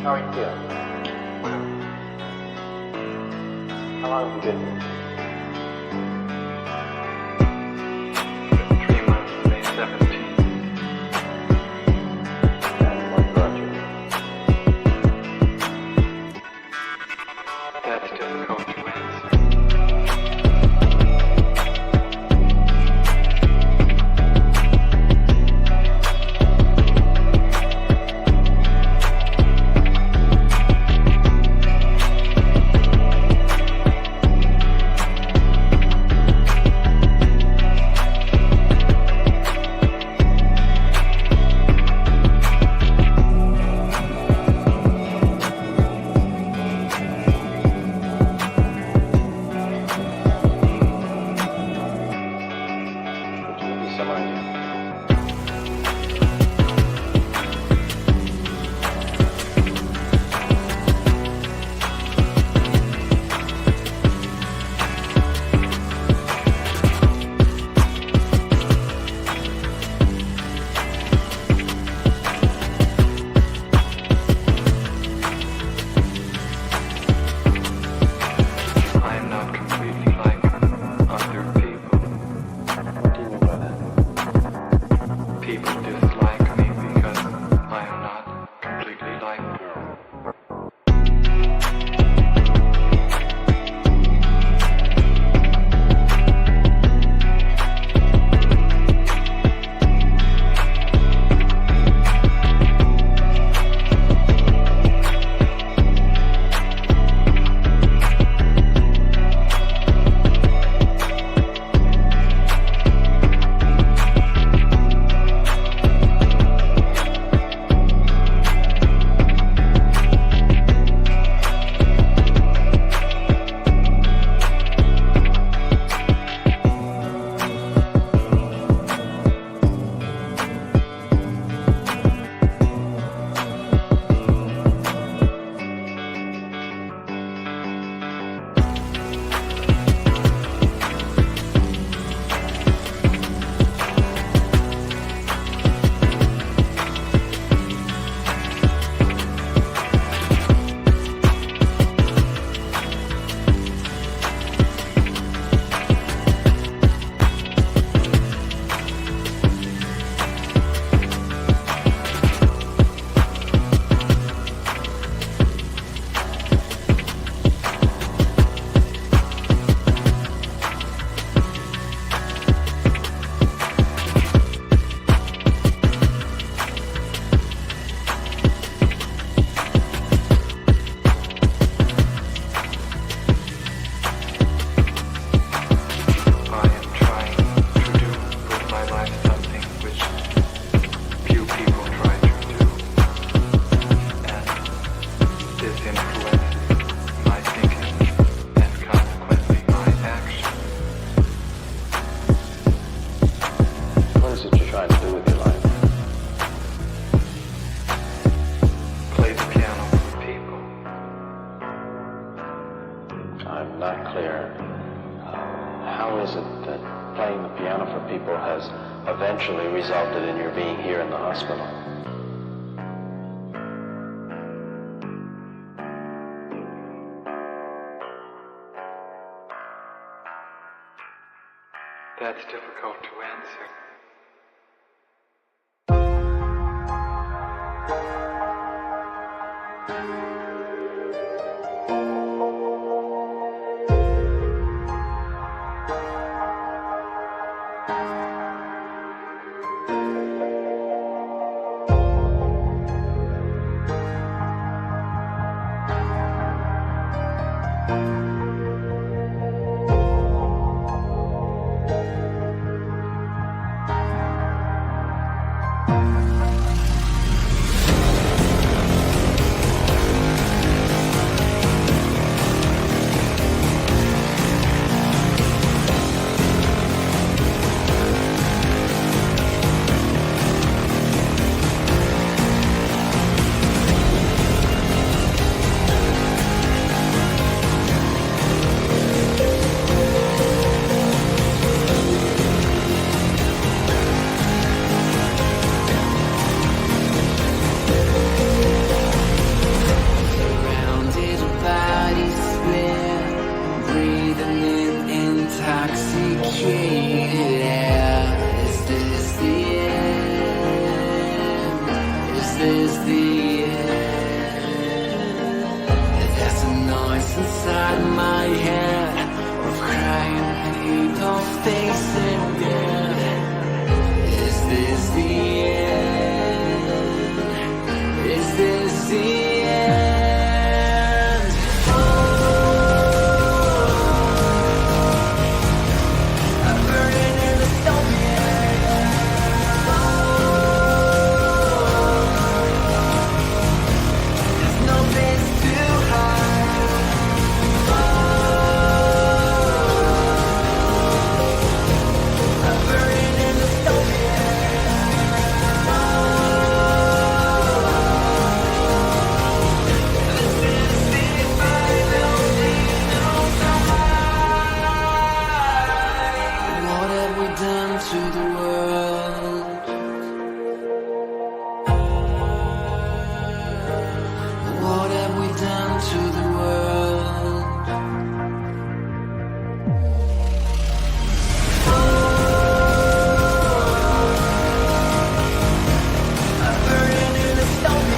How are you feeling? How long have you been here? 3 months, May 17th. And what brought you? That's difficult to answer. Eventually resulted in your being here in the hospital. That's difficult to answer. the end. I'm burning in the stone yet. There's no place to hide. I'm burning in the stone What have we done to the world? What have we done to the world? I'm burning in the stone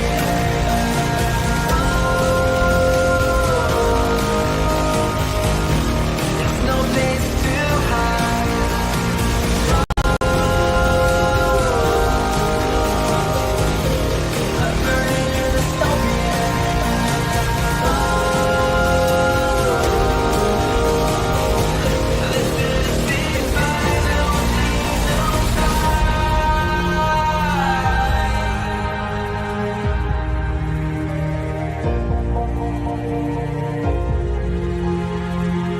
There's no place to hide. I'm burning in the stone This is the final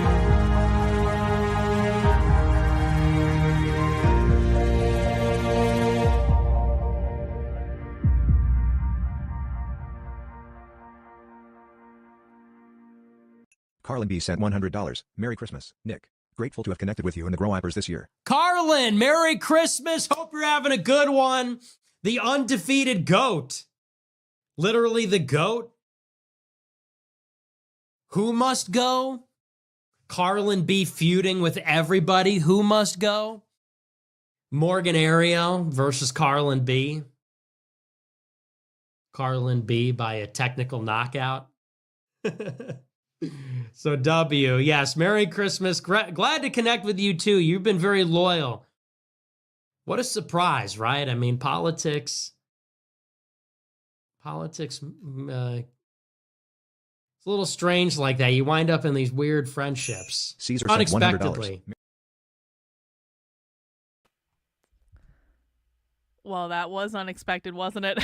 Carlin B sent $100. Merry Christmas, Nick. Grateful to have connected with you and the Groypers this year. Carlin, Merry Christmas. Hope you're having a good one. The undefeated GOAT. Literally the GOAT. Who must go? Carlin B feuding with everybody. Who must go? Morgan Ariel versus Carlin B. Carlin B by a technical knockout. So W, yes, Merry Christmas. Glad to connect with you too. You've been very loyal. What a surprise, right? I mean, politics, it's a little strange like that. You wind up in these weird friendships. Caesar sent Unexpectedly. $100. Well, that was unexpected, wasn't it?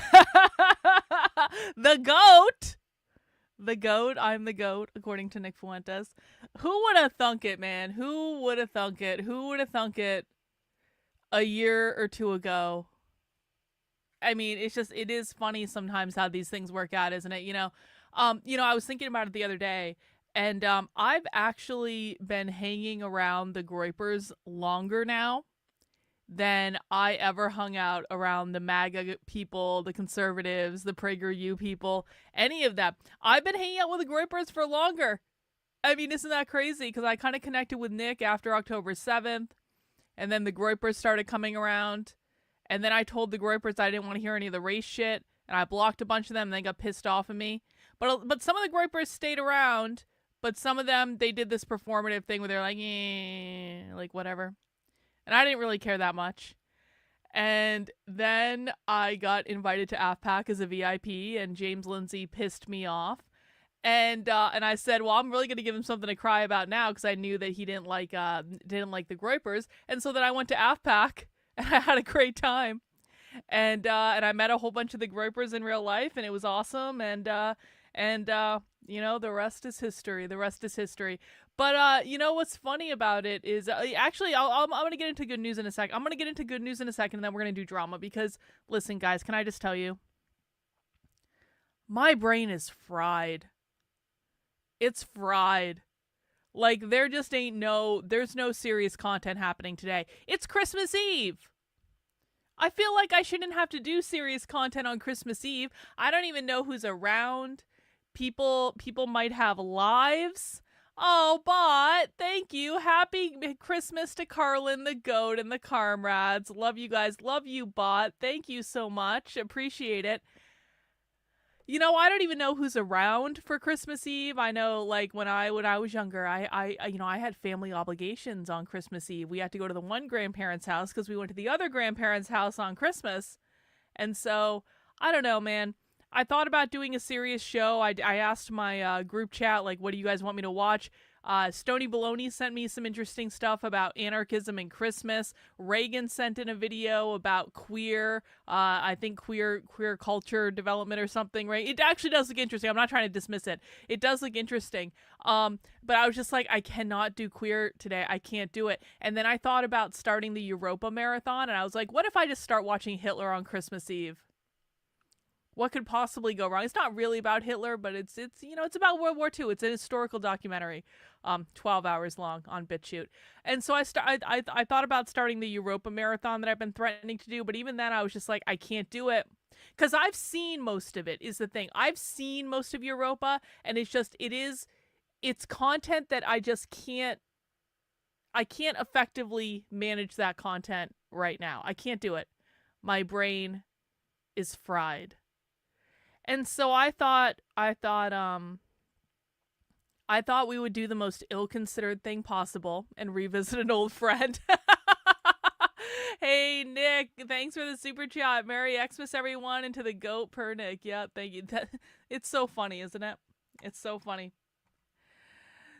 The GOAT! The GOAT, I'm the GOAT, according to Nick Fuentes. Who would have thunk it, man? Who would have thunk it? Who would have thunk it a year or two ago? I mean, it is funny sometimes how these things work out, isn't it? I was thinking about it the other day, and I've actually been hanging around the Groypers longer now than I ever hung out around the MAGA people, the conservatives, the PragerU people, any of that. I've been hanging out with the Groypers for longer. I mean, isn't that crazy? Because I kind of connected with Nick after October 7th, and then the Groypers started coming around, and then I told the Groypers I didn't want to hear any of the race shit, and I blocked a bunch of them, and they got pissed off at me. But some of the Groypers stayed around, but some of them, they did this performative thing where they're like, like whatever. And I didn't really care that much. And then I got invited to AFPAC as a VIP, and James Lindsay pissed me off. And I said, well, I'm really going to give him something to cry about now, because I knew that he didn't like the Groypers. And so then I went to AFPAC, and I had a great time. And I met a whole bunch of the Groypers in real life, and it was awesome. And the rest is history. The rest is history. But what's funny about it is actually I'm going to get into good news in a second. I'm going to get into good news in a second, and then we're going to do drama, because listen, guys, can I just tell you? My brain is fried. It's fried. Like, there's no serious content happening today. It's Christmas Eve. I feel like I shouldn't have to do serious content on Christmas Eve. I don't even know who's around. People might have lives. Oh, Bot, thank you. Happy Christmas to Carlin, the GOAT, and the Comrades. Love you guys. Love you, Bot. Thank you so much. Appreciate it. I don't even know who's around for Christmas Eve. I know, like, when I was younger, I had family obligations on Christmas Eve. We had to go to the one grandparent's house because we went to the other grandparent's house on Christmas. And so, I don't know, man. I thought about doing a serious show. I asked my group chat, like, what do you guys want me to watch? Stony Baloney sent me some interesting stuff about anarchism and Christmas. Reagan sent in a video about I think queer culture development or something, right? It actually does look interesting. I'm not trying to dismiss it. It does look interesting. But I was just like, I cannot do queer today. I can't do it. And then I thought about starting the Europa Marathon, and I was like, what if I just start watching Hitler on Christmas Eve? What could possibly go wrong? It's not really about Hitler, but it's about World War II. It's an historical documentary, 12 hours long on BitChute. And so I thought about starting the Europa Marathon that I've been threatening to do, but even then I was just like, I can't do it. Because I've seen most of it, is the thing. I've seen most of Europa, and it's content that I can't effectively manage that content right now. I can't do it. My brain is fried. And so I thought we would do the most ill-considered thing possible and revisit an old friend. Hey, Nick, thanks for the super chat. Merry Xmas, everyone, and to the goat per Nick. Yeah, thank you. It's so funny, isn't it? It's so funny.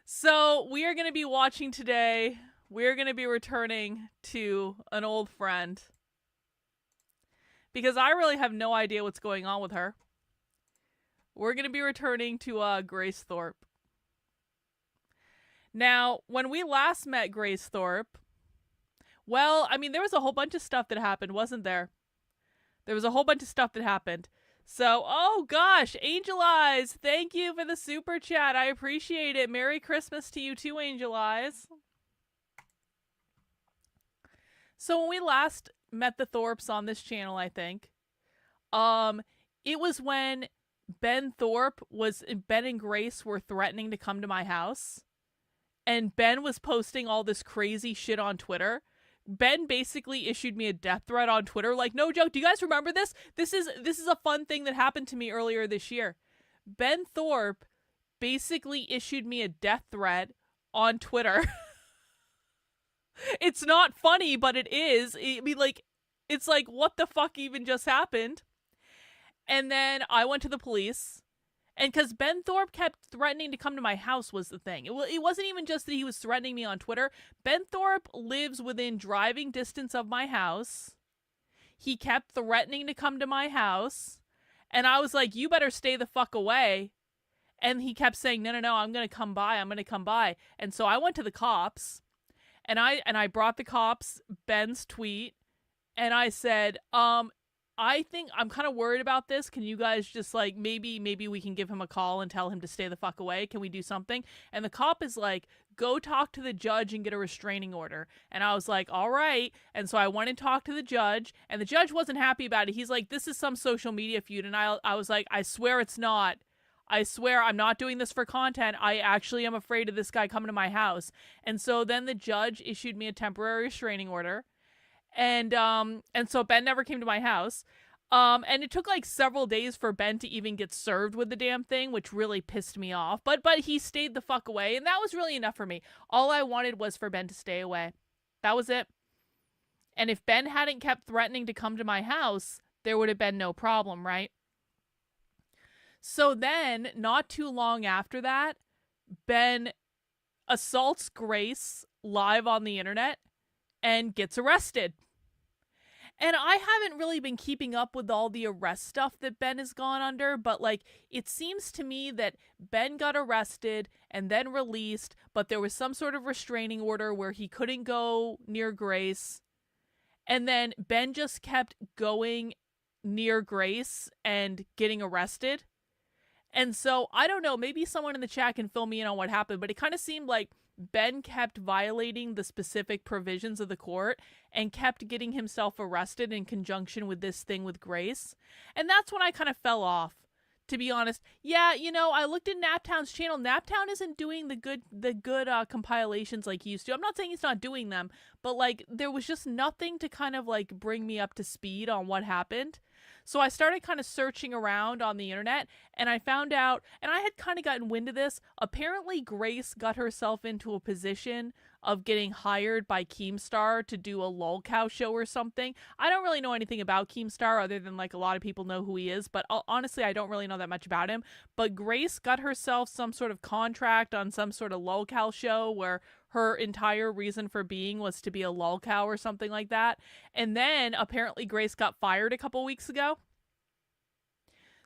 So we are going to be watching today. We're going to be returning to an old friend because I really have no idea what's going on with her. We're going to be returning to Grace Thorp. Now, when we last met Grace Thorp, well, I mean, there was a whole bunch of stuff that happened, wasn't there? There was a whole bunch of stuff that happened. So, oh gosh, Angel Eyes, thank you for the super chat. I appreciate it. Merry Christmas to you too, Angel Eyes. So when we last met the Thorps on this channel, I think, it was when Ben and Grace were threatening to come to my house, and Ben was posting all this crazy shit on Twitter. Ben basically issued me a death threat on Twitter. Like, no joke. Do you guys remember this? This is a fun thing that happened to me earlier this year. Ben Thorp basically issued me a death threat on Twitter. It's not funny, but it is. I mean, like, it's like, what the fuck even just happened? And then I went to the police, and because Ben Thorp kept threatening to come to my house was the thing. It wasn't even just that he was threatening me on Twitter. Ben Thorp lives within driving distance of my house. He kept threatening to come to my house, and I was like, you better stay the fuck away. And he kept saying, no, I'm going to come by. And so I went to the cops, and I brought the cops Ben's tweet, and I said, I think I'm kind of worried about this. Can you guys just like, maybe we can give him a call and tell him to stay the fuck away? Can we do something? And the cop is like, go talk to the judge and get a restraining order. And I was like, all right. And so I went and talked to the judge, and the judge wasn't happy about it. He's like, this is some social media feud. And I was like, I swear it's not. I swear I'm not doing this for content. I actually am afraid of this guy coming to my house. And so then the judge issued me a temporary restraining order. And so Ben never came to my house. And it took like several days for Ben to even get served with the damn thing, which really pissed me off. But he stayed the fuck away, and that was really enough for me. All I wanted was for Ben to stay away. That was it. And if Ben hadn't kept threatening to come to my house, there would have been no problem, right? So then, not too long after that, Ben assaults Grace live on the internet and gets arrested. And I haven't really been keeping up with all the arrest stuff that Ben has gone under, but like, it seems to me that Ben got arrested and then released, but there was some sort of restraining order where he couldn't go near Grace. And then Ben just kept going near Grace and getting arrested. And so, I don't know, maybe someone in the chat can fill me in on what happened, but it kind of seemed like Ben kept violating the specific provisions of the court and kept getting himself arrested in conjunction with this thing with Grace. And that's when I kind of fell off, to be honest. Yeah, I looked at Naptown's channel. Naptown isn't doing the good compilations like he used to. I'm not saying he's not doing them, but like, there was just nothing to kind of like bring me up to speed on what happened. So I started kind of searching around on the internet, and I found out, and I had kind of gotten wind of this, apparently Grace got herself into a position of getting hired by Keemstar to do a Lolcow show or something. I don't really know anything about Keemstar other than like a lot of people know who he is, but honestly, I don't really know that much about him. But Grace got herself some sort of contract on some sort of Lolcow show where her entire reason for being was to be a Lolcow or something like that. And then apparently Grace got fired a couple weeks ago.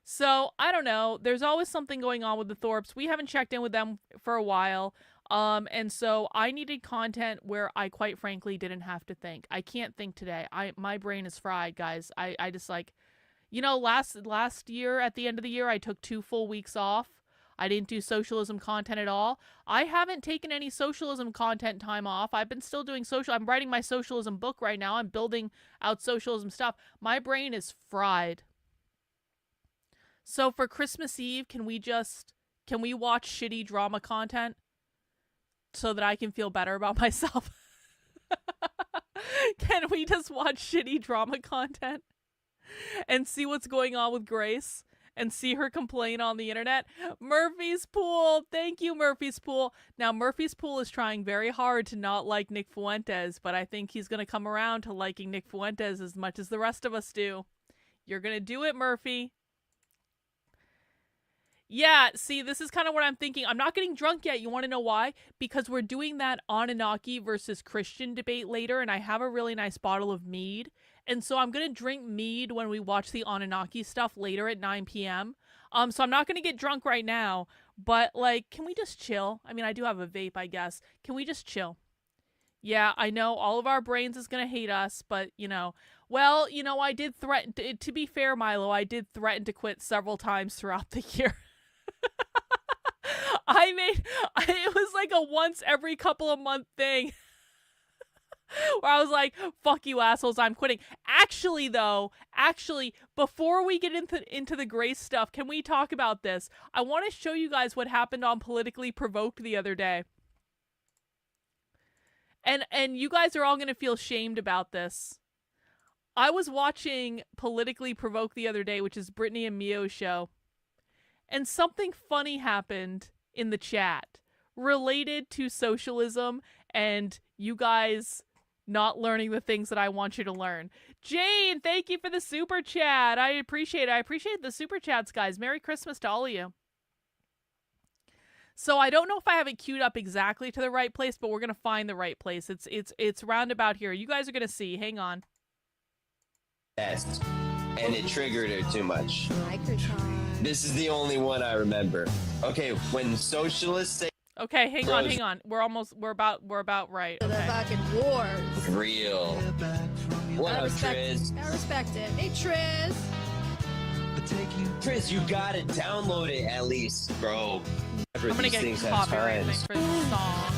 So I don't know. There's always something going on with the Thorps. We haven't checked in with them for a while. And so I needed content where I quite frankly didn't have to think. I can't think today. My brain is fried, guys. I just like, you know, last year at the end of the year, I took 2 full weeks off. I didn't do socialism content at all. I haven't taken any socialism content time off. I've been still doing I'm writing my socialism book right now. I'm building out socialism stuff. My brain is fried. So for Christmas Eve, can we watch shitty drama content so that I can feel better about myself? Can we just watch shitty drama content and see what's going on with Grace and see her complain on the internet? Murphy's Pool. Thank you, Murphy's Pool. Now, Murphy's Pool is trying very hard to not like Nick Fuentes, but I think he's going to come around to liking Nick Fuentes as much as the rest of us do. You're going to do it, Murphy. Yeah, see, this is kind of what I'm thinking. I'm not getting drunk yet. You want to know why? Because we're doing that Anunnaki versus Christian debate later, and I have a really nice bottle of mead. And so I'm going to drink mead when we watch the Anunnaki stuff later at 9 p.m. So I'm not going to get drunk right now, but, like, can we just chill? I mean, I do have a vape, I guess. Can we just chill? Yeah, I know all of our brains is going to hate us, but, you know. Well, you know, I did threaten, to be fair, Milo, I did threaten to quit several times throughout the year. It was like a once every couple of month thing where I was like, fuck you assholes, I'm quitting. Actually, before we get into the Grace stuff, can we talk about this? I want to show you guys what happened on Politically Provoked the other day. And you guys are all going to feel shamed about this. I was watching Politically Provoked the other day, which is Brittany and Mio's show. And something funny happened in the chat related to socialism and you guys not learning the things that I want you to learn. Jane, thank you for the super chat. I appreciate it. I appreciate the super chats, guys. Merry Christmas to all of you. So I don't know if I have it queued up exactly to the right place, but we're going to find the right place. It's roundabout here. You guys are going to see. Hang on. Test. And it triggered her too much. Microphone. This is the only one I remember. Okay, when socialists say okay, hang on. We're about right. The Okay. fucking wars. real. What up, Triz? I respect it. Hey, Triz. Triz, you gotta download it at least, bro. I'm gonna get copyright for this song.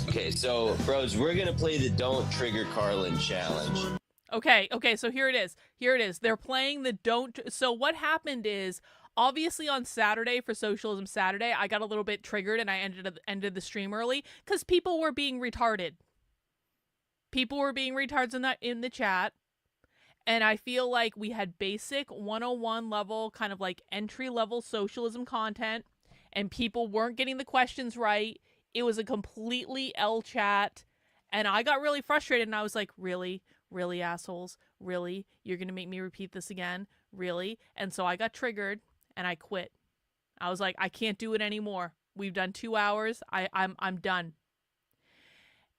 Okay, so, bros, we're gonna play the Don't Trigger Carlin challenge. Okay, so here it is. They're playing the don't. So what happened is, obviously on Saturday for Socialism Saturday, I got a little bit triggered and I ended the stream early because people were being retarded. People were being retards in the chat. And I feel like we had basic 101 level, kind of like entry level socialism content, and people weren't getting the questions right. It was a completely L chat, and I got really frustrated, and I was like, really, assholes? Really? You're going to make me repeat this again? Really? And so I got triggered, and I quit. I was like, I can't do it anymore. We've done 2 hours. I'm done.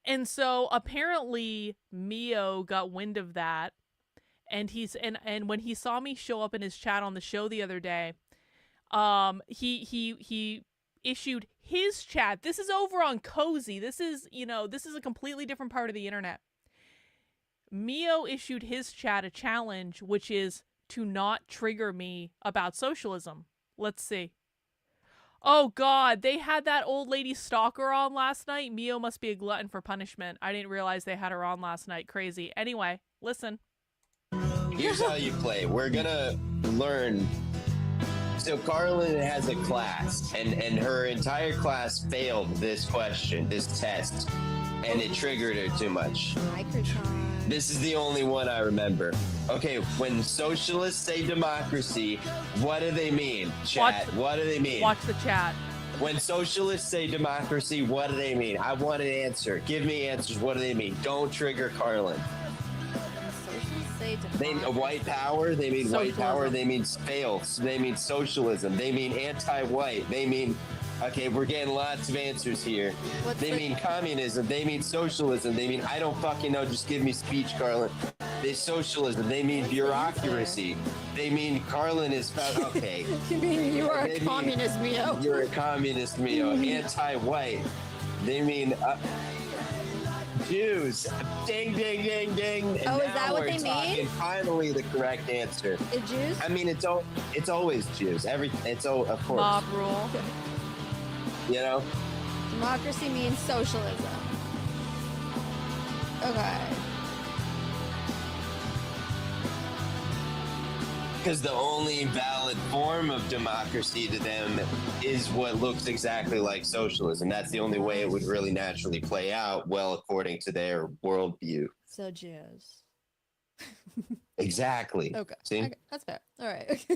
And so apparently Mio got wind of that, and and when he saw me show up in his chat on the show the other day, he issued his chat. This is over on Cozy. This is a completely different part of the internet. Mio issued his chat a challenge, which is to not trigger me about socialism. Let's see. Oh God, they had that old lady stalker on last night. Mio must be a glutton for punishment. I didn't realize they had her on last night. Crazy. Anyway, listen. Here's how you play. We're gonna learn. So Carlin has a class, and her entire class failed this question, this test. and it triggered her too much. Microtron. This is the only one I remember. Okay, when socialists say democracy, what do they mean? Chat, what do they mean? Watch the chat. When socialists say democracy, what do they mean? I want an answer. Give me answers. What do they mean? Don't trigger Carlin. Socialists say They democracy. white power. They mean white Socialism. power. They mean fail. They mean socialism. They mean anti-white. They mean. Okay, we're getting lots of answers here. What's They the- mean communism. They mean socialism. They mean I don't fucking know. Just give me speech, Carlin. They socialism. They mean bureaucracy. They mean Carlin is okay. You mean you are They a mean- communist, Mio? You're a communist, Mio. Anti-white. They mean Jews. Ding, ding, ding, ding. And Oh, is now that what we're they talking mean? Finally, the correct answer. The Jews? I mean, it's always Jews. Of course. Mob rule. You know. Democracy means socialism. Okay. Because the only valid form of democracy to them is what looks exactly like socialism. That's the only way it would really naturally play out, well, according to their worldview. So Jews. Exactly. Okay. See? Okay, that's fair. All right.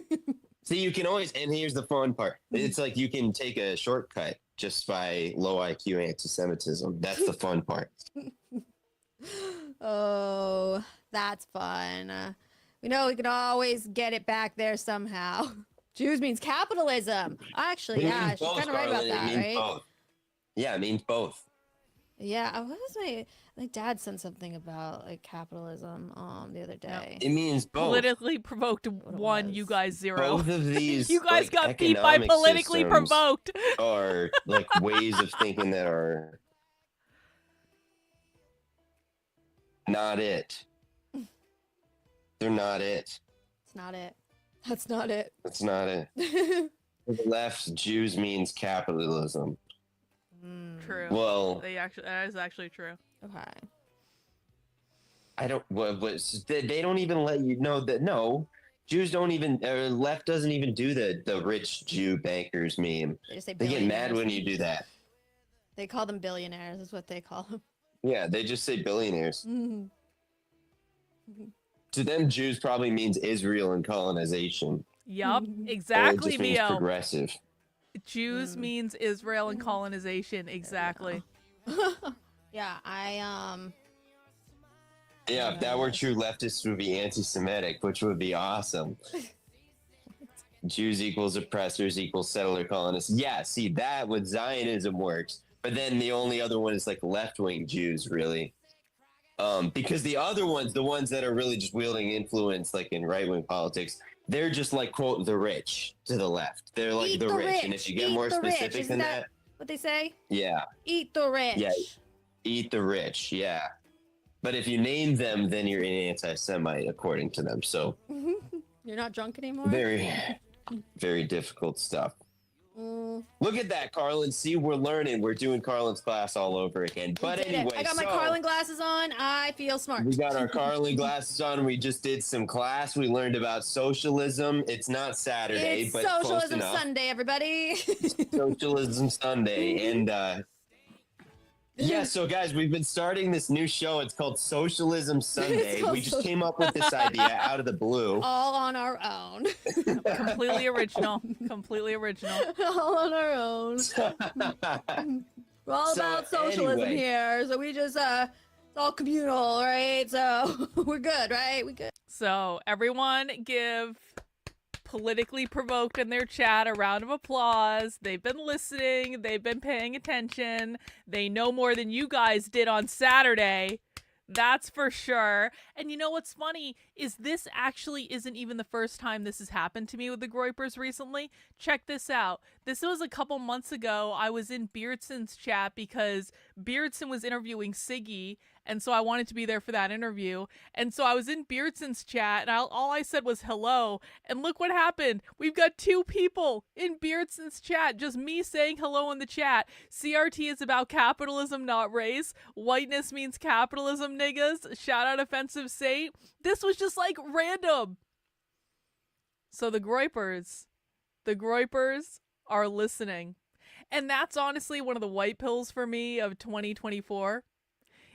See, you can always, and here's the fun part. It's like you can take a shortcut just by low IQ anti-Semitism. That's the fun part. Oh, that's fun. We know we can always get it back there somehow. Jews means capitalism. Actually, It yeah, means she's both, kind of right about Carlin. It that, means right? both. Yeah, it means both. Yeah, what was my dad said something about like capitalism the other day. It means both. Politically provoked it 1, you was. guys 0. Both of these You guys like, got beat by economic politically systems provoked. are like ways of thinking that are not it. They're not it. It's not it. That's not it. That's not it. For the left, Jews means capitalism. True. Well, That is actually true. Okay. I don't. They don't even let you know that. No, Jews don't even. Left doesn't even do the rich Jew bankers meme. They just say They get mad billionaires. when you do that. They call them billionaires. Is what they call them. Yeah, they just say billionaires. Mhm. To them, Jews probably means Israel and colonization. Yup, Or it exactly, just means Mio. progressive. Jews means Israel and colonization. Exactly. Yeah, Yeah, if that were true, leftists would be anti-Semitic, which would be awesome. Jews equals oppressors equals settler colonists. Yeah, see, that with Zionism works. But then the only other one is like left-wing Jews, really. Because the other ones, the ones that are really just wielding influence, like in right-wing politics, they're just like, quote, the rich to the left. They're like Eat the the rich. And rich, if you get eat more the rich. specific Isn't than that- that, what they say? yeah, Eat the rich. Yeah. eat the rich, yeah. But if you name them, then you're an anti-Semite, according to them. So You're not drunk anymore? very, very difficult stuff. Look at that, Carlin. See, we're learning. We're doing Carlin's class all over again. But Did it. anyway, I got my so Carlin glasses on. I feel smart. we got our Carlin glasses on. We just did some class. We learned about socialism. It's not Saturday, It's but close Socialism enough. Sunday, everybody. Socialism Sunday. And yeah, so guys, we've been starting this new show. It's called Socialism Sunday. called We just came up with this idea out of the blue. All on our own. Completely original. Completely original. All on our own. We're all So, about socialism anyway. here. So we just, it's all communal, right? So we're good, right? We good. So everyone give politically provoked in their chat a round of applause. They've been listening. They've been paying attention. They know more than you guys did on Saturday. That's for sure. And you know what's funny is this actually isn't even the first time this has happened to me with the Groypers recently. Check this out. This was a couple months ago. I was in Beardson's chat because Beardson was interviewing Siggy, and so I wanted to be there for that interview. And so I was in Beardson's chat, and all I said was hello. And look what happened. We've got 2 people in Beardson's chat, just me saying hello in the chat. CRT is about capitalism, not race. Whiteness means capitalism, niggas. Shout out Offensive Saint. This was just like random. So the Groypers are listening. And that's honestly one of the white pills for me of 2024.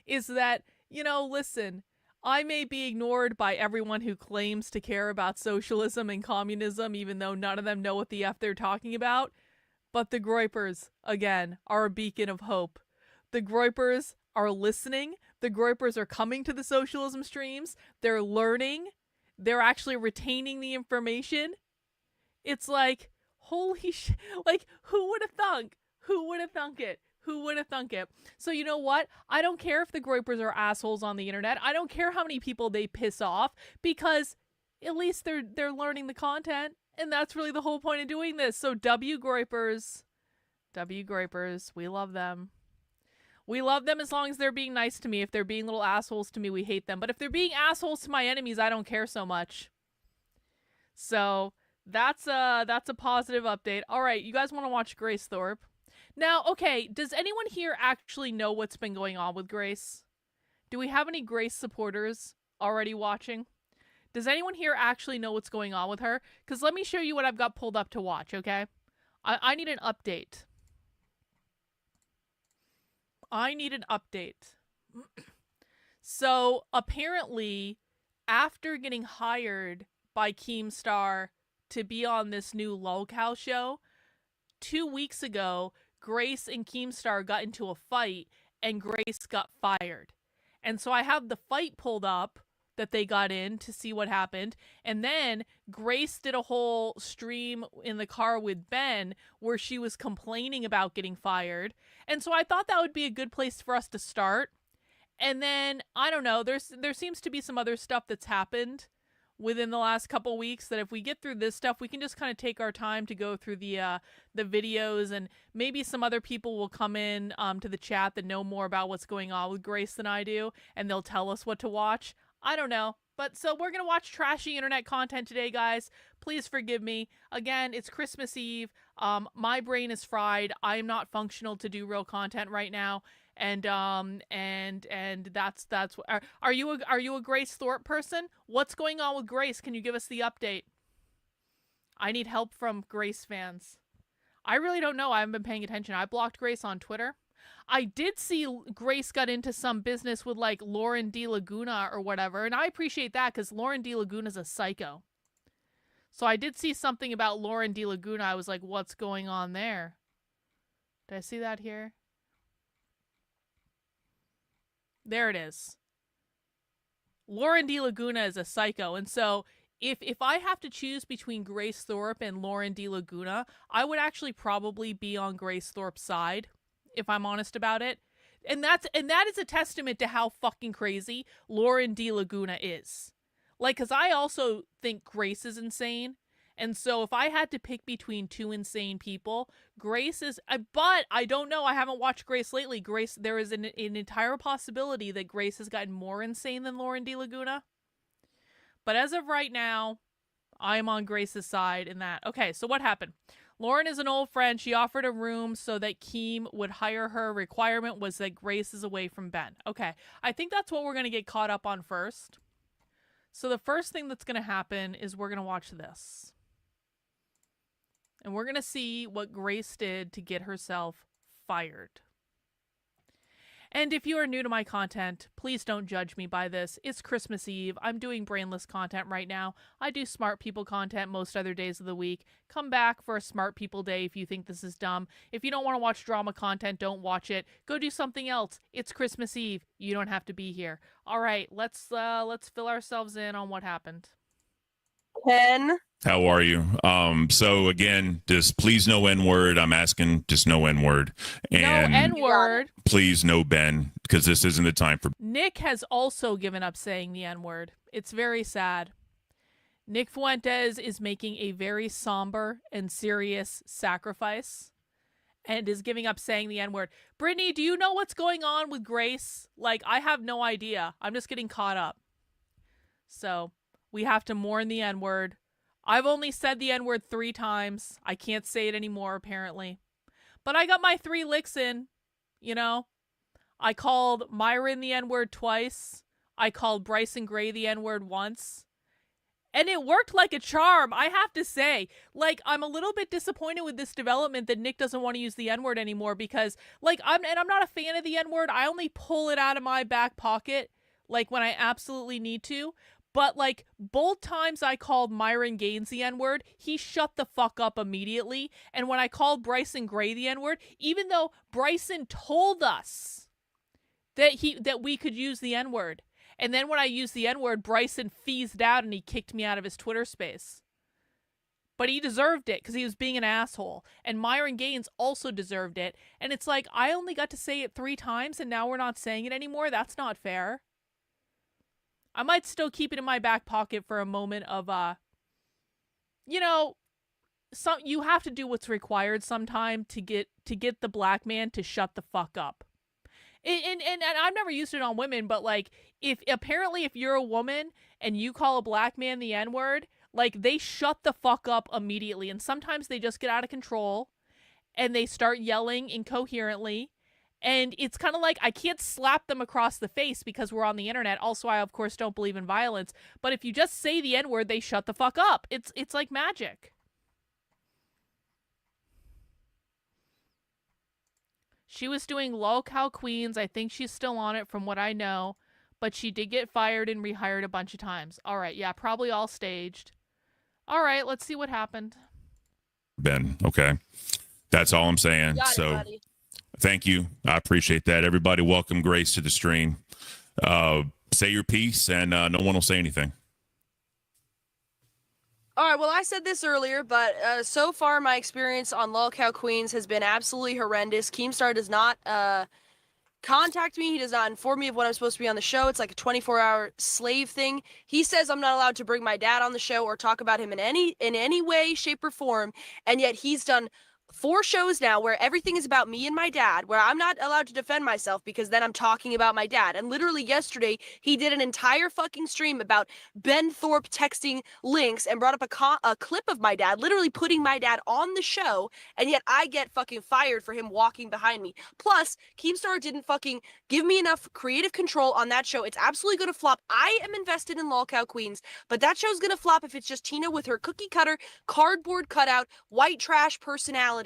is that, listen, I may be ignored by everyone who claims to care about socialism and communism, even though none of them know what the F they're talking about. But the Groypers, again, are a beacon of hope. The Groypers are listening. The Groypers are coming to the socialism streams. They're learning. They're actually retaining the information. It's like, holy shit. Like, who would have thunk? Who would have thunk it? Who would have thunk it? So you know what? I don't care if the Groypers are assholes on the internet. I don't care how many people they piss off, because at least they're learning the content, and that's really the whole point of doing this. So W Groypers, we love them. We love them as long as they're being nice to me. If they're being little assholes to me, we hate them. But if they're being assholes to my enemies, I don't care so much. So that's a positive update. All right, you guys want to watch Grace Thorp? Now, okay, does anyone here actually know what's been going on with Grace? Do we have any Grace supporters already watching? Does anyone here actually know what's going on with her? Because let me show you what I've got pulled up to watch, okay? I need an update. I need an update. So, apparently, after getting hired by Keemstar to be on this new Lolcow show, 2 weeks ago, Grace and Keemstar got into a fight, and Grace got fired. And so I have the fight pulled up that they got in to see what happened. And then Grace did a whole stream in the car with Ben where she was complaining about getting fired. And so I thought that would be a good place for us to start. And then, I don't know, there seems to be some other stuff that's happened within the last couple weeks that if we get through this stuff, we can just kind of take our time to go through the videos, and maybe some other people will come in to the chat that know more about what's going on with Grace than I do, and they'll tell us what to watch. I don't know. But so we're going to watch trashy internet content today, guys. Please forgive me. Again, it's Christmas Eve. My brain is fried. I am not functional to do real content right now. And that's are you a Grace Thorp person? What's going on with Grace? Can you give us the update? I need help from Grace fans. I really don't know. I haven't been paying attention. I blocked Grace on Twitter. I did see Grace got into some business with like Lauren DeLaguna or whatever, and I appreciate that because Lauren DeLaguna's a psycho. So I did see something about Lauren DeLaguna. I was like, what's going on there? Did I see that here? There it is. Lauren DeLaguna is a psycho, and so if I have to choose between Grace Thorp and Lauren DeLaguna, I would actually probably be on Grace Thorp's side, if I'm honest about it. And that is a testament to how fucking crazy Lauren DeLaguna is. Like, because I also think Grace is insane. And so if I had to pick between two insane people, Grace is... But I don't know. I haven't watched Grace lately. Grace, there is an entire possibility that Grace has gotten more insane than Lauren DeLaguna. But as of right now, I'm on Grace's side in that. Okay, so what happened? Lauren is an old friend. She offered a room so that Keem would hire her. Requirement was that Grace is away from Ben. Okay, I think that's what we're going to get caught up on first. So the first thing that's going to happen is we're going to watch this. And we're going to see what Grace did to get herself fired. And if you are new to my content, please don't judge me by this. It's Christmas Eve. I'm doing brainless content right now. I do smart people content most other days of the week. Come back for a smart people day if you think this is dumb. If you don't want to watch drama content, don't watch it. Go do something else. It's Christmas Eve. You don't have to be here. All right, let's fill ourselves in on what happened. Ken. How are you? So again, just please no N-word. I'm asking just no N-word. And no N-word. Please no Ben, because this isn't the time for... Nick has also given up saying the N-word. It's very sad. Nick Fuentes is making a very somber and serious sacrifice and is giving up saying the N-word. Brittany, do you know what's going on with Grace? Like, I have no idea. I'm just getting caught up. So, we have to mourn the N-word. I've only said the N-word 3 times. I can't say it anymore, apparently. But I got my 3 licks in, you know. I called Myron the N-word twice. I called Bryson Gray the N-word once. And it worked like a charm, I have to say. Like, I'm a little bit disappointed with this development that Nick doesn't want to use the N-word anymore because, like, I'm not a fan of the N-word. I only pull it out of my back pocket, like, when I absolutely need to. But, like, both times I called Myron Gaines the N-word, he shut the fuck up immediately. And when I called Bryson Gray the N-word, even though Bryson told us that we could use the N-word, and then when I used the N-word, Bryson fizzed out and he kicked me out of his Twitter space. But he deserved it because he was being an asshole. And Myron Gaines also deserved it. And it's like, I only got to say it 3 times and now we're not saying it anymore. That's not fair. I might still keep it in my back pocket for a moment of, you know, you have to do what's required sometime to get the black man to shut the fuck up. And I've never used it on women, but like, if you're a woman and you call a black man the N-word, like, they shut the fuck up immediately. And sometimes they just get out of control and they start yelling incoherently. And it's kind of like, I can't slap them across the face because we're on the internet. Also, I, of course, don't believe in violence. But if you just say the N-word, they shut the fuck up. It's like magic. She was doing Lolcow Queens. I think she's still on it from what I know. But she did get fired and rehired a bunch of times. All right, yeah, probably all staged. All right, let's see what happened. Ben, okay. That's all I'm saying. Got it, so buddy. thank you. I appreciate that. Everybody, welcome Grace to the stream. Say your piece, and no one will say anything. All right, well, I said this earlier, but so far my experience on Lolcow Queens has been absolutely horrendous. Keemstar does not contact me. He does not inform me of when I'm supposed to be on the show. It's like a 24-hour slave thing. He says I'm not allowed to bring my dad on the show or talk about him in any way, shape, or form, and yet he's done 4 shows now where everything is about me and my dad, where I'm not allowed to defend myself because then I'm talking about my dad. And literally yesterday, he did an entire fucking stream about Ben Thorp texting links and brought up a clip of my dad, literally putting my dad on the show, and yet I get fucking fired for him walking behind me. Plus, Keemstar didn't fucking give me enough creative control on that show. It's absolutely gonna flop. I am invested in Lolcow Queens, but that show's gonna flop if it's just Tina with her cookie cutter, cardboard cutout, white trash personality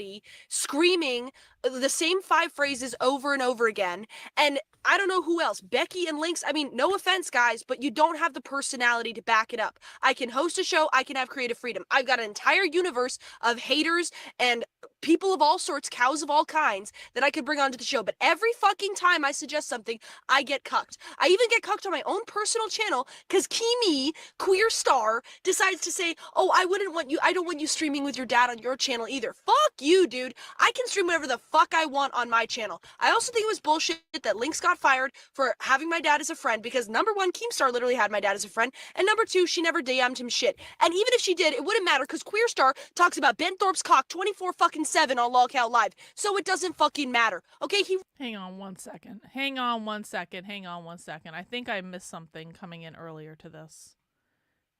screaming the same 5 phrases over and over again. And I don't know who else. Becky and Lynx, I mean, no offense, guys, but you don't have the personality to back it up. I can host a show. I can have creative freedom. I've got an entire universe of haters and people of all sorts, cows of all kinds, that I could bring onto the show. But every fucking time I suggest something, I get cucked. I even get cucked on my own personal channel because Kimi, Queer Star, decides to say, oh, I don't want you streaming with your dad on your channel either. Fuck you, dude. I can stream whatever the fuck I want on my channel. I also think it was bullshit that Lynx got fired for having my dad as a friend because number 1, Keemstar literally had my dad as a friend, and number 2, she never DM'd him shit. And even if she did, it wouldn't matter because Queer Star talks about Ben Thorp's cock 24/7 on Lolcow Live, so it doesn't fucking matter. Okay, Hang on one second. I think I missed something coming in earlier to this.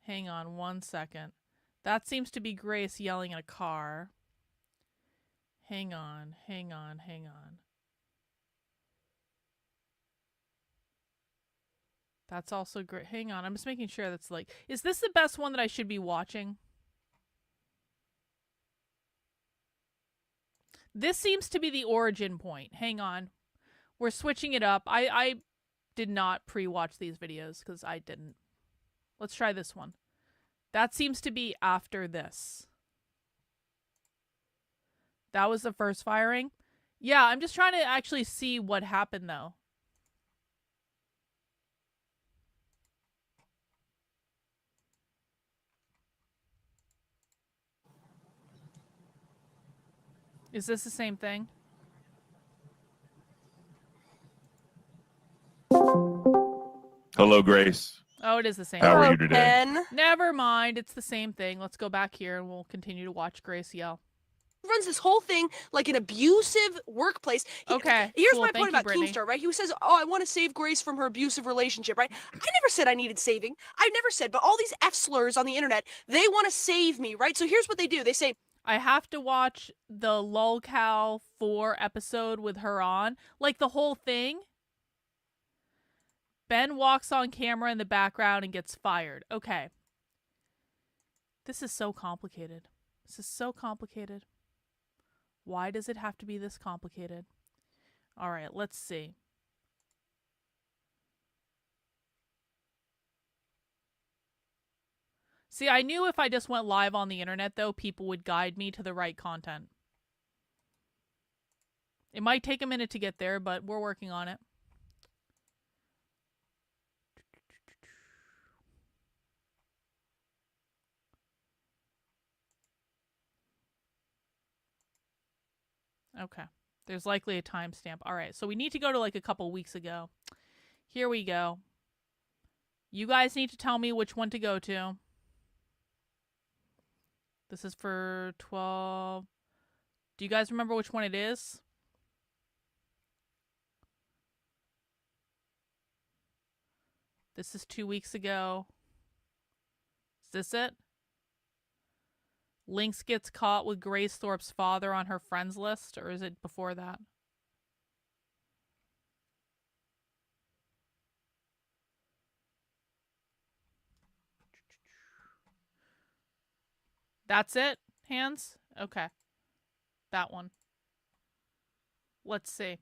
Hang on one second. That seems to be Grace yelling in a car. Hang on. That's also great. Hang on, I'm just making sure that's like... Is this the best one that I should be watching? This seems to be the origin point. Hang on. We're switching it up. I did not pre-watch these videos because I didn't. Let's try this one. That seems to be after this. That was the first firing. Yeah, I'm just trying to actually see what happened though. Is this the same thing? Hello, Grace. Oh, it is the same How thing. are you today? Ben Never mind. It's the same thing. Let's go back here and we'll continue to watch Grace yell. runs this whole thing like an abusive workplace. Okay, Here's cool. my Thank point you, about Brittany. Keemstar, right? He says, oh, I want to save Grace from her abusive relationship, right? I never said I needed saving. I never said, but all these F slurs on the internet, they want to save me, right? So here's what they do. They say, I have to watch the Lolcow 4 episode with her on. Like the whole thing. Ben walks on camera in the background and gets fired. Okay. This is so complicated. This is so complicated. Why does it have to be this complicated? All right, let's see. See, I knew if I just went live on the internet, though, people would guide me to the right content. It might take a minute to get there, but we're working on it. Okay. There's likely a timestamp. All right. So we need to go to like a couple weeks ago. Here we go. You guys need to tell me which one to go to. This is for 12. Do you guys remember which one it is? This is 2 weeks ago. Is this it? Lynx gets caught with Grace Thorp's father on her friends list, or is it before that? That's it? Hands? Okay. That one. Let's see.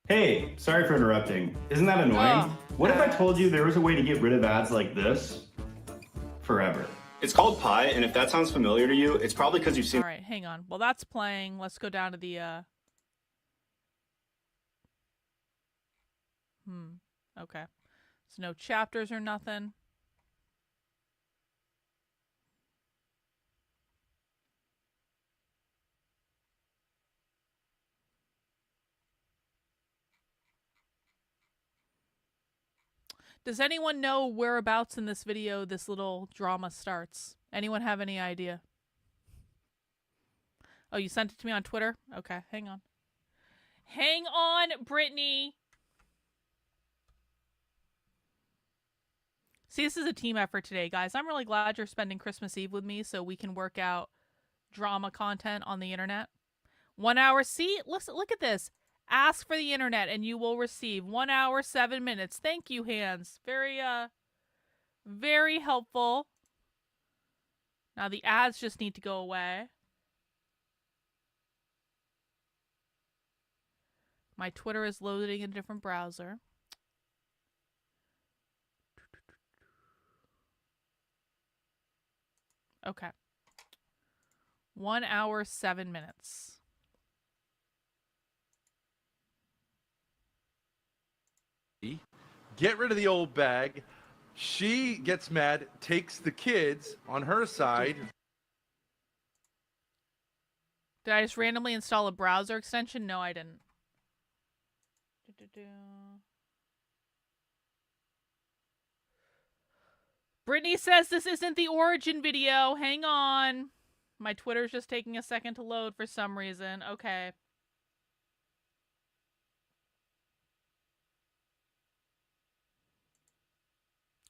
Hey, sorry for interrupting. Isn't that annoying? What if I told you there was a way to get rid of ads like this forever? It's called Pi, and if that sounds familiar to you, it's probably because you've seen... All right, hang on. Well, that's playing. Let's go down to the, okay. So no chapters or nothing. Does anyone know whereabouts in this video this little drama starts? Anyone have any idea? Oh, you sent it to me on Twitter? Okay, hang on. Hang on, Brittany. See, this is a team effort today, guys. I'm really glad you're spending Christmas Eve with me so we can work out drama content on the internet. 1 hour. See, listen, look at this. Ask for the internet and you will receive 1 hour, 7 minutes. Thank you, Hands. Very, very helpful. Now the ads just need to go away. My Twitter is loading in a different browser. Okay. 1 hour, 7 minutes. Get rid of the old bag. She gets mad, takes the kids on her side. Did I just randomly install a browser extension? No, I didn't. Brittany says this isn't the origin video. Hang on. My Twitter's just taking a second to load for some reason. Okay.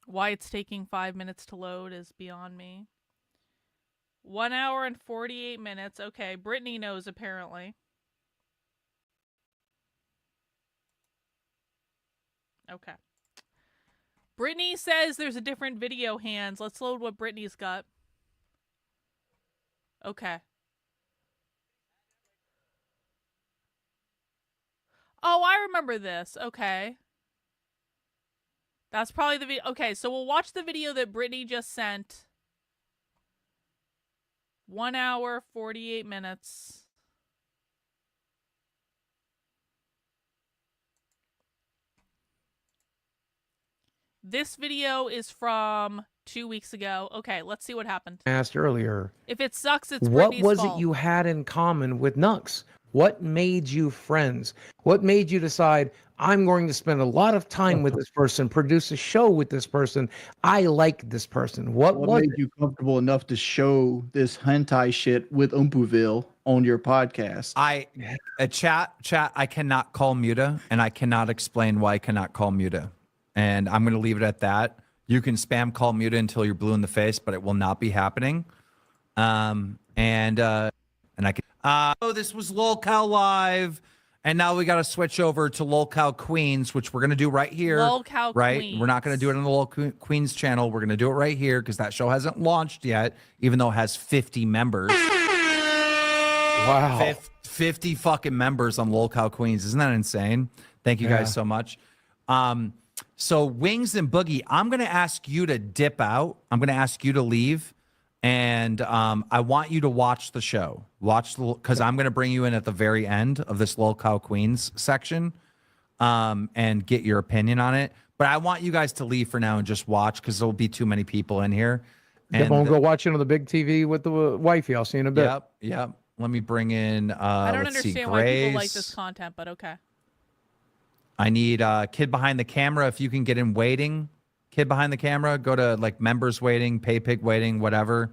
Why it's taking 5 minutes to load is beyond me. 1 hour and 48 minutes. Okay, Brittany knows apparently. Okay. Brittany says there's a different video, Hands. Let's load what Brittany's got. Okay. Oh, I remember this. Okay. That's probably the video. Okay, so we'll watch the video that Brittany just sent. 1 hour, 48 minutes. This video is from 2 weeks ago. Okay, let's see what happened. Asked earlier. If it sucks, it's what Brittany's was fault. it you had in common with Nux? What made you friends? What made you decide, I'm going to spend a lot of time with this person, produce a show with this person. I like this person. What made you comfortable enough to show this hentai shit with Umpuville on your podcast? Chat, I cannot call Muta, and I cannot explain why I cannot call Muta. And I'm going to leave it at that. You can spam call Muta until you're blue in the face, but it will not be happening. And I can. Oh, this was Lolcow Live, And now we got to switch over to Lolcow Queens, which we're going to do right here. Lolcow right? Queens. We're not going to do it on the Lolcow Queens channel. We're going to do it right here because that show hasn't launched yet, even though it has 50 members. Wow. 50 fucking members on Lolcow Queens. Isn't that insane? Thank you guys so much. So Wings and Boogie, I'm going to ask you to dip out. I'm going to ask you to leave. And I want you to watch the show. Because I'm going to bring you in at the very end of this Lolcow Queens section and get your opinion on it. But I want you guys to leave for now and just watch because there'll be too many people in here. And won't go watch it on the big TV with the wifey. I'll see you in a bit. Yep. Let me bring in. I don't let's see, understand why people like Grace. this content, but okay. I need kid behind the camera. If you can get in waiting, kid behind the camera, go to like members waiting, pay pig waiting, whatever.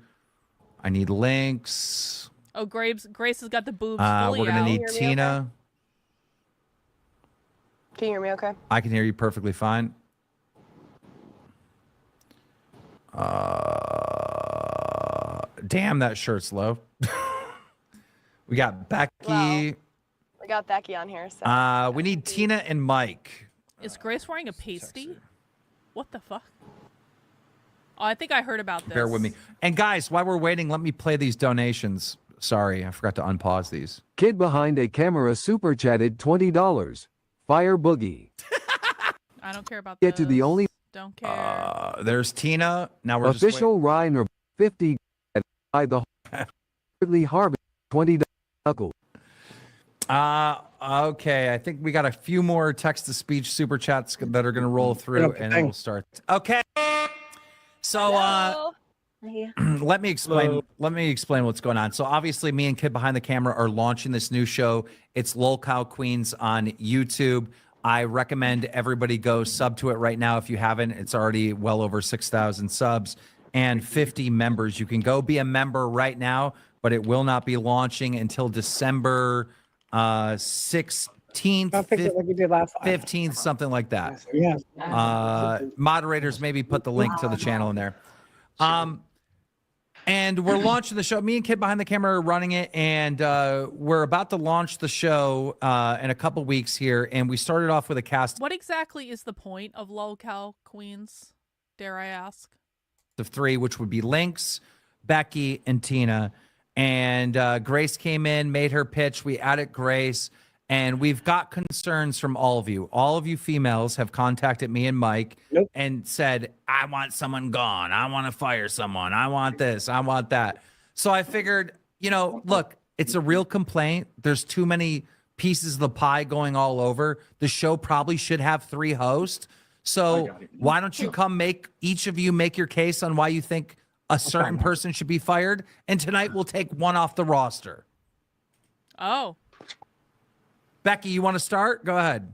I need links. Oh, Grace has got the boobs We're fully gonna out. need Tina. Can you hear me okay? I can hear you perfectly fine. Damn, that shirt's low. We got Becky. Well, I got Becky on here. So. We need Tina and Mike. Is Grace wearing a pasty? What the fuck? Oh, I think I heard about this. Bear with me. And guys, while we're waiting, let me play these donations. Sorry, I forgot to unpause these. Kid behind a camera super chatted $20. Fire Boogie. I don't care about Get to the only Don't care. There's Tina. Now we're official Ryan or 50 by the Hardly Harbor $20 knuckle. Okay. I think we got a few more text-to-speech super chats that are going to roll through, and then we'll start. Okay. So, let me explain. Hello. Let me explain what's going on. So, obviously, me and Kid Behind the Camera are launching this new show. It's Lolcow Queens on YouTube. I recommend everybody go sub to it right now if you haven't. It's already well over 6,000 subs and 50 members. You can go be a member right now, but it will not be launching until December 16th, I'll fix it like you did last time. 15th, something like that. Yeah. Moderators maybe put the link to the channel in there. And we're launching the show. Me and Kid Behind the Camera are running it, and we're about to launch the show in a couple weeks here. And we started off with a cast What exactly is the point of Lolcow Queens? Dare I ask? of 3, which would be Lynx, Becky, and Tina. And Grace came in, made her pitch. We added Grace, and we've got concerns from all of you. All of you females have contacted me and Mike and said, I want someone gone. I want to fire someone. I want this. I want that. So I figured, look, it's a real complaint. There's too many pieces of the pie going all over. The show probably should have 3 hosts. So why don't you come each of you make your case on why you think a certain person should be fired, and tonight we'll take one off the roster. Oh. Becky, you want to start? Go ahead.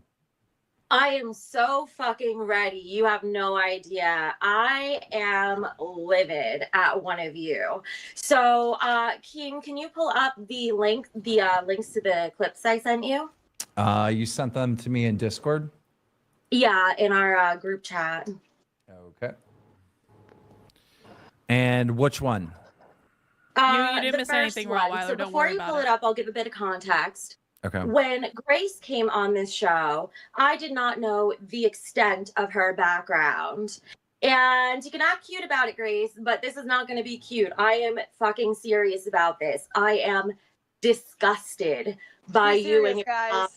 I am so fucking ready. You have no idea. I am livid at one of you. So, King, can you pull up the links to the clips I sent you? You sent them to me in Discord? Yeah, in our group chat. Okay. And which one? You didn't the miss first anything, one. Rottweiler. So Don't before worry you about pull it up, I'll give a bit of context. Okay. When Grace came on this show, I did not know the extent of her background. And you can act cute about it, Grace, but this is not going to be cute. I am fucking serious about this. I am disgusted by Be you serious, and your guys.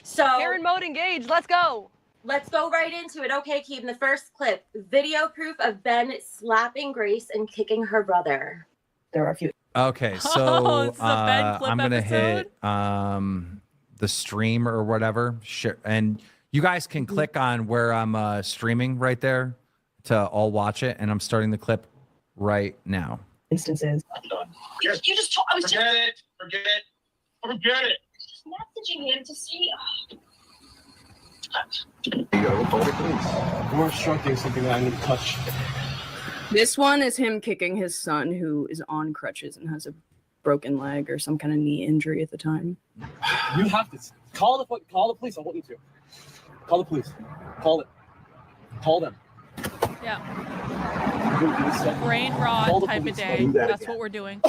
So Karen mode engaged. Let's go. Let's go right into it. Okay, Keaton, the first clip. Video proof of Ben slapping Grace and kicking her brother. There are a few. Okay, so Oh, it's the Ben clip I'm gonna episode? hit the stream or whatever. Sure, and you guys can click on where I'm streaming right there to all watch it, and I'm starting the clip right now. Instances. You just told. I was Forget it. Forget it. just messaging him to see. You gotta call the police. I'm obstructing something that I need to touch. This one is him kicking his son, who is on crutches and has a broken leg or some kind of knee injury at the time. You have to call the police. I want you to call the police. Call them. Yeah. You're gonna do this stuff. Brain Call rot the type of police. day. Do that That's again. what we're doing.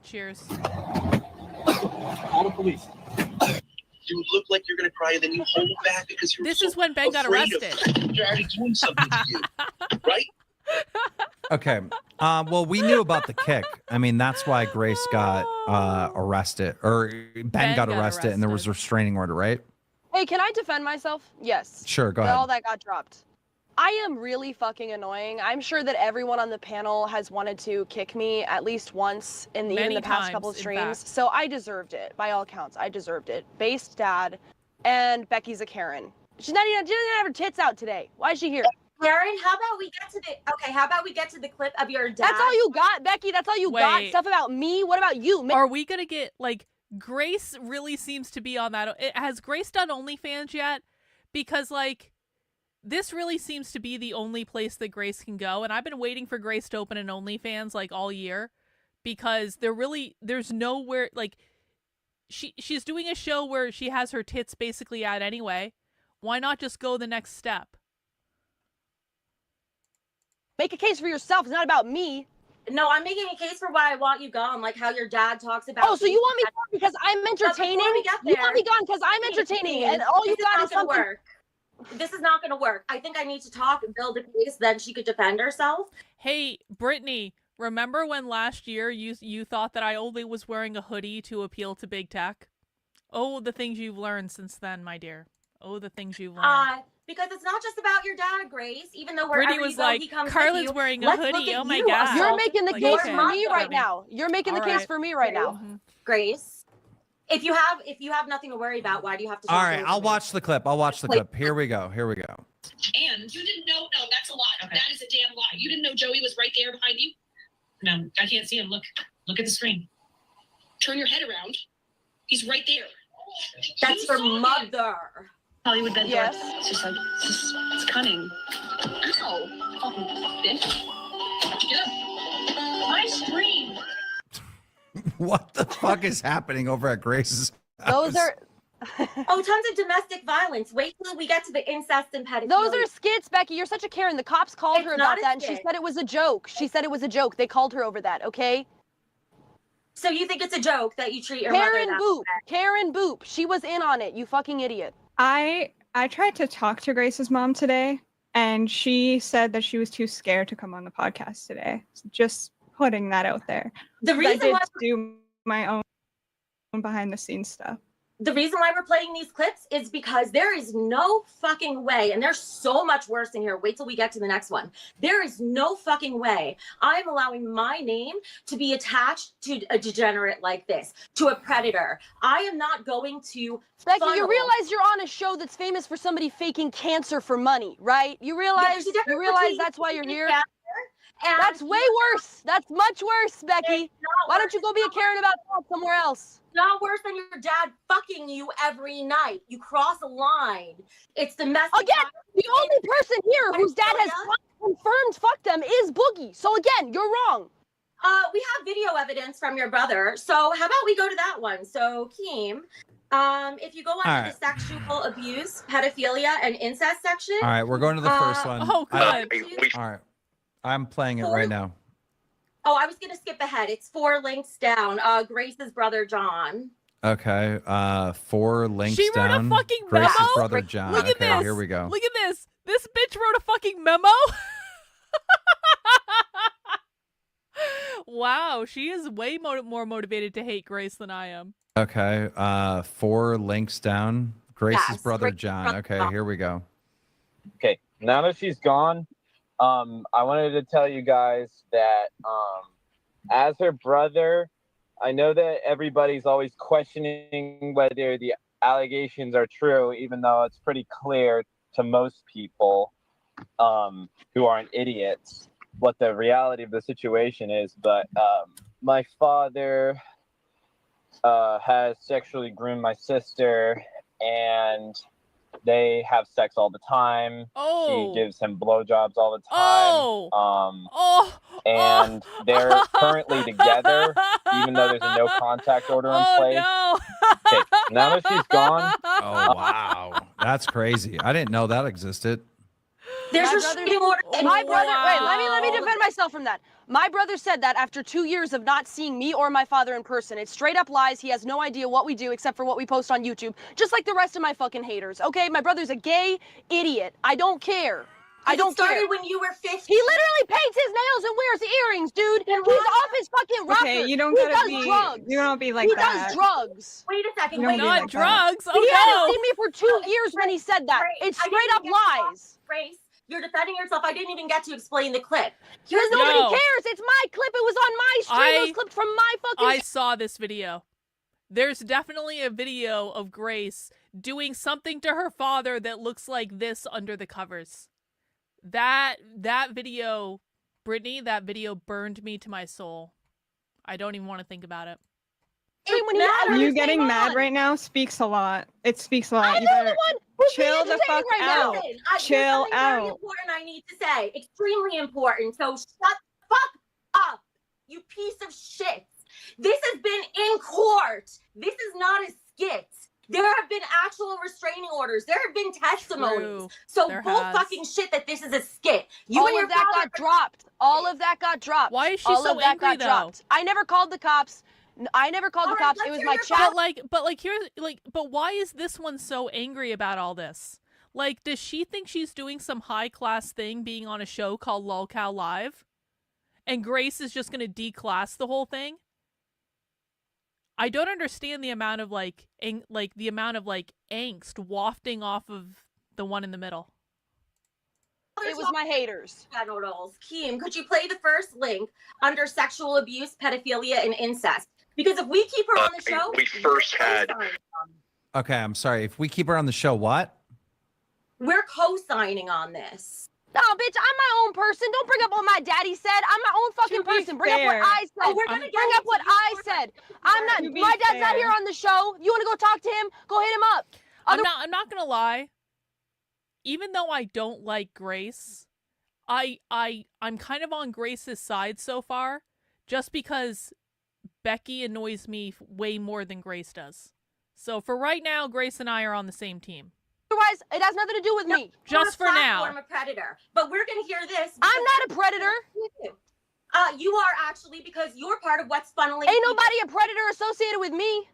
Cheers. Call the police. You look like you're gonna cry, and then you hold back because you're This so is when Ben got afraid of arrested. Daddy doing something to you, right? Okay. Well, we knew about the kick. I mean, that's why Grace got arrested, or Ben got arrested, and there was a restraining order, right? Hey, can I defend myself? Yes. Sure, go All ahead. that got dropped. I am really fucking annoying. I'm sure that everyone on the panel has wanted to kick me at least once in even Many the past couple of times, in streams. fact. So I deserved it. By all accounts, I deserved it. Based dad, and Becky's a Karen. She doesn't have her tits out today. Why is she here? Karen, how about we get to the clip of your dad? That's all you got, Becky? That's all you got? Wait. Stuff about me? What about you? Are we gonna get like Grace really seems to be on that? Has Grace done OnlyFans yet? Because like this really seems to be the only place that Grace can go, and I've been waiting for Grace to open an OnlyFans like all year, because there's nowhere like she's doing a show where she has her tits basically out anyway. Why not just go the next step? Make a case for yourself. It's not about me. No, I'm making a case for why I want you gone, like how your dad talks about. Oh, so you want me gone because I'm entertaining? Before we get You there, want me gone because I'm entertaining, and all you got is something. Work. This is not going to work. I think I need to talk and build a case. Then she could defend herself. Hey, Brittany, remember when last year you thought that I only was wearing a hoodie to appeal to big tech? Oh, the things you've learned since then, my dear. Oh, the things you've learned. Because it's not just about your dad, Grace. Even though Brittany wherever was you go, like, he comes Carlin's with you. wearing a Let's look hoodie. at Oh my you, God. You're making the Like, case okay. for me right now. You're making the All case right. for me right now. Grace, if you have nothing to worry about, why do you have to? All talk right, over I'll me? watch the clip. I'll watch the clip. Here we go. Here we go. And you didn't know? No, that's a lie. That is a damn lie. You didn't know Joey was right there behind you? No, I can't see him. Look at the screen. Turn your head around. He's right there. That's your mother. Hollywood Ben Yes. Thorp. It's just like, it's cunning. Ow. Oh, bitch. Get up. My screen. What the fuck is happening over at Grace's house? Those are. Oh, tons of domestic violence. Wait till we get to the incest and pedophilia. Those are skits, Becky. You're such a Karen. The cops called her not about a that, and she skit. said it was a joke. She said it was a joke. They called her over that, okay? So you think it's a joke that you treat your Karen mother that Boop. way? Karen Boop. She was in on it, you fucking idiot. I tried to talk to Grace's mom today, and she said that she was too scared to come on the podcast today. Just putting that out there. The I reason did why do my own behind the scenes stuff. the reason why we're playing these clips is because there is no fucking way, and there's so much worse in here. Wait till we get to the next one. There is no fucking way I'm allowing my name to be attached to a degenerate like this, to a predator. I am not going to. Becky, funnel. you realize you're on a show that's famous for somebody faking cancer for money, right? You realize that's why you're here? That's way worse. That's much worse, Becky. Why don't you go be a Karen about that somewhere else? Not worse than your dad fucking you every night. You cross a line. It's domestic. Again, the only person here whose dad has confirmed fuck them is Boogie. So again, you're wrong. We have video evidence from your brother. So how about we go to that one? So Keem, if you go on All to right. the sexual abuse, pedophilia, and incest section. All right, we're going to the first one. Oh, I- good. all right. I'm playing it right now. Oh, I was gonna skip ahead. It's 4 links down. Grace's brother John. Okay. 4 links She wrote down. a fucking Grace's memo? brother John. Look at Okay, this. here we go. Look at this. This bitch wrote a fucking memo. Wow, she is way more motivated to hate Grace than I am. Okay. 4 links down. Grace's Yes, brother Grace's John. brother Okay, John. here we go. Okay, now that she's gone, I wanted to tell you guys that as her brother, I know that everybody's always questioning whether the allegations are true, even though it's pretty clear to most people who aren't idiots what the reality of the situation is. But my father has sexually groomed my sister, and they have sex all the time. Oh. She gives him blowjobs all the time. Oh. And they're currently together, even though there's a no contact order in place. No. Okay, now that she's gone, Oh, wow. That's crazy. I didn't know that existed. There's My restraining order. My brother, wait, let me defend myself from that. My brother said that after 2 years of not seeing me or my father in person. It's straight up lies. He has no idea what we do except for what we post on YouTube, just like the rest of my fucking haters. Okay, my brother's a gay idiot. I don't care. I don't care. It started when you were 15. He literally paints his nails and wears earrings, dude. He's off his fucking rocker. Okay, you don't he gotta does be. drugs. You don't be like he that. does drugs. Wait a second. You don't Wait. be Not like that. drugs. Oh he hadn't no. seen me for 2 years when he said that. It's straight up lies. Grace, you're defending yourself. I didn't even get to explain the clip. Because nobody No. cares. It's my clip. It was on my stream. It was clipped from my fucking. I saw this video. There's definitely a video of Grace doing something to her father that looks like this under the covers. That video, Brittany, that video burned me to my soul. I don't even want to think about it. You getting mad right now speaks a lot. It speaks a lot. I'm You the better one who's chill being the fuck entertained right now. out. There's Chill something very out. important I need to say. Extremely important. So shut the fuck up, you piece of shit. This has been in court. This is not a skit. There have been actual restraining orders. There have been testimonies. True. So There bull has. fucking shit that this is a skit. You All and your of that father got dropped. All of that got dropped. Why is she All so of that angry, got though? dropped. I never called the cops. I never called the cops. It was my chat. But why is this one so angry about all this? Like, does she think she's doing some high class thing being on a show called Lolcow Live? And Grace is just gonna declass the whole thing? I don't understand the amount of angst wafting off of the one in the middle. It was my haters. Genitals. Keem, could you play the first link under sexual abuse, pedophilia, and incest? Because if we keep her on the show, we first had. Okay, I'm sorry. If we keep her on the show, what? we're co-signing on this. No, bitch, I'm my own person. Don't bring up what my daddy said. I'm my own fucking person. Bring up what I said. Oh, we're gonna bring up what I said. I'm not. My dad's not here on the show. You want to go talk to him? Go hit him up. I'm not gonna lie. Even though I don't like Grace, I'm kind of on Grace's side so far, just because Becky annoys me way more than Grace does. So for right now, Grace and I are on the same team. Otherwise, it has nothing to do with me. Just for now. I'm a predator, but we're gonna hear this. I'm not a predator. You are actually, because you're part of what's funneling. Ain't nobody a predator associated with me.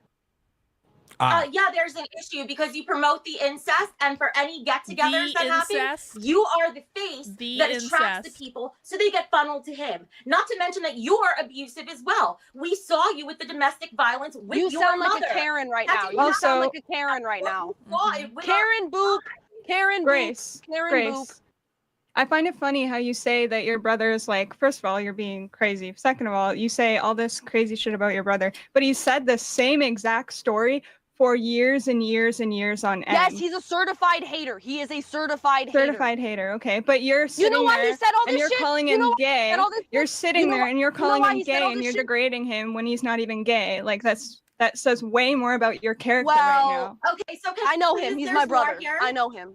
Yeah, there's an issue because you promote the incest, and for any get-togethers that happen, you are the face that attracts the people, so they get funneled to him. Not to mention that you're abusive as well. We saw you with the domestic violence with You your sound like mother. a Karen right That's now. it. You sound like a Karen right now. Karen Boop. Karen Grace. Boop. Karen Grace. Boop. I find it funny how you say that your brother is like, first of all, you're being crazy. Second of all, you say all this crazy shit about your brother, but he said the same exact story for years and years and years on end. Yes, he's a certified hater. He is a certified hater. Okay, but you're sitting You know why there he said all this and you're shit? calling You know him why he gay. said all this You're shit? sitting You know there why- and you're you know calling why him he said gay all and this you're shit? degrading him when he's not even gay. Like that says way more about your character right now. Okay, so I know him. He's my brother. I know him.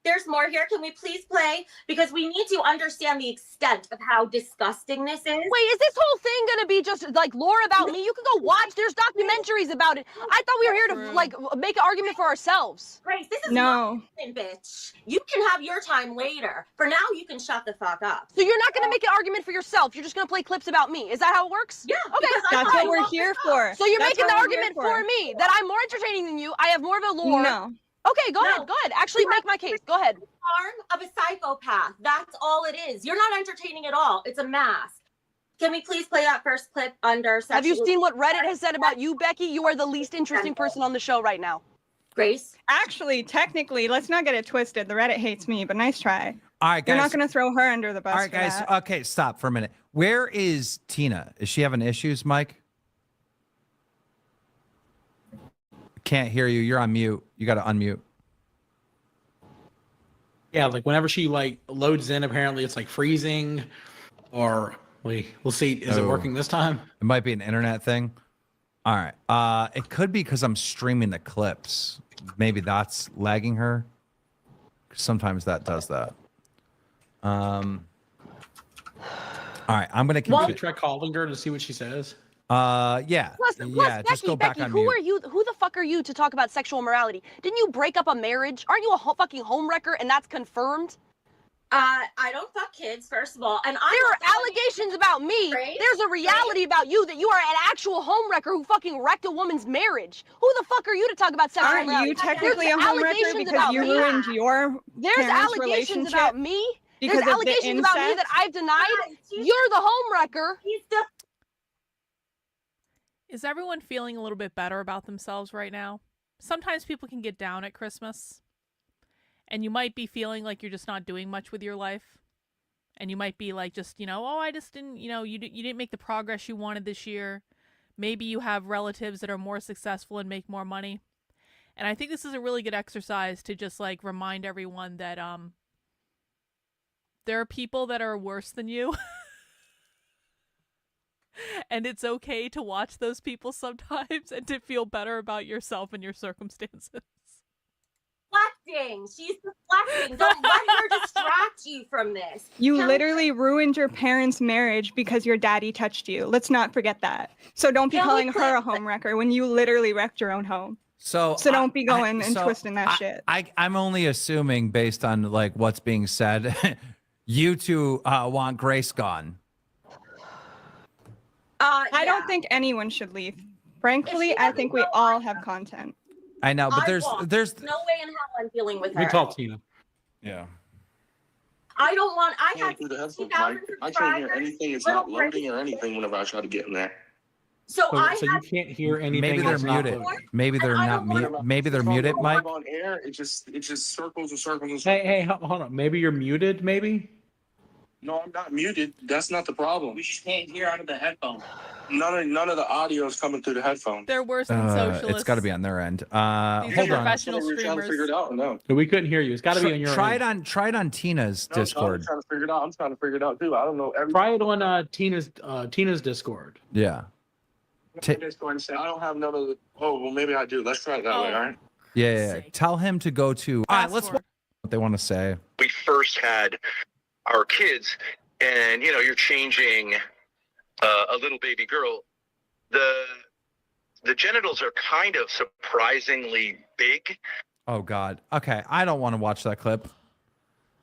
There's more here. Can we please play? Because we need to understand the extent of how disgusting this is. Wait, is this whole thing gonna be just like lore about me? You can go watch. There's documentaries about it. I thought we were here to like make an argument for ourselves. Grace, this is No. nothing, bitch. You can have your time later. For now, you can shut the fuck up. So you're not gonna make an argument for yourself. You're just gonna play clips about me. Is that how it works? Yeah. Okay. That's what we're here for. So you're That's making what the we're here argument for me that I'm more entertaining than you. I have more of a lore. No. Okay, go ahead. Go ahead. Actually, make my case. Go ahead. Arm of a psychopath. That's all it is. You're not entertaining at all. It's a mask. Can we please play that first clip under Have you sexual- seen what Reddit has said about you, Becky? You are the least interesting person on the show right now. Grace? Actually, technically, let's not get it twisted. The Reddit hates me, but nice try. All right, guys. You're not going to throw her under the bus. All right, for guys. that. Okay, stop for a minute. Where is Tina? Is she having issues, Mike? Can't hear you. You're on mute. You got to unmute. Yeah, like whenever she like loads in, apparently it's like freezing, or we'll see. Is it working this time? It might be an internet thing. All right. It could be because I'm streaming the clips. Maybe that's lagging her. Sometimes that does that. All right. I'm gonna Well, try calling her to see what she says. Yeah. Plus, yeah. Becky, Just go back Becky, on who mute. are you? Who the fuck are you to talk about sexual morality? Didn't you break up a marriage? Aren't you a fucking homewrecker? And that's confirmed. I don't fuck kids, first of all, and There are allegations about me. There's a reality about you that you are an actual homewrecker who fucking wrecked a woman's marriage. Who the fuck are you to talk about sexual Aren't morality? you technically a There's homewrecker allegations because about you me. ruined your There's parents' allegations relationship about me. because There's of the allegations about me that incest? I've denied. You're the homewrecker. Is everyone feeling a little bit better about themselves right now? Sometimes people can get down at Christmas, and you might be feeling like you're just not doing much with your life. And you might be like, just, oh, I just didn't, you didn't make the progress you wanted this year. Maybe you have relatives that are more successful and make more money. And I think this is a really good exercise to just like remind everyone that there are people that are worse than you. And it's okay to watch those people sometimes and to feel better about yourself and your circumstances. Deflecting. She's deflecting. Don't let her distract you from this. You literally ruined your parents' marriage because your daddy touched you. Let's not forget that. So don't be calling her a homewrecker when you literally wrecked your own home. So don't be going and twisting that shit. I'm only assuming based on like what's being said, you two want Grace gone. I don't think anyone should leave. Frankly, I think we all have content. I know, but there's no way in hell I'm dealing with her. We call Tina. Yeah. I don't want. I had through the headphones, 60,000 Mike. I can't hear subscribers. anything. It's Little not loading or anything whenever I try to get in there. So I you had can't hear anything. Maybe they're that's not muted. loading. Maybe they're not muted. Maybe they're muted, Mike. On air, it just circles and circles and circles. Hey, hold on. Maybe you're muted. Maybe. No, I'm not muted. That's not the problem. We just can't hear out of the headphone. None of the audio is coming through the headphones. They're worse than socialists. It's got to be on their end. These are Hold on. professional We're trying to streamers. figure it out. No. We couldn't hear you. It's got to be on your Try end. it on Tina's No, Discord. I'm trying to figure it out. I'm trying to figure it out too. I don't know. Try it on Tina's Discord. Yeah. Discord and say I don't have none of the. Oh well, maybe I do. Let's try it that way. All right. Yeah. Tell him to go to. All right, let's watch what they want to say. We first had our kids, and you're changing a little baby girl. The genitals are kind of surprisingly big. Oh God. Okay, I don't want to watch that clip.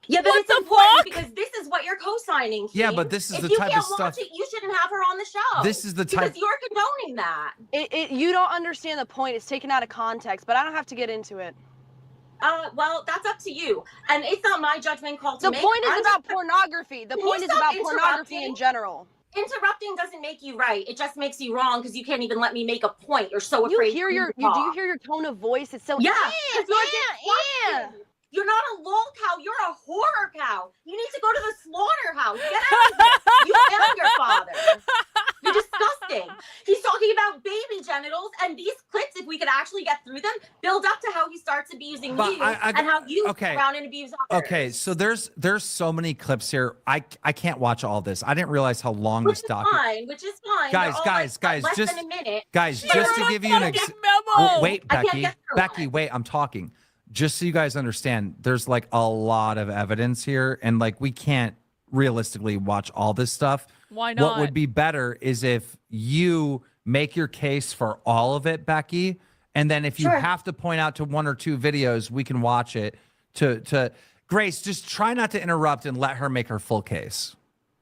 Yeah, but it's important because this is what you're co-signing. Yeah, Keith. but this is if the you type can't of watch stuff- It, you shouldn't have her on the show. This is the type- because you're condoning that. You don't understand the point. It's taken out of context, but I don't have to get into it. Well, that's up to you, and it's not my judgment call to The make. point is I'm about just- pornography. The Can point you is stop about pornography in interrupting? general. Interrupting doesn't make you right. It just makes you wrong because you can't even let me make a point. You're so You afraid. hear to your do you hear your tone of voice? It's so Yeah, yeah, 'cause you're disgusting. You're not a Lolcow. You're a horror cow. You need to go to the slaughterhouse. Get out of here. You and your father. You're disgusting. He's talking about baby genitals, and these clips, if we could actually get through them, build up to how he starts abusing But you I- and how you okay. go around and abuse others. Okay, so there's so many clips here. I can't watch all this. I didn't realize how long Which this is document. fine. Which is fine. Guys, They're all guys, like less just- than a minute. Guys, But just you're to give you an fucking example. Wait, I can't Becky. get through Becky, wait, I'm talking. Just so you guys understand, there's like a lot of evidence here, and like we can't realistically watch all this stuff. Why What not? would be better is if you make your case for all of it, Becky, and then if you Sure. have to point out to one or two videos, we can watch it. To Grace, just try not to interrupt and let her make her full case.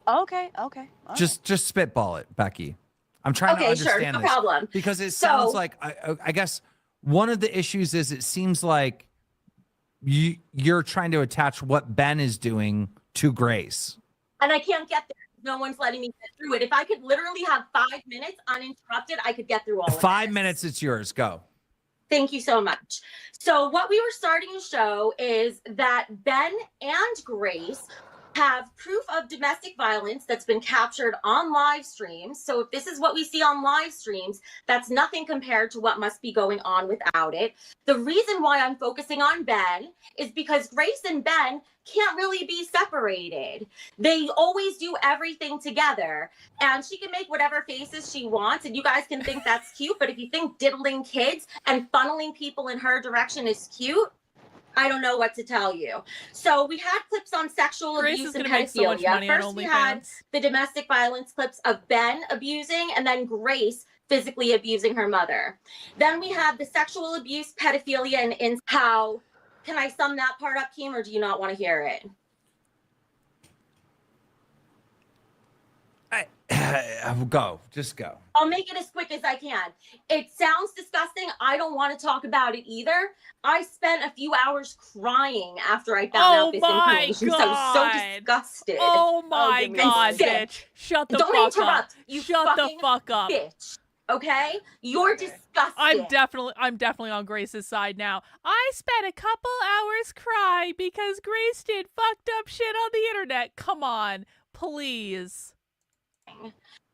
Okay. All right. Just spitball it, Becky. I'm trying to Okay, sure, understand no this problem. because it So- sounds like I guess one of the issues is it seems like you're trying to attach what Ben is doing to Grace. And I can't get there. No one's letting me get through it. If I could literally have 5 minutes uninterrupted, I could get through all of it. 5 minutes, it's yours. Go. Thank you so much. So what we were starting to show is that Ben and Grace have proof of domestic violence that's been captured on live streams. So if this is what we see on live streams, that's nothing compared to what must be going on without it. The reason why I'm focusing on Ben is because Grace and Ben can't really be separated. They always do everything together, and she can make whatever faces she wants, and you guys can think that's cute, but if you think diddling kids and funneling people in her direction is cute, I don't know what to tell you. So we had clips on sexual Grace abuse is and gonna make so much pedophilia. money on First, we had OnlyFans. the domestic violence clips of Ben abusing, and then Grace physically abusing her mother. Then we had the sexual abuse, pedophilia, and how. Can I sum that part up, Keem, or do you not want to hear it? Go. Just go. I'll make it as quick as I can. It sounds disgusting. I don't want to talk about it either. I spent a few hours crying after I found out this information. So I was so disgusted. Oh my God, sick. bitch. Shut the Don't fuck up. interrupt. You Shut the fucking fuck up. bitch. Okay? You're disgusting. I'm definitely on Grace's side now. I spent a couple hours crying because Grace did fucked up shit on the internet. Come on, please.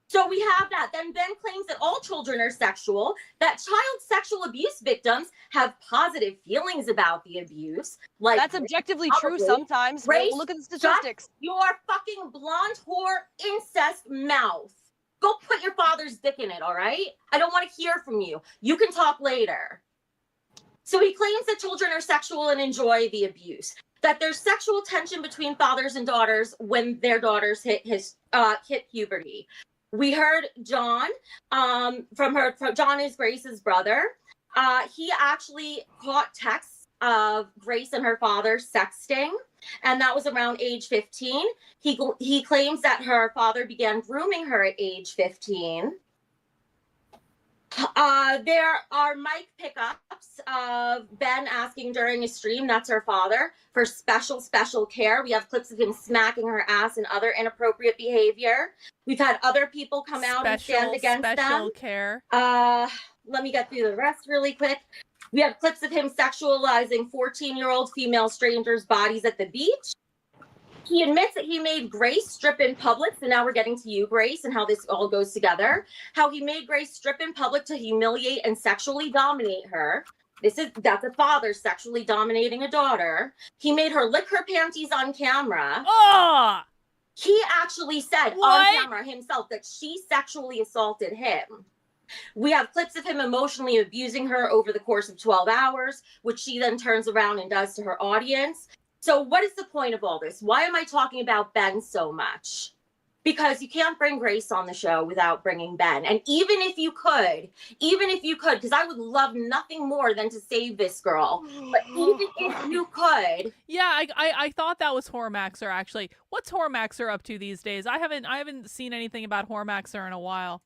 So we have that. Then Ben claims that all children are sexual, that child sexual abuse victims have positive feelings about the abuse. Like That's objectively true sometimes. Grace, Look at the statistics. shut your fucking blonde whore incest mouth. Go put your father's dick in it, all right? I don't want to hear from you. You can talk later. So he claims that children are sexual and enjoy the abuse. That there's sexual tension between fathers and daughters when their daughters hit puberty. We heard John John is Grace's brother. He actually caught texts of Grace and her father sexting, and that was around age 15. He claims that her father began grooming her at age 15. There are mic pickups of Ben asking during a stream, that's her father, for special care. We have clips of him smacking her ass and other inappropriate behavior. We've had other people come out and stand against them. Special care. Let me get through the rest really quick. We have clips of him sexualizing 14-year-old female strangers' bodies at the beach. He admits that he made Grace strip in public. So now we're getting to you, Grace, and how this all goes together. How he made Grace strip in public to humiliate and sexually dominate her. That's a father sexually dominating a daughter. He made her lick her panties on camera. Oh! He actually said on camera himself that she sexually assaulted him. We have clips of him emotionally abusing her over the course of 12 hours, which she then turns around and does to her audience. So what is the point of all this? Why am I talking about Ben so much? Because you can't bring Grace on the show without bringing Ben. And even if you could, because I would love nothing more than to save this girl. But even if you could. Yeah, I thought that was Hormaxer, actually. What's Hormaxer up to these days? I haven't seen anything about Hormaxer in a while.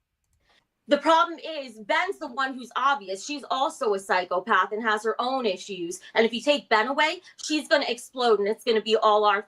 The problem is Ben's the one who's obvious. She's also a psychopath and has her own issues. And if you take Ben away, she's going to explode, and it's going to be all our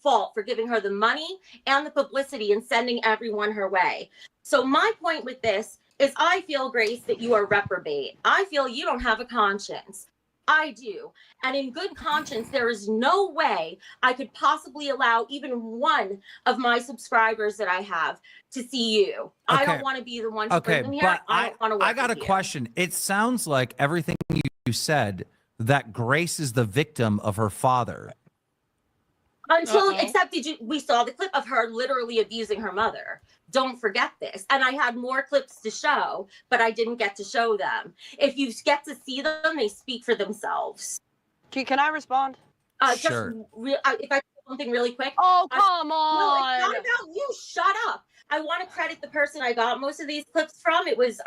fault for giving her the money and the publicity and sending everyone her way. So my point with this is I feel, Grace, that you are reprobate. I feel you don't have a conscience. I do. And in good conscience, there is no way I could possibly allow even one of my subscribers that I have to see you. Okay. I don't want to be the one to bring them here. But I don't want to work I got a with you. question. It sounds like everything you said, that Grace is the victim of her father. Except we saw the clip of her literally abusing her mother. Don't forget this. And I had more clips to show, but I didn't get to show them. If you get to see them, they speak for themselves. Can I respond? Sure. If I say something really quick. Oh, come on. No, it's not about you. Shut up. I want to credit the person I got most of these clips from. It was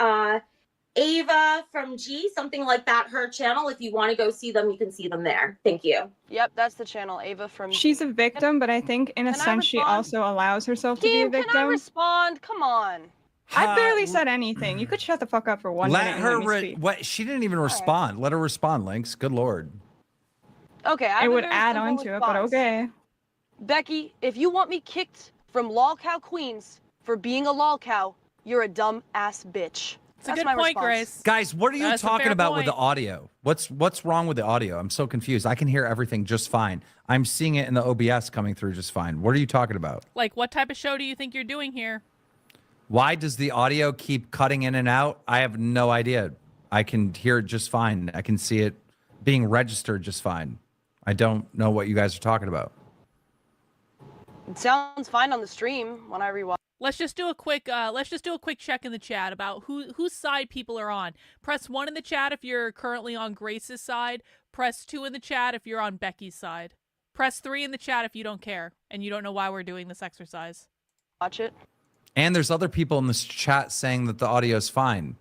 Ava from G, something like that, her channel. If you want to go see them, you can see them there. Thank you. Yep, that's the channel, Ava from G. She's a victim, but I think in a sense she also allows herself to be a victim. Can I respond? Come on. I barely said anything. You could shut the fuck up for 1 minute. Let and her. let me speak. What? She didn't even respond. Let her respond, Lynx. Good lord. Okay, It would add on to it, but okay. Becky, if you want me kicked from Lolcow Queens for being a lolcow, you're a dumb ass bitch. It's a good point, Grace. Guys, what are you That's a talking fair about with the point. audio? What's wrong with the audio? I'm so confused. I can hear everything just fine. I'm seeing it in the OBS coming through just fine. What are you talking about? Like, what type of show do you think you're doing here? Why does the audio keep cutting in and out? I have no idea. I can hear it just fine. I can see it being registered just fine. I don't know what you guys are talking about. It sounds fine on the stream when I rewatch. Let's just do a quick check in the chat about whose side people are on. Press 1 in the chat if you're currently on Grace's side. Press 2 in the chat if you're on Becky's side. Press 3 in the chat if you don't care and you don't know why we're doing this exercise. Watch it. And there's other people in this chat saying that the audio is fine.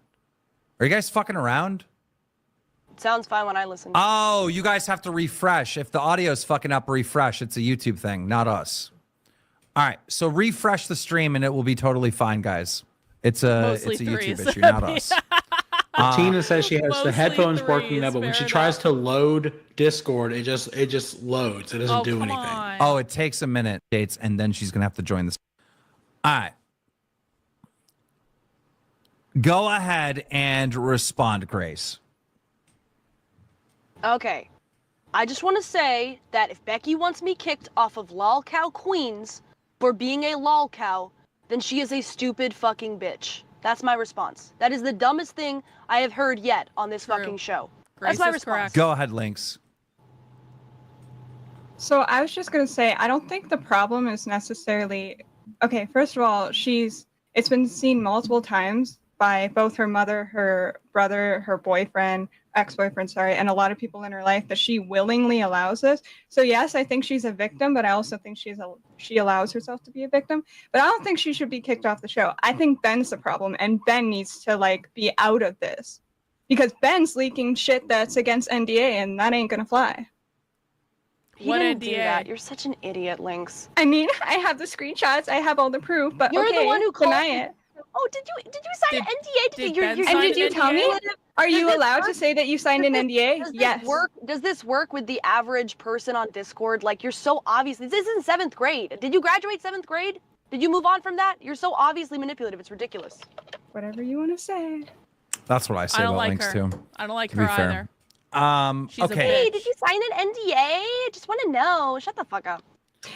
Are you guys fucking around? It sounds fine when I listen. Oh, you guys have to refresh. If the audio is fucking up, refresh. It's a YouTube thing, not us. All right, so refresh the stream and it will be totally fine, guys. It's a Mostly YouTube threes. issue, not us. Tina says she has Mostly the headphones working threes, now, but when fair she tries enough. to load Discord, it just loads. It doesn't do come anything. on. Oh, it takes a minute, dates, and then she's gonna have to join this. All right. Go ahead and respond, Grace. Okay. I just want to say that if Becky wants me kicked off of Lolcow Queens for being a lolcow, then she is a stupid fucking bitch. That's my response. That is the dumbest thing I have heard yet on this fucking show. Grace That's my is response. correct. Go ahead, Lynx. So I was just gonna say, I don't think the problem is necessarily okay. First of all, it's been seen multiple times by both her mother, her brother, her boyfriend, ex-boyfriend, sorry, and a lot of people in her life that she willingly allows this. So yes, I think she's a victim, but I also think she allows herself to be a victim. But I don't think she should be kicked off the show. I think Ben's the problem, and Ben needs to be out of this because Ben's leaking shit that's against NDA, and that ain't gonna fly. He What didn't do NDA? that. You're such an idiot, Lynx. I mean, I have the screenshots, I have all the proof, but You're okay, the one who deny called- it. Oh, did you sign an NDA? did You're- Ben you're- sign And an did you tell me? NDA? Are Does you this allowed work? to say that you signed an NDA? Does Yes. Does this work with the average person on Discord? Like, you're so obviously. This isn't 7th grade. Did you graduate 7th grade? Did you move on from that? You're so obviously manipulative. It's ridiculous. Whatever you want to say. That's what I say I don't about like Lynx her. too. I don't like to be her fair. either. She's a Okay. Hey, did you sign an NDA? I just want to know. Shut the fuck up.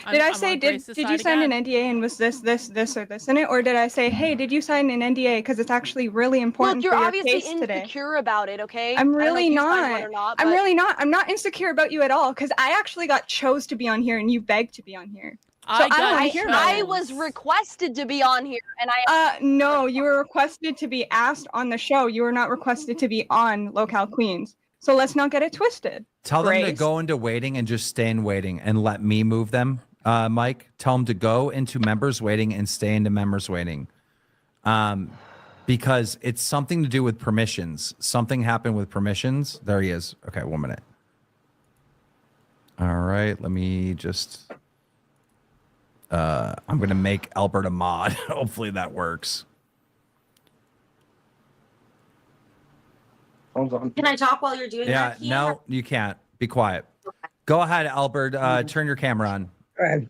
Did I I'm say on did Grace's you side sign again. an NDA and was this or this in it, or did I say, hey, did you sign an NDA because it's actually really important Look, you're for your obviously case today? insecure about it, okay? I'm I don't know really if you signed one not. or not, I'm but- really not. I'm not insecure about you at all because I actually got chose to be on here and you begged to be on here. So I don't want to hear about I it. was requested to be on here, and I. No, you were requested to be asked on the show. You were not requested to be on Lolcow Queens. So let's not get it twisted. Tell them to Grace. go into waiting and just stay in waiting and let me move them. Mike, tell them to go into members waiting and stay into members waiting. Because it's something to do with permissions. Something happened with permissions. There he is. Okay, 1 minute. All right, let me just... I'm going to make Albert a mod. Hopefully that works. Can I talk while you're doing Yeah, that? Kian? no, you can't. Be quiet. Go ahead, Albert. Turn your camera on. Go ahead.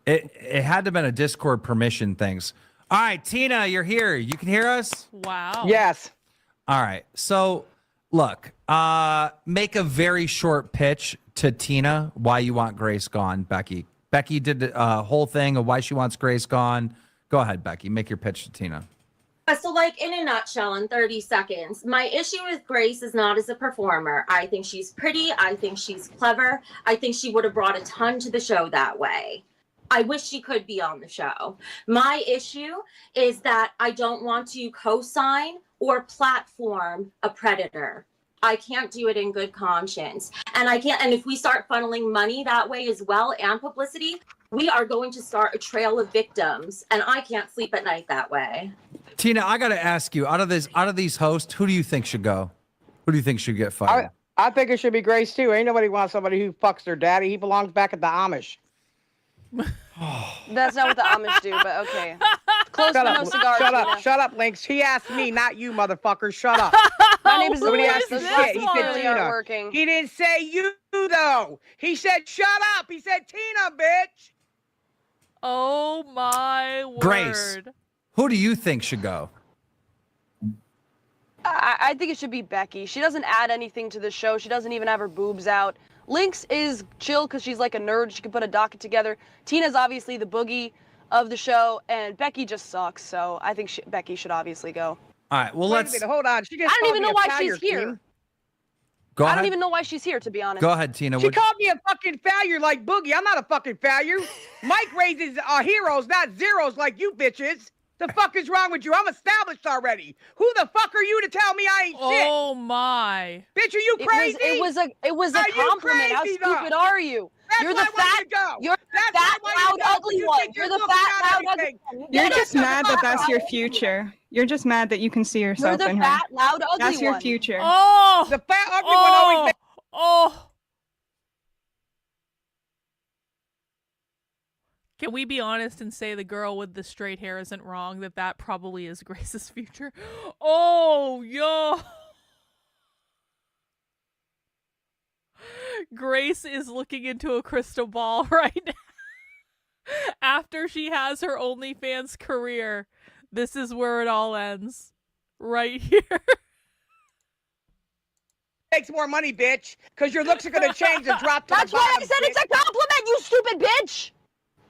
It had to have been a Discord permission things. All right, Tina, you're here. You can hear us? Wow. Yes. All right. So, look, make a very short pitch to Tina why you want Grace gone, Becky. Becky did a whole thing of why she wants Grace gone. Go ahead, Becky. Make your pitch to Tina. So, in a nutshell, in 30 seconds, my issue with Grace is not as a performer. I think she's pretty. I think she's clever. I think she would have brought a ton to the show that way. I wish she could be on the show. My issue is that I don't want to co-sign or platform a predator. I can't do it in good conscience. And if we start funneling money that way as well and publicity, we are going to start a trail of victims. And I can't sleep at night that way. Tina, I got to ask you, out of these hosts, who do you think should go? Who do you think should get fired? I think it should be Grace too. Ain't nobody wants somebody who fucks their daddy. He belongs back at the Amish. That's not what the Amish do, but okay. Close Shut but up, no cigar. shut up, Tina. shut up, Lynx. He asked me, not you, motherfucker. Shut up. My name is Nobody Louise. asked you This shit. He one. said Really aren't Tina. working. He didn't say you though. He said shut up. He said Tina, bitch. Oh my word. Grace, who do you think should go? I think it should be Becky. She doesn't add anything to the show. She doesn't even have her boobs out. Lynx is chill because she's like a nerd. She can put a docket together. Tina's obviously the boogie of the show, and Becky just sucks. So I think Becky should obviously go. All right, well, Wait a let's minute, hold on. She just I don't called even me know a why failure, she's here. Queen. go I ahead. don't even know why she's here, to be honest. Go ahead, Tina. She What- called me a fucking failure like Boogie. I'm not a fucking failure. Mike raises heroes, not zeros like you bitches. The fuck is wrong with you? I'm established already. Who the fuck are you to tell me I ain't shit? Oh my. Bitch, are you crazy? It was a Are you compliment. How crazy, stupid though? are you? That's You're why the I want fat. you to go. You're the That's fat, why I want loud, you to go. ugly You one. think You're you're the looking fat, at loud, ugly everything. one. You're Get just the mad that fuck that's out your of future. You're just mad that you can see You're yourself the in her. fat, loud, ugly That's your one. future. Oh. The fat ugly one always Oh. makes Oh. Can we be honest and say the girl with the straight hair isn't wrong? That probably is Grace's future. Oh, yo. Grace is looking into a crystal ball right now. After she has her OnlyFans career, this is where it all ends. Right here. Makes more money, bitch, because your looks are gonna change and drop to That's the why bottom. I said it's a compliment, you stupid bitch.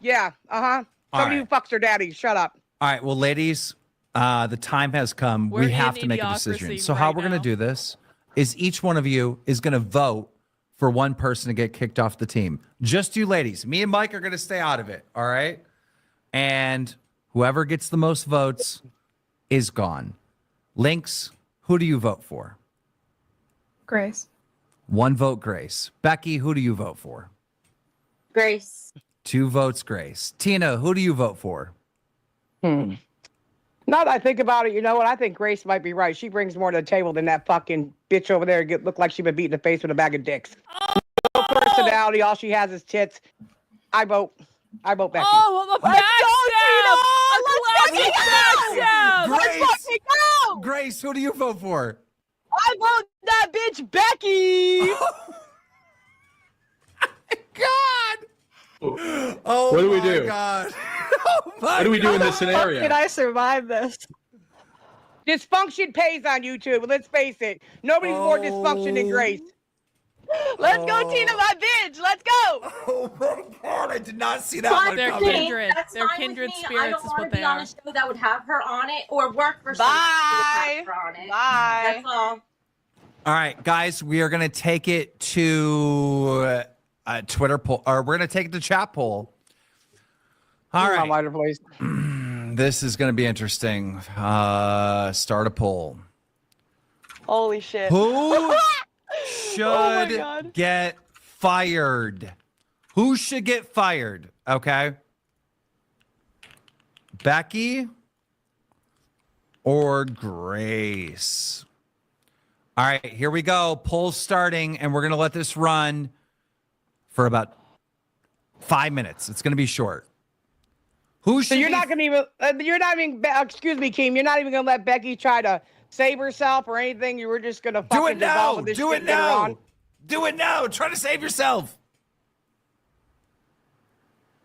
Yeah, All Somebody who fucks her daddy. Shut up. All right, well, ladies, the time has come. We're We have in to make a idiocracy decision. So how right we're going to do this is each one of you is going to vote for one person to get kicked off the team. Just you ladies. Me and Mike are going to stay out of it, all right? And whoever gets the most votes is gone. Lynx, who do you vote for? Grace. One vote, Grace. Becky, who do you vote for? Grace. 2 votes, Grace. Tina, who do you vote for? Now that I think about it, you know what? I think Grace might be right. She brings more to the table than that fucking bitch over there. Look like she been beat in the face with a bag of dicks. No personality. All she has is tits. I vote Becky. Oh, a backstab! Let's fucking go! Grace, who do you vote for? I vote that bitch Becky. God! Oh, What do we my do? God. Oh my What do we do in this How scenario? did I survive this? Dysfunction pays on YouTube. Let's face it. Nobody's more dysfunction than Grace. Let's go, Tina, my bitch. Let's go. Oh my God! I did not see that Fine one They're with coming. me. kindred. That's They're fine kindred with me. I spirits don't is want what to be they on are. a show that would have her on it or work for somebody that would have her on it. Bye. That's all. All right, guys, we are going to take it to a Twitter poll, or we're going to take it to chat poll. All right. Lighter, please. This is going to be interesting. Start a poll. Holy shit. Who should Oh my God. get fired? Who should get fired? Okay. Becky or Grace? All right, here we go. Poll's starting, and we're going to let this run for about 5 minutes. It's going to be short. Who should So you're be not gonna even. Excuse me, Keem. You're not even gonna let Becky try to save herself or anything. You were just gonna do fucking it dissolve now? with this Do shit it later on? now. Do it now. Try to save yourself.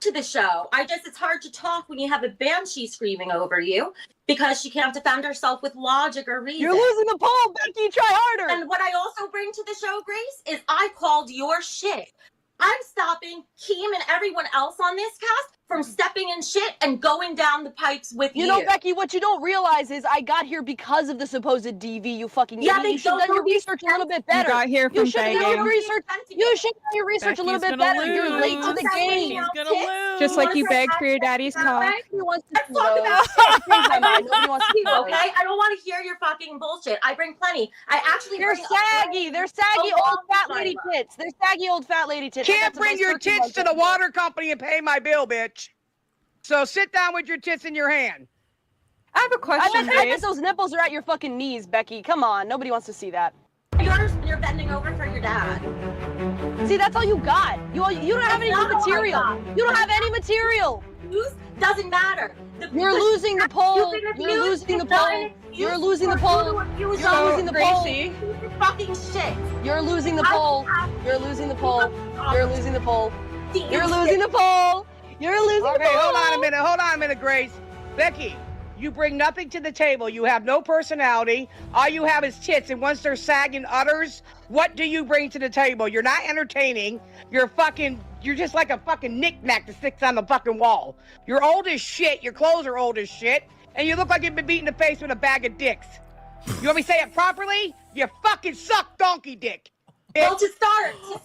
To the show. It's hard to talk when you have a banshee screaming over you because she can't defend herself with logic or reason. You're losing the poll, Becky. Try harder. And what I also bring to the show, Grace, is I called your shit. I'm stopping Keem and everyone else on this cast from stepping in shit and going down the pipes with you. You know, Becky, what you don't realize is I got here because of the supposed DV, you fucking Yeah, idiot. they You should have don't done your know the research a little bit You better. got here from You should have done begging. your research. You should have done your research a little Becky's bit gonna better. You're late to the lose. game. She's gonna lose. Just like you begged for your daddy's cock. Nobody wants to Let's see talk those. about I changed my mind. Nobody wants to see those. okay? I don't want to hear your fucking bullshit. I bring plenty. I actually They're bring saggy. They're saggy a old long fat time. lady tits. They're saggy old fat lady tits. I got Can't some bring nice your perky tits ones to the water company and pay my bill, bitch. So sit down with your tits in your hand. I have a question, I bet Grace. those nipples are at your fucking knees, Becky. Come on. Nobody wants to see that. You're bending over for your dad. See, that's all you got. You don't have any not all I material. got. You don't have any material. Excuse doesn't matter. You're losing the poll. Stupid You're abuse losing the is not an poll. excuse You're losing the for poll. you to abuse You're others. losing the poll. Gracie. Fucking shit. You're losing the I poll. have- You're losing the poll. You're losing the poll. See, You're losing the poll. You're losing the Okay, poll. hold on a minute, Grace. Becky, you bring nothing to the table. You have no personality. All you have is tits, and once they're sagging udders, what do you bring to the table? You're not entertaining. You're just like a fucking knick-knack that sticks on the fucking wall. You're old as shit. Your clothes are old as shit. And you look like you've been beat in the face with a bag of dicks. You want me to say it properly? You fucking suck donkey dick. Well, to start with,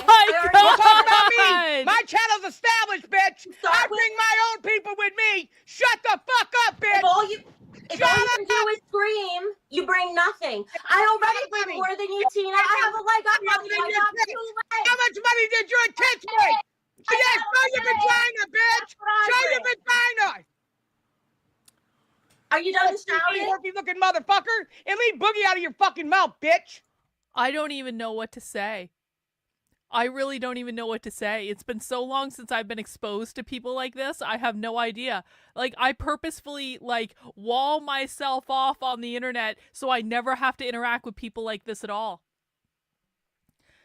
my Don't talk about God. me. My channel's established, bitch. I bring my own people with me. Shut the fuck up, bitch. If all you can do is scream, you bring nothing. I already bring more than you, Tina. I have a leg up on you. I got 2 legs. How much money did your tits make? Yeah, show your vagina, bitch. Show your vagina. Are you done shouting? Horky looking motherfucker. And leave Boogie out of your fucking mouth, bitch. I don't even know what to say. I really don't even know what to say. It's been so long since I've been exposed to people like this. I have no idea. Like, I purposefully, like, wall myself off on the internet so I never have to interact with people like this at all.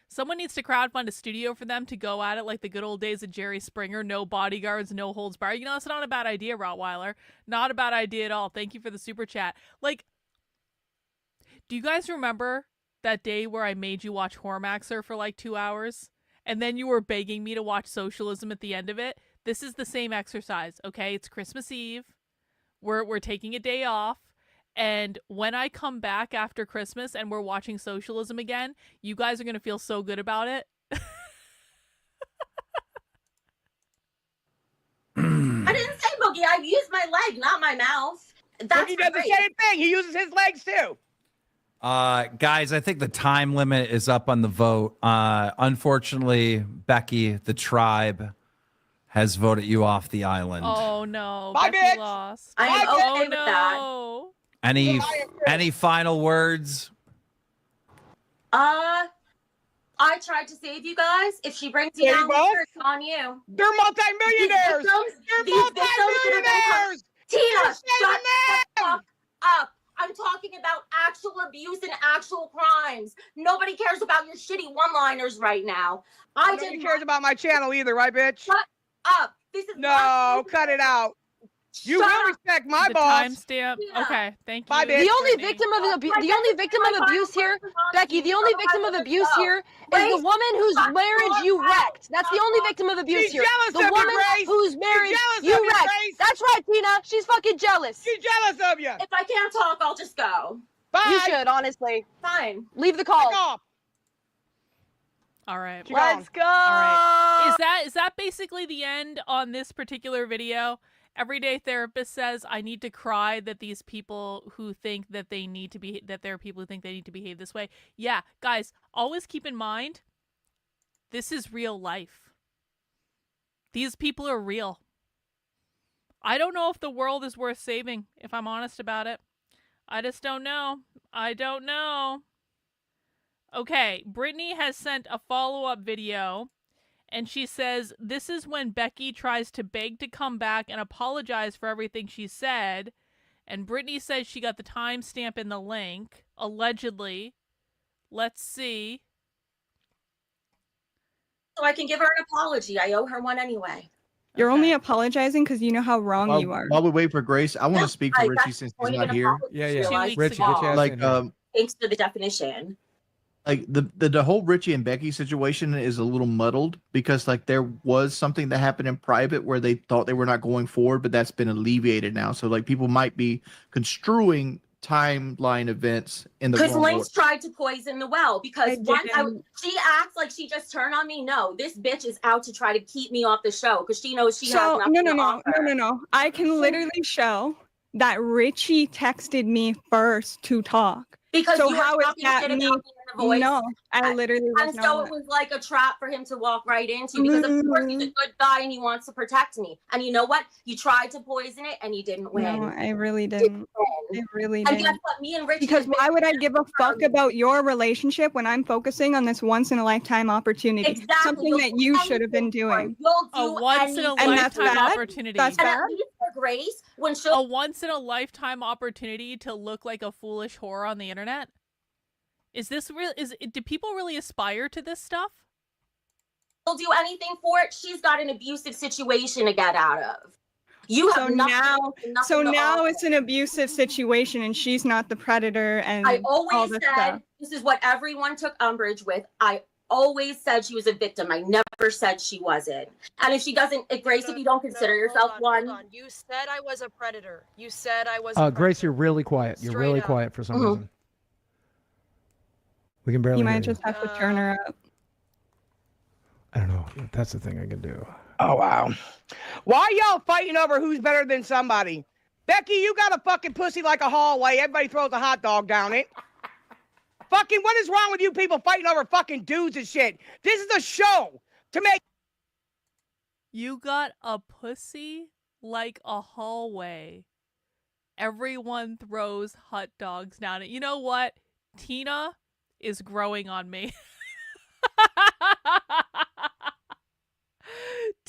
Someone needs to crowdfund a studio for them to go at it like the good old days of Jerry Springer. No bodyguards, no holds barred. You know, that's not a bad idea, Rottweiler. Not a bad idea at all. Thank you for the super chat. Like, do you guys remember that day where I made you watch Hormaxer for like 2 hours? And then you were begging me to watch Socialism at the end of it? This is the same exercise, okay? It's Christmas Eve. We're taking a day off. And when I come back after Christmas and we're watching Socialism again, you guys are going to feel so good about it. I didn't say boogie. I used my leg, not my mouth. Boogie does the same thing. He uses his legs too. Guys, I think the time limit is up on the vote. Unfortunately, Becky, the tribe, has voted you off the island. Oh no, Bye, Becky bitch. lost. I am Oh, okay with that. no. Any final words? I tried to save you guys. If she brings you There down, you go. it's on you. They're multimillionaires. They're multimillionaires. Tina, You're shut saving the them. fuck up. I'm talking about actual abuse and actual crimes. Nobody cares about your shitty one-liners right now. Nobody cares about my channel either, right, bitch? Shut up. This is No, cut it out. You Shut will up. respect my The boss. timestamp. Okay, thank you. Bye, bitch. The only Brittany. victim of abuse here, Becky. The only victim of abuse here is the woman whose marriage you wrecked. That's the only victim of abuse She's here. jealous The of you, woman Grace. whose marriage jealous you of you, wrecked. Grace. That's right, Tina. She's fucking jealous. She's jealous of you. If I can't talk, I'll just go. Bye. You should, honestly. Fine. Leave the call. Fuck off. All right. Let's go. All right. Is that basically the end on this particular video? Everyday Therapist says, I need to cry that these people who think that they need to be, that there are people who think they need to behave this way. Yeah, guys, always keep in mind, this is real life. These people are real. I don't know if the world is worth saving, if I'm honest about it. I just don't know. I don't know. Okay, Brittany has sent a follow-up video. And she says, this is when Becky tries to beg to come back and apologize for everything she said. And Brittany says she got the timestamp in the link, allegedly. Let's see. So I can give her an apology. I owe her one anyway. You're only apologizing because you know how wrong you are. While we wait for Grace, I want to speak to Like, Richie that's since the he's point not of an here. apology. Yeah, Two yeah. weeks Richie, ago. get your ass Like, in here. Thanks to the definition. Like the whole Richie and Becky situation is a little muddled because like there was something that happened in private where they thought they were not going forward, but that's been alleviated now. So like people might be construing timeline events in the Because wrong Lynx order. tried to poison the well. Because she acts like she just turned on me. No, this bitch is out to try to keep me off the show because she knows she has So nothing to offer. no. I can literally show that Richie texted me first to talk. Because so you were how is talking that shit me? about me in the voice. No, I literally was And so not. it was like a trap for him to walk right into because of course he's a good guy and he wants to protect me. And you know what? You tried to poison it and you didn't win. No, I really didn't. I really And didn't. guess what? Me and Richie. Because why would I give a fuck about your relationship when I'm focusing on this once in a lifetime opportunity? Exactly. Something You'll that do you should have been doing. You'll A do once in a anything. And that's lifetime bad? opportunity. That's And bad? at least for Grace, when she'll A once in a lifetime opportunity to look like a foolish whore on the internet? Is this real? Do people really aspire to this stuff? do anything for it, she's got an abusive situation to get out of. You have So nothing, now, nothing to offer. it's an abusive situation, and she's not the predator. And I all always this said stuff. this is what everyone took umbrage with. I always said she was a victim. I never said she wasn't. And if she doesn't, Grace, if you don't consider yourself one, You said I was a predator. You said I was. Grace, you're really quiet. You're really quiet for some reason. We can barely You hear might just have to turn her up. I don't know. That's the thing I can do. Oh, wow. Why y'all fighting over who's better than somebody? Becky, you got a fucking pussy like a hallway. Everybody throws a hot dog down it. Fucking, what is wrong with you people fighting over fucking dudes and shit? This is a show to make. You got a pussy like a hallway. Everyone throws hot dogs down it. You know what? Tina is growing on me.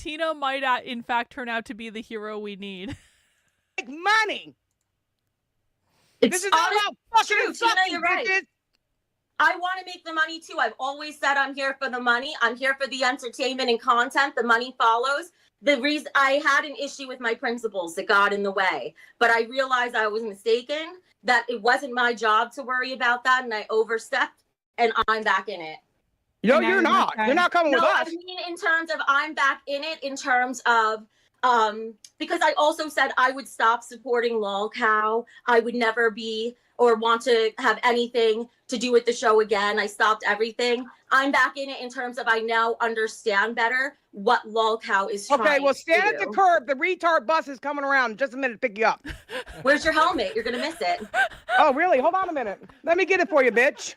Tina might in fact turn out to be the hero we need. Make money. It's This is all about fucking true, and Tina, sucking, you're right. bitches. I want to make the money too. I've always said I'm here for the money. I'm here for the entertainment and content. The money follows. The reason I had an issue with my principles that got in the way, but I realized I was mistaken, that it wasn't my job to worry about that, and I overstepped, and I'm back in it. No, you're not. You're not coming with us. I mean, in terms of I'm back in it, in terms of because I also said I would stop supporting Lolcow. I would never be or want to have anything to do with the show again. I stopped everything. I'm back in it in terms of I now understand better what Lolcow is trying to do. Okay, well, stand at the curb. The retard bus is coming around in just a minute to pick you up. Where's your helmet? You're going to miss it. Oh, really? Hold on a minute. Let me get it for you, bitch.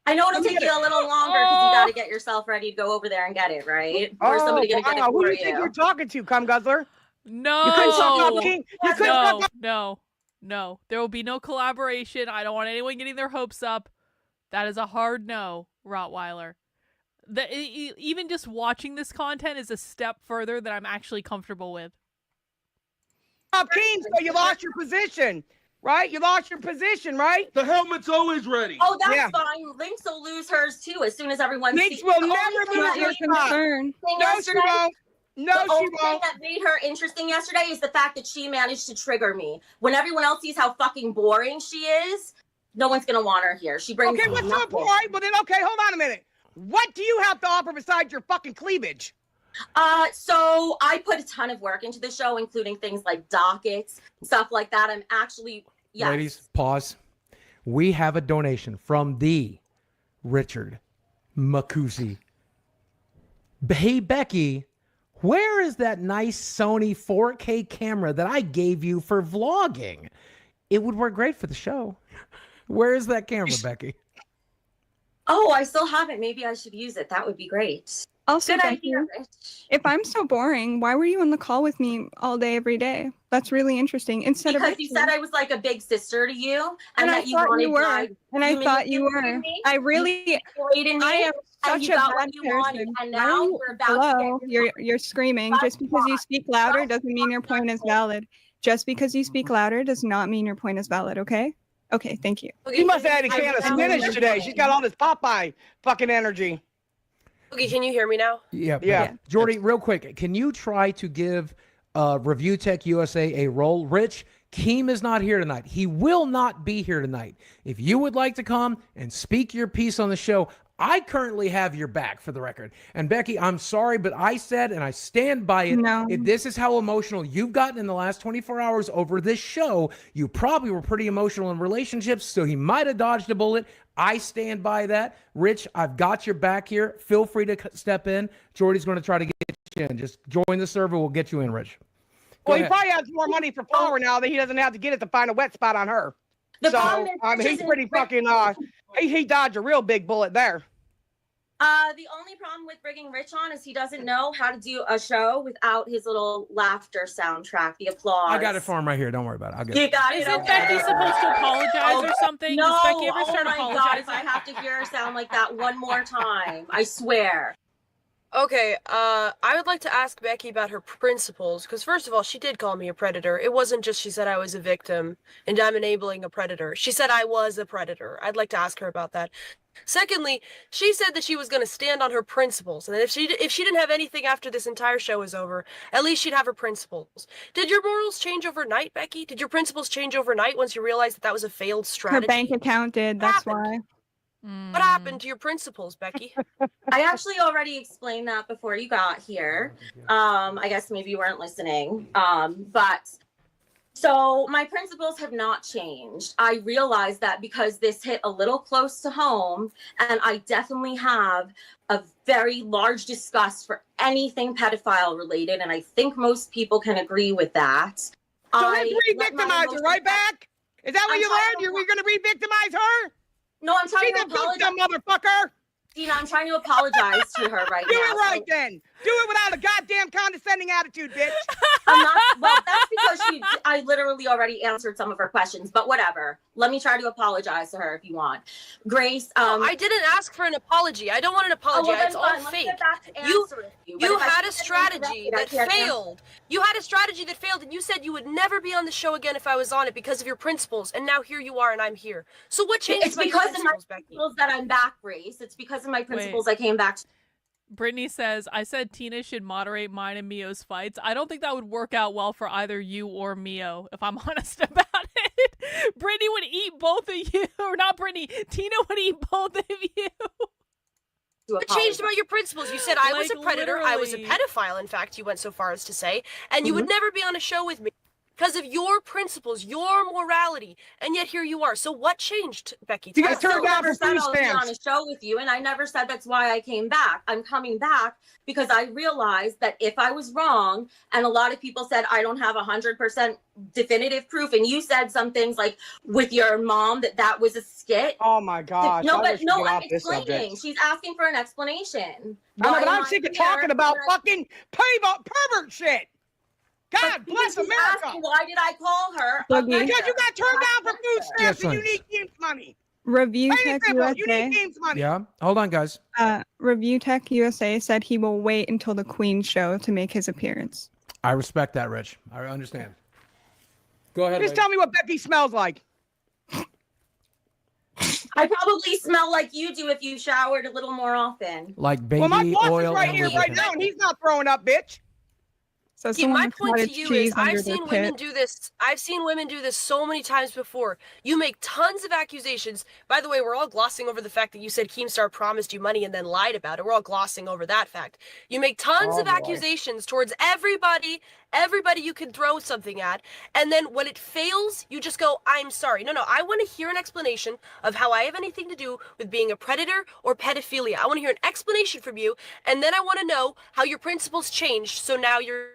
I know it'll Let me take get you it. a little longer because you got to get yourself ready to go over there and get it, right? Or is somebody going to get it wow. for Who do you? you think you're talking to, cum guzzler? No. You couldn't stop talking. You couldn't stop talking. No. There will be no collaboration. I don't want anyone getting their hopes up. That is a hard no, Rottweiler. Even just watching this content is a step further that I'm actually comfortable with. Stop King, so you lost your position, right? You lost your position, right? The helmet's always ready. Oh, that's fine. Lynx will lose hers too as soon as everyone Lynx sees. will The only never thing lose that her made spot. thing No, she yesterday- won't. No, the she only thing won't. that made her interesting yesterday is the fact that she managed to trigger me. When everyone else sees how fucking boring she is, no one's gonna want her here. She brings Okay, what's nothing. up? All right, well then, okay, hold on a minute. What do you have to offer besides your fucking cleavage? So I put a ton of work into the show, including things like dockets, stuff like that. I'm actually, yes. Ladies, pause. We have a donation from the Richard Macusi. Hey, Becky, where is that nice Sony 4K camera that I gave you for vlogging? It would work great for the show. Where is that camera, Becky? Oh, I still have it. Maybe I should use it. That would be great. Also, Good Becky, idea, if I'm so boring, why were you on the call with me all day, every day? That's really interesting. Instead Because of you said I was like a big sister to you, and I that you thought wanted you were, my and I thought you were. I really, I am such a bad person. and now we're about Hello, to get you're screaming. Just because you speak louder doesn't mean your point is valid. Just because you speak louder does not mean your point is valid. Okay. Okay. Thank you. She must have had a can of spinach today. She's got all this Popeye fucking energy. Okay, can you hear me now? Yeah. Jordy, real quick, can you try to give Review Tech USA a role? Rich, Keem is not here tonight. He will not be here tonight. If you would like to come and speak your piece on the show, I currently have your back, for the record. And Becky, I'm sorry, but I said, and I stand by it, if this is how emotional you've gotten in the last 24 hours over this show, you probably were pretty emotional in relationships, so he might have dodged a bullet. I stand by that. Rich, I've got your back here. Feel free to step in. Jordy's going to try to get you in. Just join the server. We'll get you in, Rich. Well, he probably has more money for power now that he doesn't have to get it to find a wet spot on her. The So, problem is he's pretty fucking, he dodged a real big bullet there. The only problem with bringing Rich on is he doesn't know how to do a show without his little laughter soundtrack, the applause. I got it for him right here. Don't worry about it. I'll get You it. got it. Isn't Okay. Becky supposed to apologize or something? No, Does Becky ever oh start my God, apologizing? if I have to hear her sound like that one more time, I swear. Okay, I would like to ask Becky about her principles, because first of all, she did call me a predator. It wasn't just she said I was a victim and I'm enabling a predator. She said I was a predator. I'd like to ask her about that. Secondly, she said that she was going to stand on her principles, and if she didn't have anything after this entire show is over, at least she'd have her principles. Did your morals change overnight, Becky? Did your principles change overnight once you realized that that was a failed strategy? Her bank account did. That's why. What happened to your principles, Becky? I actually already explained that before you got here. I guess maybe you weren't listening. But so my principles have not changed. I realized that because this hit a little close to home, and I definitely have a very large disgust for anything pedophile related, and I think most people can agree with that. So let's re-victimize her, right back? Is that what you learned? We're going to re-victimize her? No, I'm trying to apologize. She's a victim, motherfucker. Tina, I'm trying to apologize to her right Do now. it right then. Do it without a goddamn damn condescending attitude, bitch. I'm not. Well, that's because I literally already answered some of her questions, but whatever. Let me try to apologize to her if you want. Grace, I didn't ask for an apology. I don't want an apology. well, then It's all fine. Let's fake. get back to You answering you. But you if I had keep a getting strategy interrupted, I that can't answer. failed. You had a strategy that failed, and you said you would never be on the show again if I was on it because of your principles. And now here you are, and I'm here. So what changed? It's about your because of my principles, Becky? principles that I'm back, Grace. It's because of my principles I came back to. Brittany says, I said Tina should moderate mine and Mio's fights. I don't think that would work out well for either you or Mio, if I'm honest about it. Brittany would eat both of you. Or not Brittany. Tina would eat both of you. What changed about your principles? You said I was a Like, predator. I was a literally. pedophile, in fact, you went so far as to say. And you would never be on a show with me because of your principles, your morality. And yet here you are. So what changed, Becky? You I got turned still down never for said food I'll be on a stamps. show with you, and I never said that's why I came back. I'm coming back because I realized that if I was wrong, and a lot of people said I don't have 100% definitive proof, and you said some things like with your mom that was a skit. Oh my gosh. No, I but wish we no, could get I'm off this subject. explaining. She's asking for an explanation. I know, Why but am I'm I sick of here talking about when I- fucking pervert shit. God bless She's America. asking, why did I call her? Boogie. Because you got turned down for food Yes, stamps and you thanks. need games money. Review Plain Tech and simple. You USA. need games money. Yeah. Hold on, guys. Review Tech USA said he will wait until the Queen show to make his appearance. I respect that, Rich. I understand. Go ahead. Just lady. tell me what Becky smells like. I probably smell like you do if you showered a little more often. Like baby Well, my boss oil is right and here right lubricant. now, and he's not throwing up, bitch. So See, someone my point to cottage you cheese is I've under their seen women tit. do this. I've seen women do this so many times before. You make tons of accusations. By the way, we're all glossing over the fact that you said Keemstar promised you money and then lied about it. We're all glossing over that fact. You make tons of accusations towards everybody you can throw something at. And then when it fails, you just go, I'm sorry. No, I want to hear an explanation of how I have anything to do with being a predator or pedophilia. I want to hear an explanation from you. And then I want to know how your principles changed. So now you're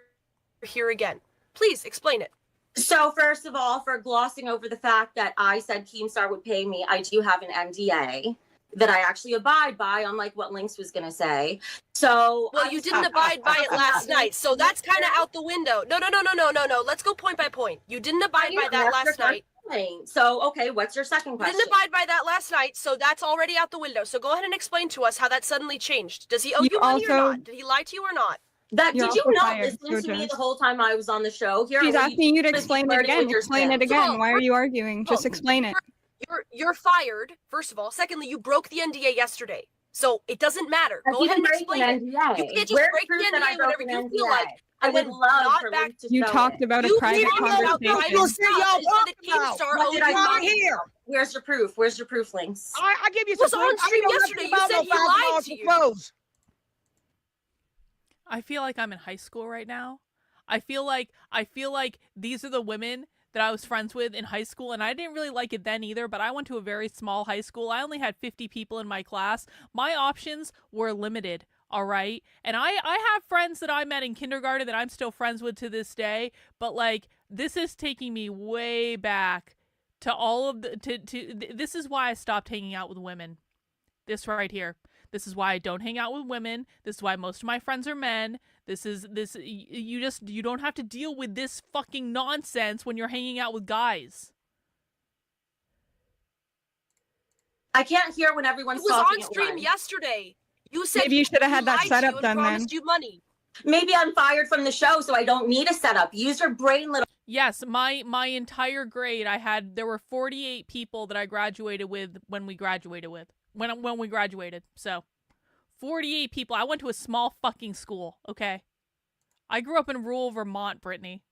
here again. Please explain it. So first of all, for glossing over the fact that I said Keemstar would pay me, I do have an NDA that I actually abide by, unlike what Lynx was going to say. So well, you didn't abide by it last night, so that's kind of out the window. No. Let's go point by point. You didn't abide by that last night. So, okay, what's your second You question? didn't abide by that last night, so that's already out the window. So go ahead and explain to us how that suddenly changed. Does he owe you money or not? Did he lie to you or not? Did you also not fired, listen to me Jojo. the whole time I was on the show? Here, She's or asking you to just explain it flirting again. with your Explain it skin? again. Why are you arguing? Just explain it. You're fired, first of all. Secondly, you broke the NDA yesterday. So it doesn't matter. I Go ahead and didn't break explain an it. NDA. You can't just Where's break proof the that I NDA broke whenever an you feel NDA? like. I And would then love not for back Lynx to You show talked it. about a You private talked about conversation. private You'll see stuff y'all and said that talking about. Keemstar What owed did you I want money. to hear. Where's your proof? Where's your proof, Lynx? I give you It was some on proof. I stream know nothing yesterday. You about said no he $1,000 lied to for you. clothes. I feel like I'm in high school right now. I feel like these are the women that I was friends with in high school, and I didn't really like it then either, but I went to a very small high school. I only had 50 people in my class. My options were limited, all right? And I have friends that I met in kindergarten that I'm still friends with to this day, but like this is taking me way back to all of the this is why I stopped hanging out with women. This right here. This is why I don't hang out with women. This is why most of my friends are men. You don't have to deal with this fucking nonsense when you're hanging out with guys. I can't hear when everyone's It was talking on stream at once. yesterday. You said Maybe you should have had that lied to setup you and done then. promised you money. Maybe I'm fired from the show, so I don't need a setup. Use your brain, little. Yes, my entire grade, there were 48 people that I graduated with when we graduated. So 48 people. I went to a small fucking school, okay? I grew up in rural Vermont, Brittany.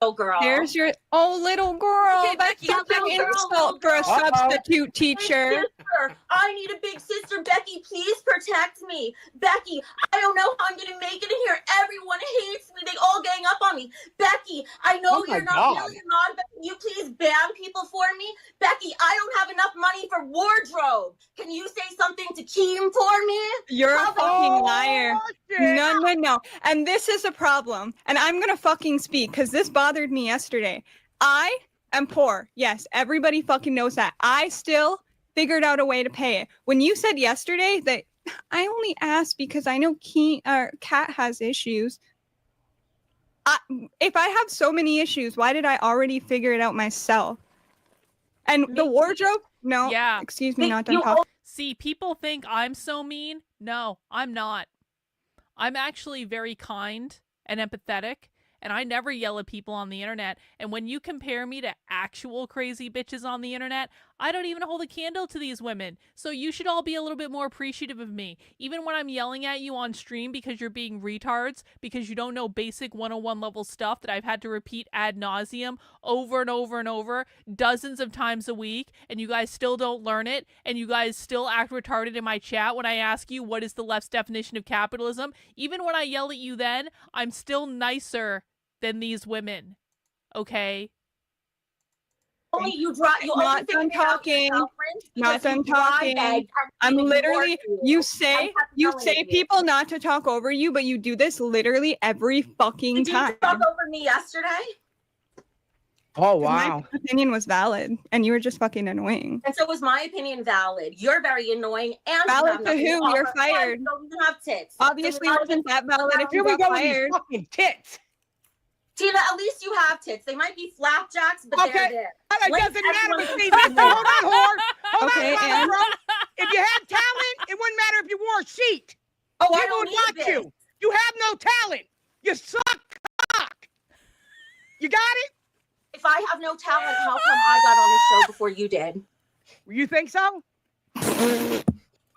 Little girl. There's your little girl. Okay, That's Becky, such an little girl, insult for a little girl. substitute teacher. Big sister. I need a big sister. Becky, please protect me. Becky, I don't know how I'm going to make it in here. Everyone hates me. They all gang up on me. Becky, I know Oh my you're not God. really a mom, but can you please ban people for me? Becky, I don't have enough money for wardrobe. Can you say something to Keem for me? You're a How about- fucking liar. shit. No. And this is a problem. And I'm going to fucking speak because this bothered me yesterday. I am poor. Yes, everybody fucking knows that. I still figured out a way to pay it. When you said yesterday that I only asked because I know Kat has issues. if I have so many issues, why did I already figure it out myself? And the wardrobe? No. Yeah. Excuse me, not done talking. See, people think I'm so mean. No, I'm not. I'm actually very kind and empathetic, and I never yell at people on the internet. And when you compare me to actual crazy bitches on the internet, I don't even hold a candle to these women. So you should all be a little bit more appreciative of me. Even when I'm yelling at you on stream because you're being retards, because you don't know basic 101 level stuff that I've had to repeat ad nauseum over and over and over dozens of times a week, and you guys still don't learn it, and you guys still act retarded in my chat when I ask you what is the left's definition of capitalism. Even when I yell at you then, I'm still nicer than these women. Okay? Only you drop. You Not done talking. Not done talking. I'm literally. You say people not to talk over you, but you do this literally every fucking time. Did you talk over me yesterday? Oh wow. My opinion was valid, and you were just fucking annoying. And so was my opinion valid. You're very annoying and Valid to who? You're fired. You don't even have tits. Obviously, it wasn't that valid if you Here we got go with these fired. fucking tits. Tina, at least you have tits. They might be flapjacks, but they're there. It Links, doesn't matter everyone with can me. see Listen, them. hold on, whore. Hold Okay, on, and- bro. If you had talent, it wouldn't matter if you wore a sheet. Oh, I People don't would need watch this. you. You have no talent. You suck cock. You got it? If I have no talent, how come I got on the show before you did? You think so?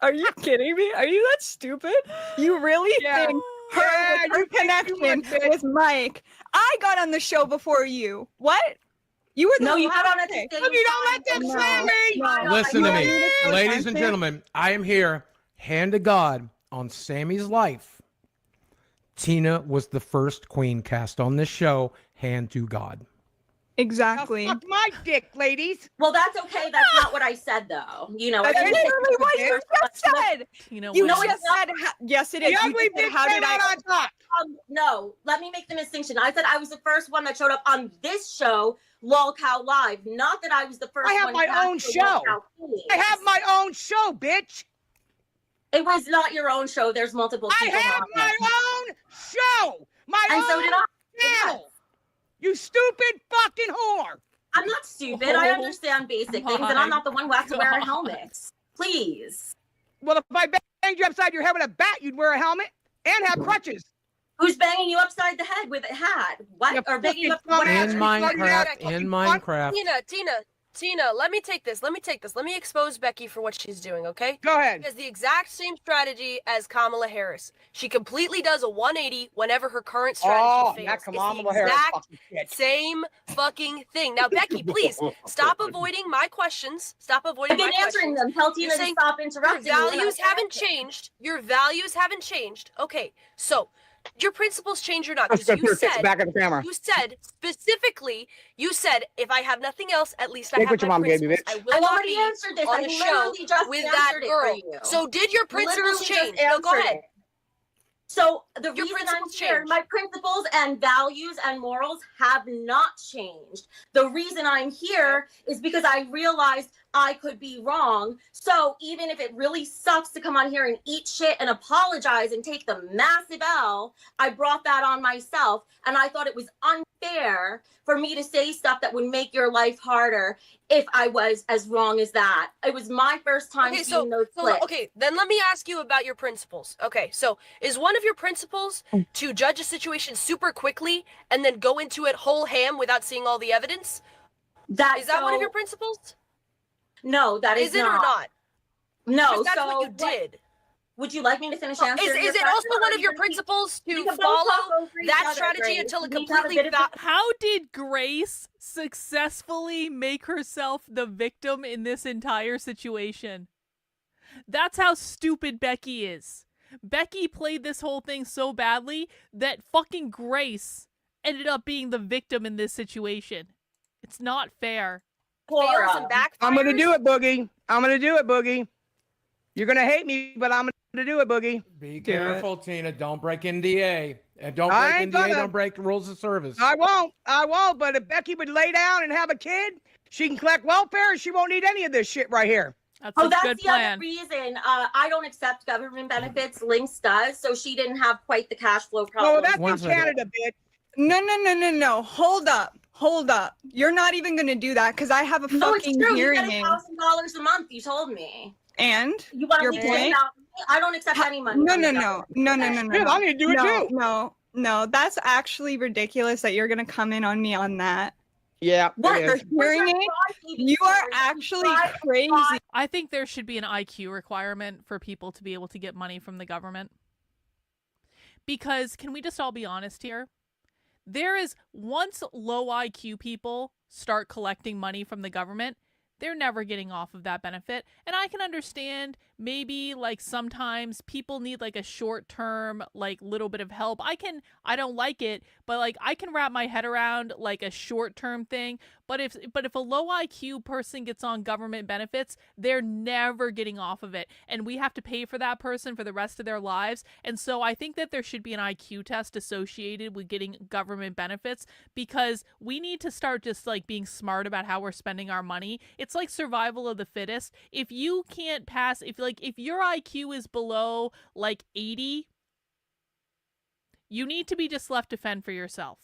Are you kidding me? Are you that stupid? You really Yeah. think Yeah, her you think you connection would, bitch. with Mike? I got on the show before you. What? You were the No, you got on last at the day. same Look, you don't let them No, say me. no. Listen to me, Yeah. ladies and gentlemen. I am here, hand to God, on Sammy's life. Tina was the first queen cast on this show, hand to God. Exactly. Now suck my dick, ladies. Well, that's okay. That's not what I said, though. You know, I That's didn't say literally what you just said. Tina, You what- just said, yes, it The is. You ugly just said, bitch how came did out I? on top. No, let me make the distinction. I said I was the first one that showed up on this show, Lolcow Live. Not that I was the first I have one. my cast own for show. Lolcow Queens. I have my own show, bitch. It was not your own show. There's multiple I people have on my it. own show. My And own so did I. channel. You stupid fucking whore. I'm not stupid. I understand basic things, and I'm not the one who has to wear a helmet. Please. Well, if I banged you upside your head with a bat, you'd wear a helmet and have crutches. Who's banging you upside the head with a hat? What? You Or banging you up? fucking In dumbass. Minecraft, in Minecraft. Tina, let me take this. Let me expose Becky for what she's doing, okay? Go ahead. She has the exact same strategy as Kamala Harris. She completely does a 180 whenever her current strategy fails. That It's the Kamala Harris exact fucking shit. same fucking thing. Now, Becky, please stop avoiding my questions. Stop avoiding I've been my answering questions. them. Tell Tina You're to saying stop interrupting Your me when I values haven't answer. changed. Your values haven't changed. Okay, so your principles change or not? Let's Because go through the back of the camera. you said specifically, if I have nothing else, at least I Take have what your my mom gave you, principles. bitch. I will I've not already be answered this. on I the show literally just with that answered it girl. for you. So did your principles Literally change? just No, go answered ahead. it. So the Your reason I'm principles here, changed. my principles and values and morals have not changed. The reason I'm here is because I realized I could be wrong. So even if it really sucks to come on here and eat shit and apologize and take the massive L, I brought that on myself. And I thought it was unfair for me to say stuff that would make your life harder if I was as wrong as that. It was my first time Okay, seeing those clips. okay, then let me ask you about your principles. Okay, so is one of your principles to judge a situation super quickly and then go into it whole ham without seeing all the evidence? Is that one of your principles? No, that is Is it or not? No, Because that's so what you did. Would you like me to finish answering? Is your it question, also or one are of you your gonna keep- principles We to can both talk follow over each that other, strategy Grace. until it We need to have a completely bit of How did Grace successfully make herself the victim in this entire situation? That's how stupid Becky is. Becky played this whole thing so badly that fucking Grace ended up being the victim in this situation. It's not fair. fails and backfires? I'm gonna do it, Boogie. I'm gonna do it, Boogie. You're gonna hate me, but I'm gonna do it, Boogie. Be careful, Tina. Don't break NDA. And don't I break ain't NDA. gonna. Don't break the rules of service. I won't. But if Becky would lay down and have a kid, she can collect welfare and she won't need any of this shit right here. That's Oh, that's the other reason. I don't accept government benefits. Lynx does, so she didn't have quite the cash flow problem. Oh, that's in Canada, bitch. No. Hold up. You're not even gonna do that because I have a No, it's fucking true. You hearing get aid. $1,000 a month. You told me. And You want your me to take point? that? I don't accept any money. No. from the government. Dude, I'm gonna do it too. No. That's actually ridiculous that you're gonna come in on me on that. Yeah. What? it is. For hearing aid, you are actually crazy. I think there should be an IQ requirement for people to be able to get money from the government. Because can we just all be honest here? There is, once low IQ people start collecting money from the government, they're never getting off of that benefit. And I can understand maybe like sometimes people need like a short term, like little bit of help. I don't like it, but like I can wrap my head around like a short term thing. But if a low IQ person gets on government benefits, they're never getting off of it. And we have to pay for that person for the rest of their lives. And so I think that there should be an IQ test associated with getting government benefits, because we need to start just like being smart about how we're spending our money. It's like survival of the fittest. If you can't pass, if your IQ is below like 80, you need to be just left to fend for yourself.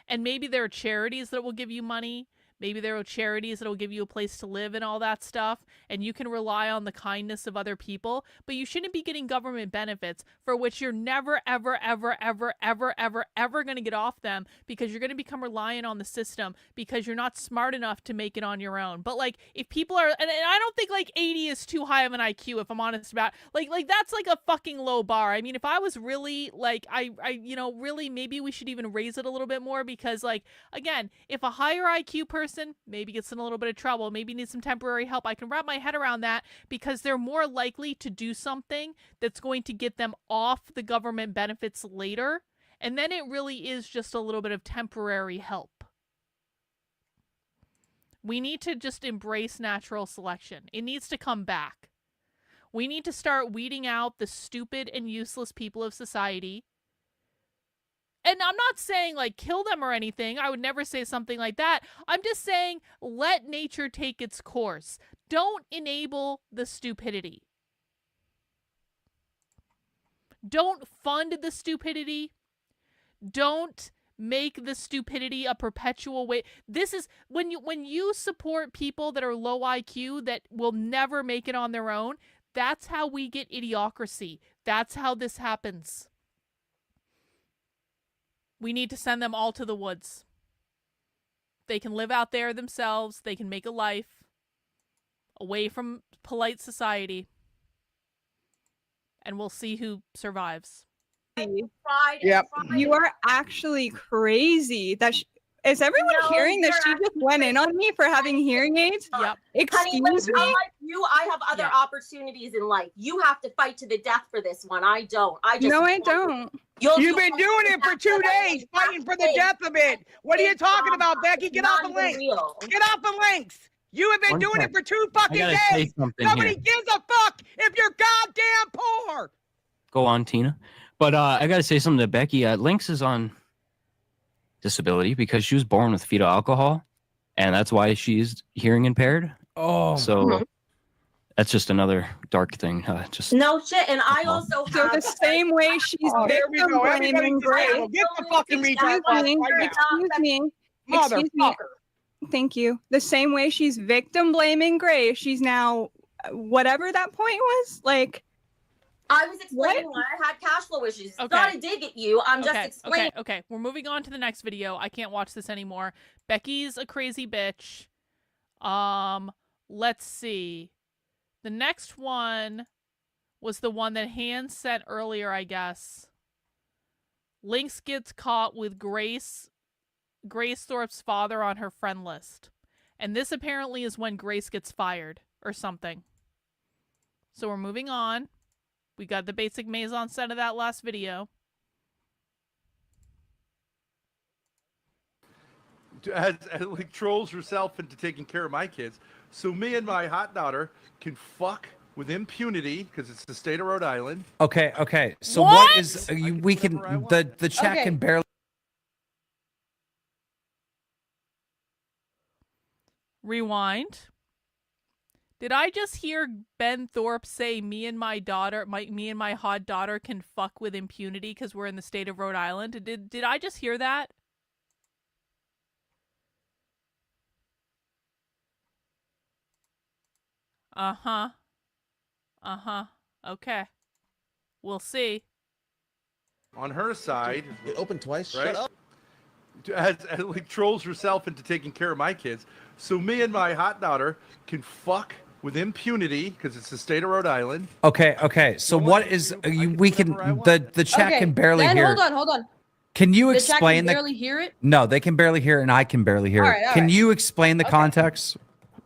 And maybe there are charities that will give you money. Maybe there are charities that will give you a place to live and all that stuff, and you can rely on the kindness of other people, but you shouldn't be getting government benefits for which you're never, ever, ever, ever, ever, ever, ever going to get off them, because you're going to become reliant on the system because you're not smart enough to make it on your own. But like, if people are, and I don't think like 80 is too high of an IQ, if I'm honest about, like that's like a fucking low bar. I mean, if I was really like, really, maybe we should even raise it a little bit more, because like, again, if a higher IQ person maybe gets in a little bit of trouble, maybe needs some temporary help, I can wrap my head around that, because they're more likely to do something that's going to get them off the government benefits later. And then it really is just a little bit of temporary help. We need to just embrace natural selection. It needs to come back. We need to start weeding out the stupid and useless people of society. And I'm not saying like kill them or anything. I would never say something like that. I'm just saying let nature take its course. Don't enable the stupidity. Don't fund the stupidity. Don't make the stupidity a perpetual way. This is when you support people that are low IQ that will never make it on their own. That's how we get idiocracy. That's how this happens. We need to send them all to the woods. They can live out there themselves. They can make a life away from polite society. And we'll see who survives. Yep. You are actually crazy. Is everyone hearing that she just went in on me for having hearing aids? Yep. Honey, Excuse me? unlike you, I have other opportunities in life. You have to fight to the death for this one. I don't. I just No, I don't. You've been doing it for 2 days, fighting for the death of it. What are you talking about, Becky? Get off the links. Get off the links. You have been doing it for 2 fucking gotta say days. something Nobody here. gives a fuck if you're goddamn poor. Go on, Tina. But I got to say something to Becky. Lynx is on disability because she was born with fetal alcohol, and that's why she's hearing impaired. Oh, so that's just another dark thing. Just no shit, and I also have. So the same way she's There we go. Everybody disabled. Get the fucking retard off right now. Excuse me. Thank you. The same way she's victim blaming Grace, she's now whatever that point was like. I was explaining why I had cash flow issues. It's not a dig at you. I'm just explaining. Okay. We're moving on to the next video. I can't watch this anymore. Becky's a crazy bitch. Let's see. The next one was the one that Hans sent earlier, I guess. Lynx gets caught with Grace Thorp's father on her friend list. And this apparently is when Grace gets fired or something. So we're moving on. We got the basic Maison set of that last video. Like trolls herself into taking care of my kids, so me and my hot daughter can fuck with impunity because it's the state of Rhode Island. Okay. So what is we can the chat can barely. Rewind. Did I just hear Ben Thorp say me and my hot daughter can fuck with impunity because we're in the state of Rhode Island? Did I just hear that? Uh-huh. Uh-huh. Okay. We'll see. On her side, it opened twice. Right? Shut up. As like trolls herself into taking care of my kids, so me and my hot daughter can fuck with impunity because it's the state of Rhode Island. Okay. So what is we can the chat Okay, can barely then hear. hold on. Can you The chat explain can barely hear it? No, they can barely hear it, and I can barely hear All it. right, all Can right. you explain the context?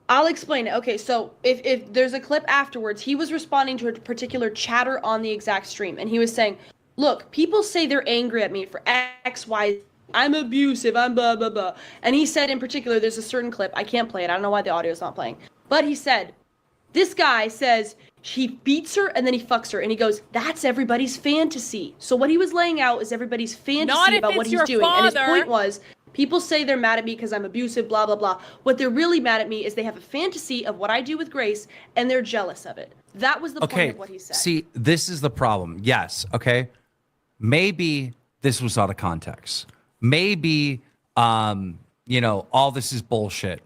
I'll explain it. Okay, so if there's a clip afterwards, he was responding to a particular chatter on the exact stream, and he was saying, look, people say they're angry at me for X, Y, I'm abusive, I'm blah, blah, blah. And he said in particular, there's a certain clip, I can't play it, I don't know why the audio's not playing, but he said, this guy says he beats her and then he fucks her, and he goes, that's everybody's fantasy. So what he was laying out is everybody's fantasy about what he's doing, and his point was, people say they're mad at me because I'm abusive, blah, blah, blah. What they're really mad at me is they have a fantasy of what I do with Grace, and they're jealous of it. That was the point of what he said. See, this is the problem. Yes, okay. Maybe this was out of context. Maybe, all this is bullshit.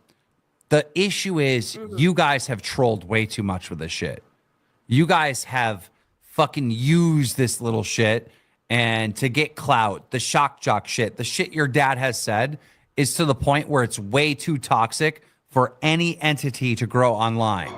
The issue is you guys have trolled way too much with this shit. You guys have fucking used this little shit and to get clout, the shock jock shit, the shit your dad has said is to the point where it's way too toxic for any entity to grow online.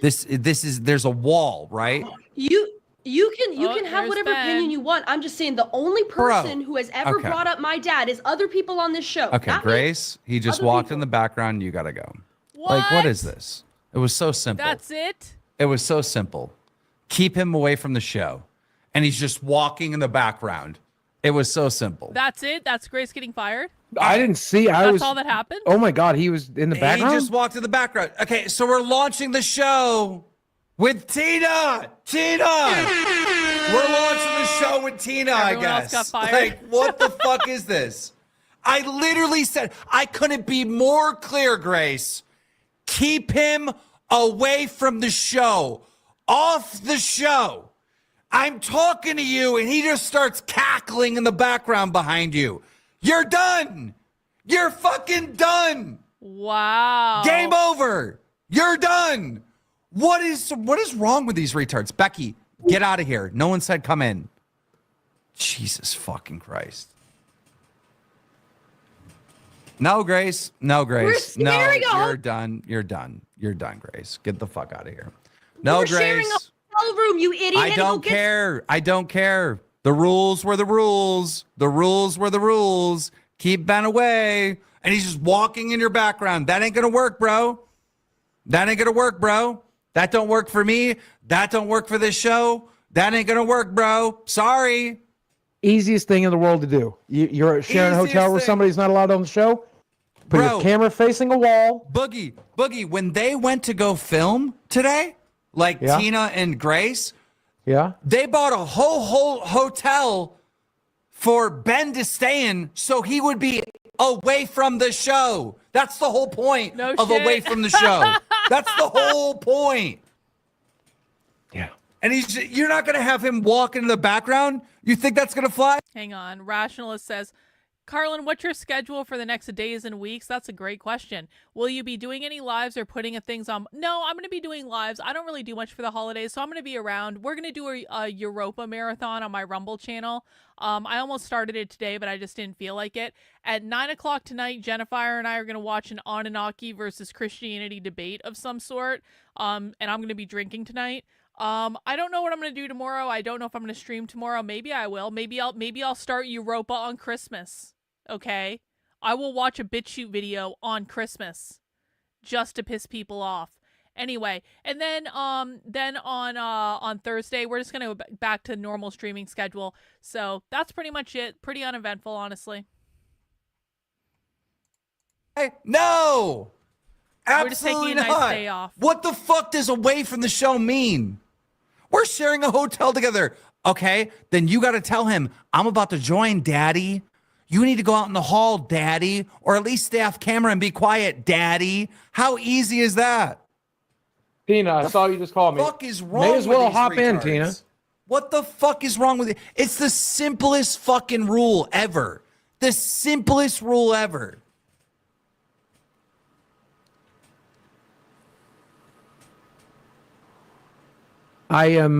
There's a wall, right? You can have whatever opinion you want. I'm just saying the only person who has ever Okay. brought up my dad is other people on this show. Okay, not me. Grace, he just Other walked in the background. You got to go. Like, what is this? It was so simple. That's it? It was so simple. Keep him away from the show. And he's just walking in the background. It was so simple. That's it? That's Grace getting fired? I didn't see. That's all that happened? Oh my God, he was in the background. He just walked in the background. Okay, so we're launching the show with Tina. We're launching the show with Tina, Everyone I else guess. got fired. Like, what the fuck is this? I literally said, I couldn't be more clear, Grace. Keep him away from the show. Off the show. I'm talking to you, and he just starts cackling in the background behind you. You're done. You're fucking done. Wow. Game over. You're done. What is wrong with these retards? Becky, get out of here. No one said come in. Jesus fucking Christ. No, Grace. No, Grace. No, you're done. You're done. You're done, Grace. Get the fuck out of here. No, We're Grace. sharing a hotel room, you idiot. I don't care. I don't care. The rules were the rules. The rules were the rules. Keep Ben away. And he's just walking in your background. That ain't going to work, bro. That ain't going to work, bro. That don't work for me. That don't work for this show. That ain't going to work, bro. Sorry. Easiest thing in the world to do. You're sharing a hotel where somebody's not allowed on the show. Put your camera facing a wall. Boogie, when they went to go film today, like Tina and Grace, they bought a whole hotel for Ben to stay in so he would be away from the show. That's the whole point of away from the show. That's the whole point. Yeah. And you're not going to have him walk into the background? You think that's going to fly? Hang on. Rationalist says, Carlin, what's your schedule for the next days and weeks? That's a great question. Will you be doing any lives or putting things on? No, I'm going to be doing lives. I don't really do much for the holidays, so I'm going to be around. We're going to do a Europa marathon on my Rumble channel. I almost started it today, but I just didn't feel like it. At 9 o'clock tonight, Jennifer and I are going to watch an Anunnaki versus Christianity debate of some sort, and I'm going to be drinking tonight. I don't know what I'm going to do tomorrow. I don't know if I'm going to stream tomorrow. Maybe I will. Maybe I'll start Europa on Christmas. Okay, I will watch a BitChute video on Christmas just to piss people off. Anyway, and then on Thursday we're just gonna go back to normal streaming schedule. So that's pretty much it. Pretty uneventful, honestly. Hey, no, We're just taking absolutely a nice not. day off. What the fuck does away from the show mean? We're sharing a hotel together. Okay, then you got to tell him I'm about to join, Daddy. You need to go out in the hall, Daddy, or at least stay off camera and be quiet, Daddy. How easy is that? Tina, I saw you just call me. Fuck is wrong May as with well these hop in, retards? Tina. What the fuck is wrong with it? It's the simplest fucking rule ever. The simplest rule ever. I am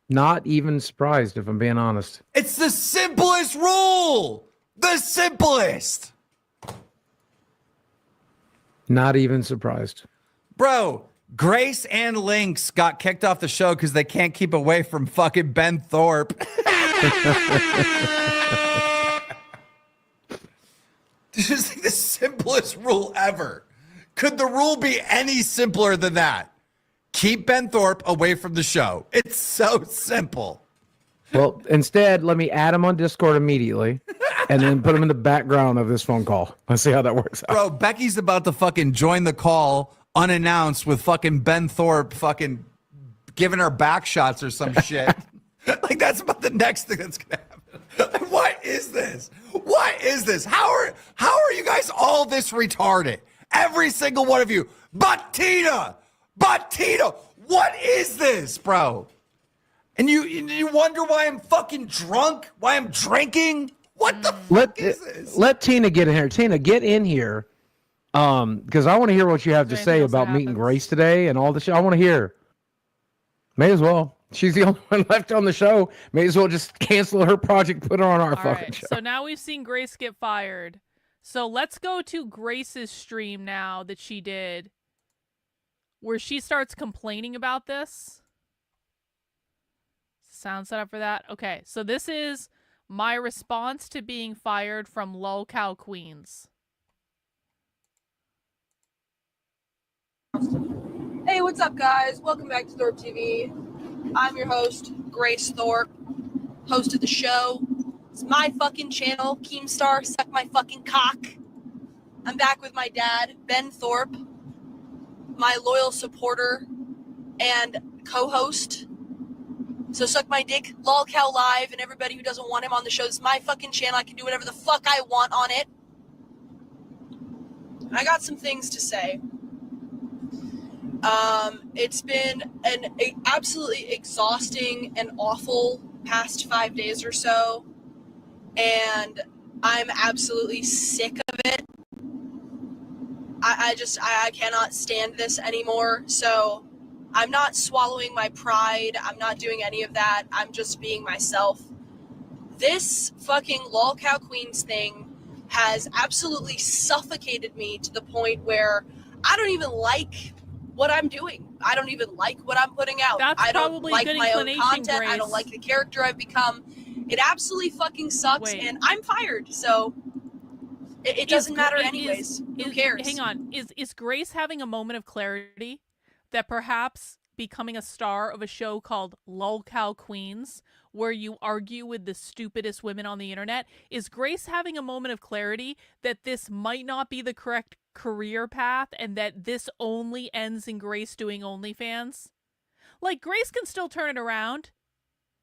not even surprised, if I'm being honest. It's the simplest rule. The simplest. Not even surprised. Bro, Grace and Lynx got kicked off the show because they can't keep away from fucking Ben Thorp. This is the simplest rule ever. Could the rule be any simpler than that? Keep Ben Thorp away from the show. It's so simple. Well, instead, let me add him on Discord immediately and then put him in the background of this phone call. Let's see how that works out. Bro, Becky's about to fucking join the call unannounced with fucking Ben Thorp fucking giving her back shots or some shit. Like, that's about the next thing that's gonna happen. What is this? What is this? How are you guys all this retarded? Every single one of you. But Tina, what is this, bro? And you wonder why I'm fucking drunk? Why I'm drinking? What the fuck is this? Let Tina get in here. Tina, get in here. Because I want to hear what you have to say about meeting Grace today and all the shit. I want to hear. May as well. She's the only one left on the show. May as well just cancel her project, put her on our fucking show. So now we've seen Grace get fired. So let's go to Grace's stream now that she did, where she starts complaining about this. Sound set up for that? Okay, so this is my response to being fired from Lolcow Queens. Hey, what's up, guys? Welcome back to Thorp TV. I'm your host, Grace Thorp, host of the show. It's my fucking channel, Keemstar, suck my fucking cock. I'm back with my dad, Ben Thorp, my loyal supporter and co-host. So suck my dick, Lolcow Live, and everybody who doesn't want him on the show. This is my fucking channel. I can do whatever the fuck I want on it. I got some things to say. It's been an absolutely exhausting and awful past 5 days or so, and I'm absolutely sick of it. I cannot stand this anymore, so I'm not swallowing my pride. I'm not doing any of that. I'm just being myself. This fucking Lolcow Queens thing has absolutely suffocated me to the point where I don't even like what I'm doing. I don't even like what I'm putting out. I don't like my own content. Grace. I don't like the character I've become. It absolutely fucking sucks, and I'm fired, so it doesn't matter anyways. Who cares? Hang on. Is Grace having a moment of clarity that perhaps becoming a star of a show called Lolcow Queens, where you argue with the stupidest women on the internet, is Grace having a moment of clarity that this might not be the correct career path and that this only ends in Grace doing OnlyFans? Like, Grace can still turn it around.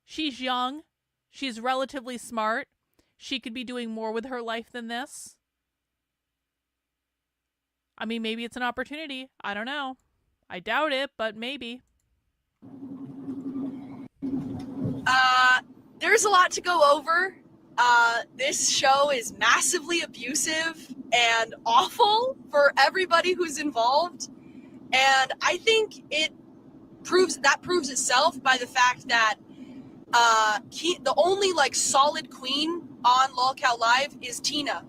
She's young. She's relatively smart. She could be doing more with her life than this. I mean, maybe it's an opportunity. I don't know. I doubt it, but maybe. There's a lot to go over. This show is massively abusive and awful for everybody who's involved. And I think it proves itself by the fact that the only solid queen on Lolcow Live is Tina.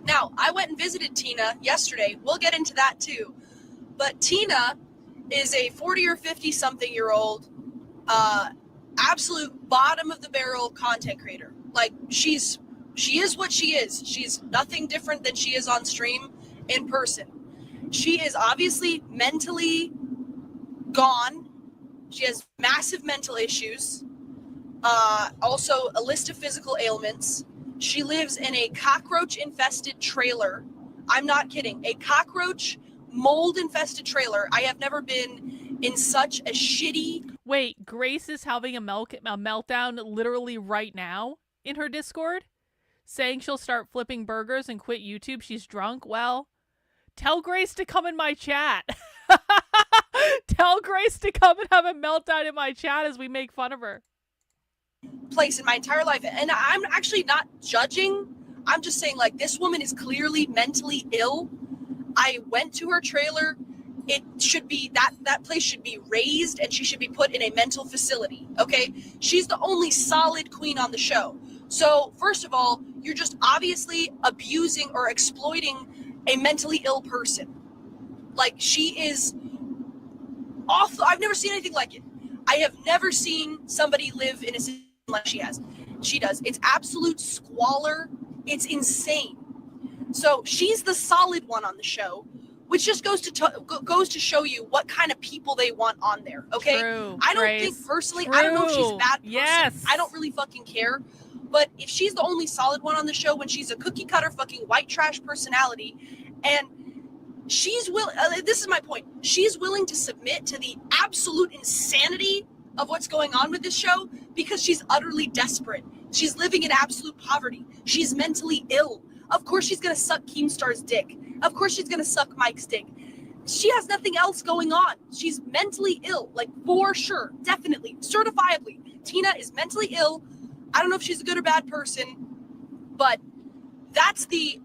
Now, I went and visited Tina yesterday. We'll get into that too. But Tina is a 40 or 50 something year old, absolute bottom of the barrel content creator. Like, she is what she is. She's nothing different than she is on stream in person. She is obviously mentally gone. She has massive mental issues. Also a list of physical ailments. She lives in a cockroach-infested trailer. I'm not kidding. A cockroach, mold-infested trailer. I have never been in such a shitty... Wait, Grace is having a meltdown literally right now in her Discord? Saying she'll start flipping burgers and quit YouTube? She's drunk? Well, tell Grace to come in my chat. Tell Grace to come and have a meltdown in my chat as we make fun of her. Place in my entire life, and I'm actually not judging. I'm just saying, like, this woman is clearly mentally ill. I went to her trailer. It should be that place should be raised, and she should be put in a mental facility. Okay, she's the only solid queen on the show. So first of all, you're just obviously abusing or exploiting a mentally ill person. Like, she is awful. I've never seen anything like it. I have never seen somebody live in a situation like she does. It's absolute squalor. It's insane. So she's the solid one on the show, which just goes to show you what kind of people they want on there. Okay, True, I don't Grace. think personally. I don't know if she's a bad person. Yes. I don't really fucking care. But if she's the only solid one on the show, when she's a cookie cutter fucking white trash personality, and she's this is my point. She's willing to submit to the absolute insanity of what's going on with this show because she's utterly desperate. She's living in absolute poverty. She's mentally ill. Of course she's going to suck Keemstar's dick. Of course she's going to suck Mike's dick. She has nothing else going on. She's mentally ill, like, for sure, definitely, certifiably. Tina is mentally ill. I don't know if she's a good or bad person, but that's the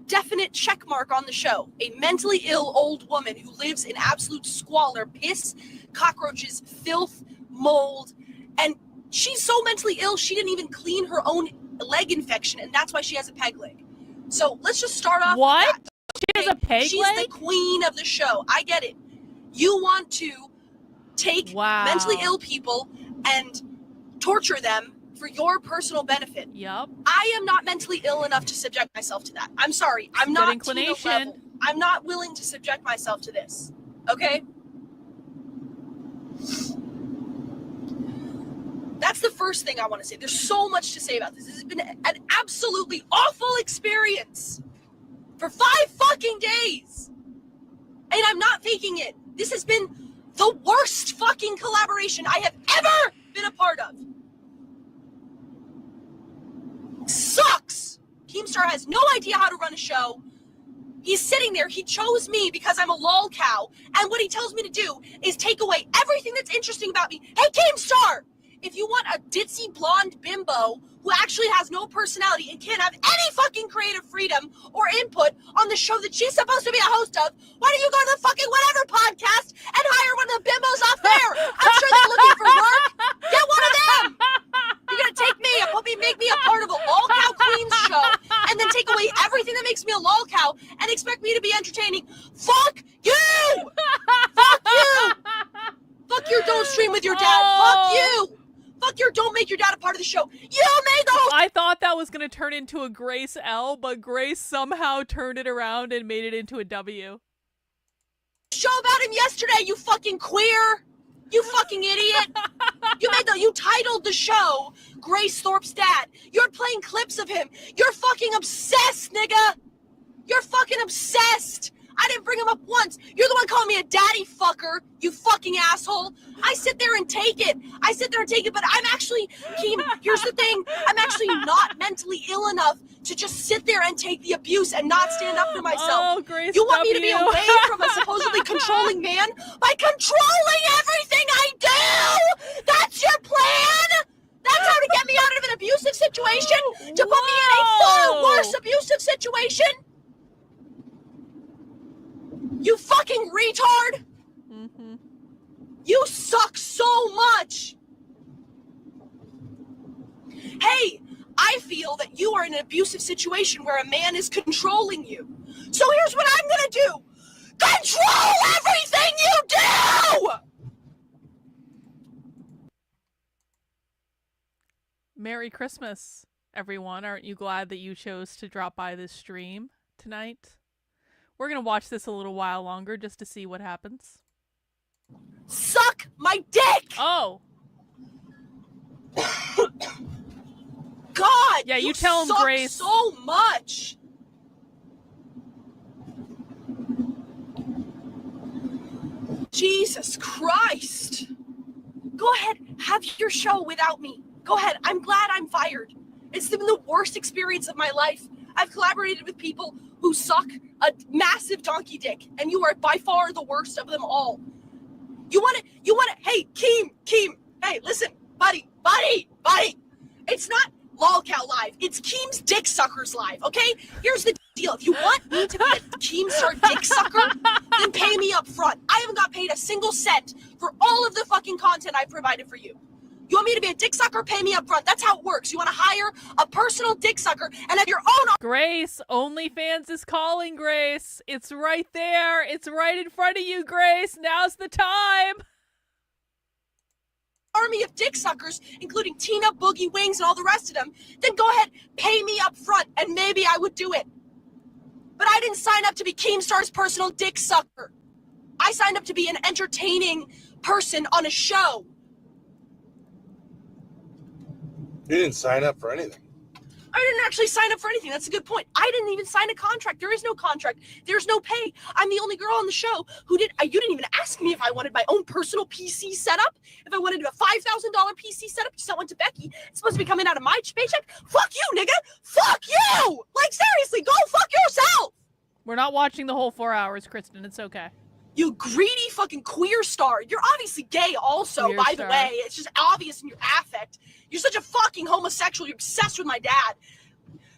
definite check mark on the show. A mentally ill old woman who lives in absolute squalor, piss, cockroaches, filth, mold, and she's so mentally ill she didn't even clean her own leg infection, and that's why she has a peg leg. So let's just start off with that. She has a peg She's leg? the queen of the show. I get it. You want to take mentally ill people and torture them for your personal benefit. Yep. I am not mentally ill enough to subject myself to that. I'm sorry. I'm Good not inclination. Tina level. I'm not willing to subject myself to this. Okay? That's the first thing I want to say. There's so much to say about this. This has been an absolutely awful experience for 5 fucking days. And I'm not faking it. This has been the worst fucking collaboration I have ever been a part of. Sucks. Keemstar has no idea how to run a show. He's sitting there. He chose me because I'm a lolcow. And what he tells me to do is take away everything that's interesting about me. Hey, Keemstar! If you want a ditzy blonde bimbo who actually has no personality and can't have any fucking creative freedom or input on the show that she's supposed to be a host of, why don't you go to the fucking whatever podcast and hire one of the bimbos off there? I'm sure they're looking for work. Get one of them. You're gonna take me and make me a part of a lolcow queens show and then take away everything that makes me a lolcow and expect me to be entertaining. Fuck you! Fuck you! Fuck your don't stream with your dad. Fuck you! Fuck your don't make your dad a part of the show. You made the whole I thought that was going to turn into a Grace L, but Grace somehow turned it around and made it into a W. show about him yesterday, you fucking queer. You fucking idiot. You titled the show Grace Thorp's dad. You're playing clips of him. You're fucking obsessed, nigga. You're fucking obsessed. I didn't bring him up once. You're the one calling me a daddy fucker, you fucking asshole. I sit there and take it. But I'm actually, Keem, here's the thing. I'm actually not mentally ill enough to just sit there and take the abuse and not stand up for myself. Oh, Grace You want me to be W. away from a supposedly controlling man by controlling everything I do? That's your plan? That's how to get me out of an abusive situation? To put me in a far worse abusive situation? You fucking retard! Mm-hmm. You suck so much! Hey, I feel that you are in an abusive situation where a man is controlling you. So here's what I'm gonna do! Control everything you do! Merry Christmas, everyone. Aren't you glad that you chose to drop by this stream tonight? We're going to watch this a little while longer just to see what happens. Suck my dick! Oh. God! Yeah, you tell him, suck Grace. So much! Jesus Christ! Go ahead, have your show without me. Go ahead, I'm glad I'm fired. It's been the worst experience of my life. I've collaborated with people who suck a massive donkey dick, and you are by far the worst of them all. You want to, hey, Keem, hey, listen, buddy. It's not Lolcow Live. It's Keem's Dick Suckers Live, okay? Here's the deal. If you want me to be a Keemstar dick sucker, then pay me up front. I haven't got paid a single cent for all of the fucking content I've provided for you. You want me to be a dick sucker? Pay me up front. That's how it works. You want to hire a personal dick sucker and have your own... Grace, OnlyFans is calling, Grace. It's right there. It's right in front of you, Grace. Now's the time. Army of dick suckers, including Tina, Boogie Wings, and all the rest of them, then go ahead, pay me up front, and maybe I would do it. But I didn't sign up to be Keemstar's personal dick sucker. I signed up to be an entertaining person on a show. You didn't sign up for anything. I didn't actually sign up for anything. That's a good point. I didn't even sign a contract. There is no contract. There's no pay. I'm the only girl on the show who did. You didn't even ask me if I wanted my own personal PC setup. If I wanted a $5,000 PC setup, you sent one to Becky. It's supposed to be coming out of my paycheck. Fuck you, nigga. Fuck you. Like, seriously, go fuck yourself. We're not watching the whole 4 hours, Kristen. It's okay. You greedy fucking queer star. You're obviously gay also, Queer by star. the way. It's just obvious in your affect. You're such a fucking homosexual. You're obsessed with my dad.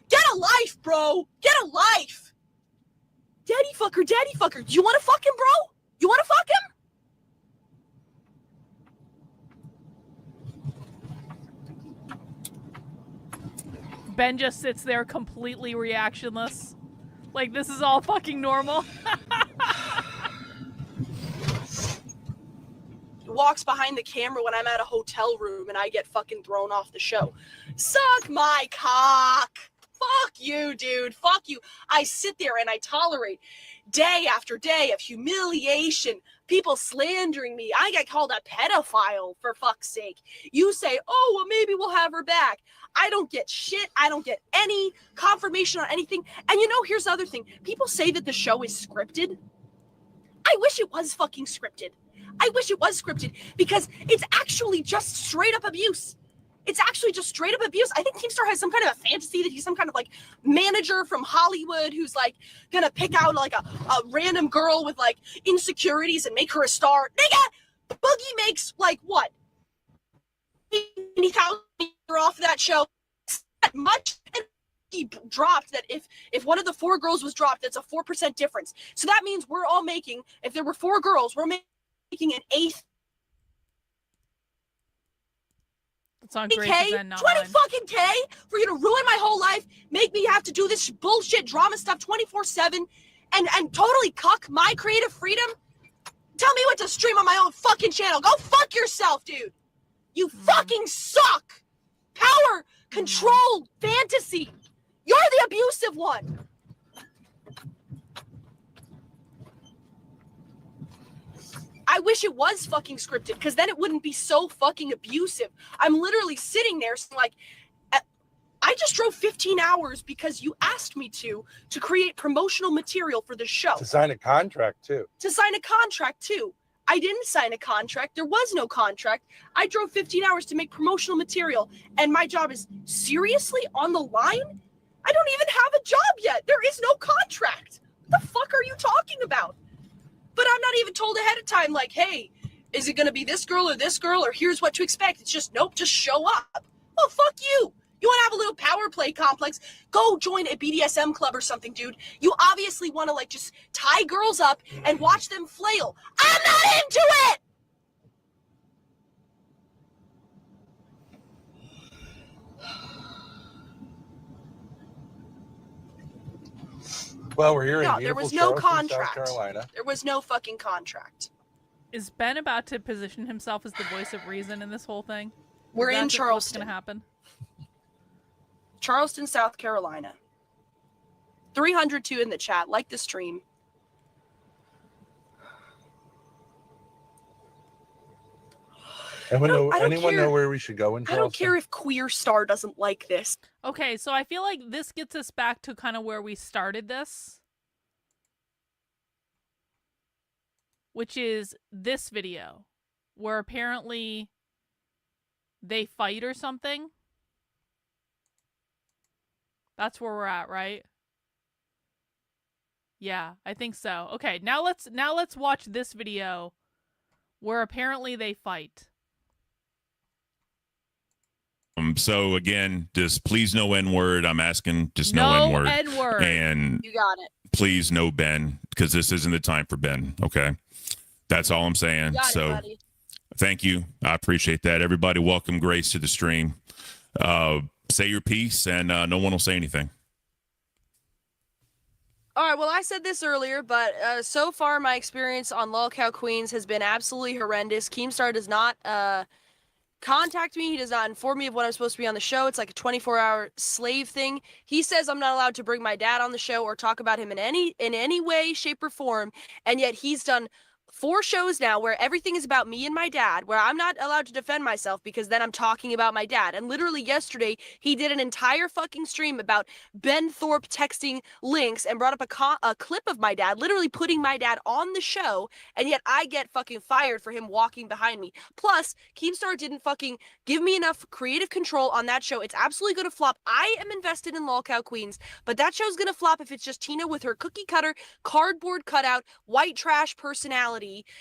Get a life, bro. Get a life. Daddy fucker. Do you want to fuck him, bro? You want to fuck him? Ben just sits there completely reactionless. Like, this is all fucking normal. He walks behind the camera when I'm at a hotel room and I get fucking thrown off the show. Suck my cock. Fuck you, dude. Fuck you. I sit there and I tolerate day after day of humiliation, people slandering me. I get called a pedophile, for fuck's sake. You say, oh, well, maybe we'll have her back. I don't get shit. I don't get any confirmation on anything. And you know, here's the other thing. People say that the show is scripted. I wish it was fucking scripted. I wish it was scripted because it's actually just straight up abuse. It's actually just straight up abuse. I think Keemstar has some kind of a fantasy that he's some kind of like manager from Hollywood who's like gonna pick out like a random girl with like insecurities and make her a star. Nigga, Boogie makes like what? $20,000 off that show. It's that much. And he dropped that if one of the 4 girls was dropped, that's a 4% difference. So that means we're all making, if there were 4 girls, we're making an eighth. It's on Grace's end, not 20 mine. fucking K for you to ruin my whole life, make me have to do this bullshit drama stuff 24/7 and totally cuck my creative freedom. Tell me what to stream on my own fucking channel. Go fuck yourself, dude. You fucking suck. Power, control, fantasy. You're the abusive one. I wish it was fucking scripted because then it wouldn't be so fucking abusive. I'm literally sitting there like, I just drove 15 hours because you asked me to create promotional material for the show. To sign a contract, too. To sign a contract, too. I didn't sign a contract. There was no contract. I drove 15 hours to make promotional material, and my job is seriously on the line? I don't even have a job yet. There is no contract. What the fuck are you talking about? But I'm not even told ahead of time, like, hey, is it going to be this girl, or here's what to expect. It's just, nope, just show up. Well, fuck you. You want to have a little power play complex? Go join a BDSM club or something, dude. You obviously want to, like, just tie girls up and watch them flail. I'm not into it! Well, we're here in No, there beautiful was no Charleston, contract. South Carolina. There was no fucking contract. Is Ben about to position himself as the voice of reason in this whole thing? We're Is that in just Charleston. What's going to happen? Charleston, South Carolina. 302 in the chat. Like the stream. Anyone know where we should go in I Charleston? don't care if Queer Star doesn't like this. Okay, so I feel like this gets us back to kind of where we started this. Which is this video. Where apparently they fight or something. That's where we're at, right? Yeah, I think so. Okay, now let's watch this video where apparently they fight. So again, just please no N-word. I'm asking just no No N-word. N-word. And You got it. please no Ben, because this isn't the time for Ben. Okay. That's all I'm saying. Got it, So buddy. thank you. I appreciate that. Everybody welcome Grace to the stream. Say your piece and no one will say anything. All right, well, I said this earlier, but so far my experience on Lolcow Queens has been absolutely horrendous. Keemstar does not contact me. He does not inform me of when I'm supposed to be on the show. It's like a 24-hour slave thing. He says I'm not allowed to bring my dad on the show or talk about him in any way, shape, or form, and yet he's done 4 shows now where everything is about me and my dad, where I'm not allowed to defend myself because then I'm talking about my dad. And literally yesterday, he did an entire fucking stream about Ben Thorp texting links and brought up a clip of my dad, literally putting my dad on the show, and yet I get fucking fired for him walking behind me. Plus, Keemstar didn't fucking give me enough creative control on that show. It's absolutely gonna flop. I am invested in Lolcow Queens, but that show's gonna flop if it's just Tina with her cookie cutter, cardboard cutout, white trash personality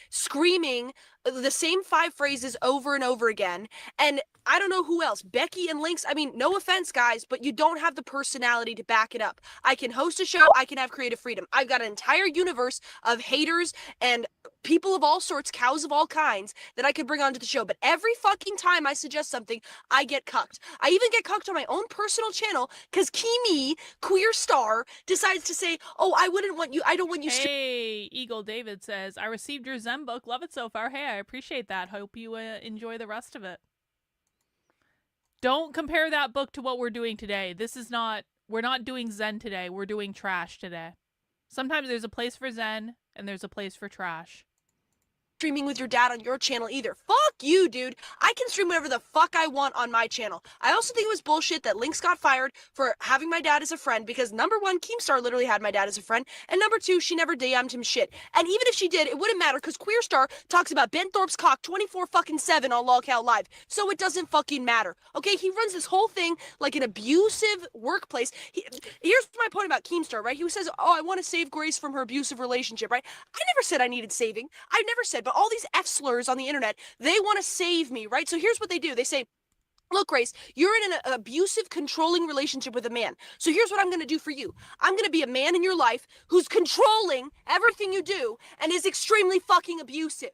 screaming the same 5 phrases over and over again. And I don't know who else. Becky and Lynx. I mean, no offense, guys, but you don't have the personality to back it up. I can host a show. I can have creative freedom. I've got an entire universe of haters and people of all sorts, cows of all kinds, that I could bring onto the show. But every fucking time I suggest something, I get cucked. I even get cucked on my own personal channel because Kimi, Queer Star, decides to say, oh, I don't want you. Hey, Eagle David says, I received your Zen book. Love it so far. Hey, I appreciate that. Hope you enjoy the rest of it. Don't compare that book to what we're doing today. We're not doing Zen today. We're doing trash today. Sometimes there's a place for Zen and there's a place for trash. Streaming with your dad on your channel either. Fuck you, dude. I can stream whatever the fuck I want on my channel. I also think it was bullshit that Lynx got fired for having my dad as a friend because number 1, Keemstar literally had my dad as a friend, and number 2, she never DM'd him shit. And even if she did, it wouldn't matter because Queer Star talks about Ben Thorp's cock 24/7 on Lolcow Live, so it doesn't fucking matter. Okay, he runs this whole thing like an abusive workplace. Here's my point about Keemstar, right? He says, oh, I want to save Grace from her abusive relationship, right? I never said I needed saving. I never said, but all these F-slurs on the internet, they want to save me, right? So here's what they do. They say, look, Grace, you're in an abusive, controlling relationship with a man. So here's what I'm going to do for you. I'm going to be a man in your life who's controlling everything you do and is extremely fucking abusive.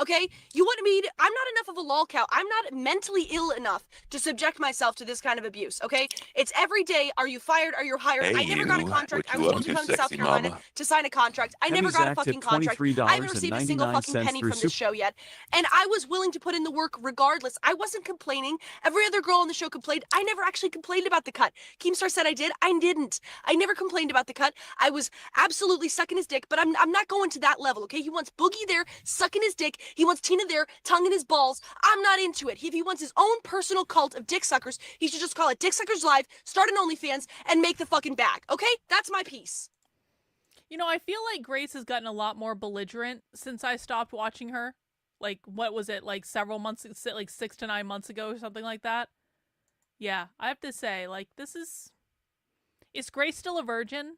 Okay? You want me to, I'm not enough of a lolcow. I'm not mentally ill enough to subject myself to this kind of abuse, okay? It's every day, are you fired, are you hired? Hey, I never got a contract. I was supposed to come to South Carolina to sign a contract. I never got a fucking contract. I haven't received a single fucking penny from this show yet. And I was willing to put in the work regardless. I wasn't complaining. Every other girl on the show complained. I never actually complained about the cut. Keemstar said I did. I didn't. I never complained about the cut. I was absolutely sucking his dick, but I'm not going to that level, okay? He wants Boogie there, sucking his dick. He wants Tina there, tonguing his balls. I'm not into it. If he wants his own personal cult of dick suckers, he should just call it Dick Suckers Live, start an OnlyFans, and make the fucking bag, okay? That's my piece. You know, I feel like Grace has gotten a lot more belligerent since I stopped watching her. Like, what was it, like several months, like 6 to 9 months ago or something like that? Yeah, I have to say, like, is Grace still a virgin?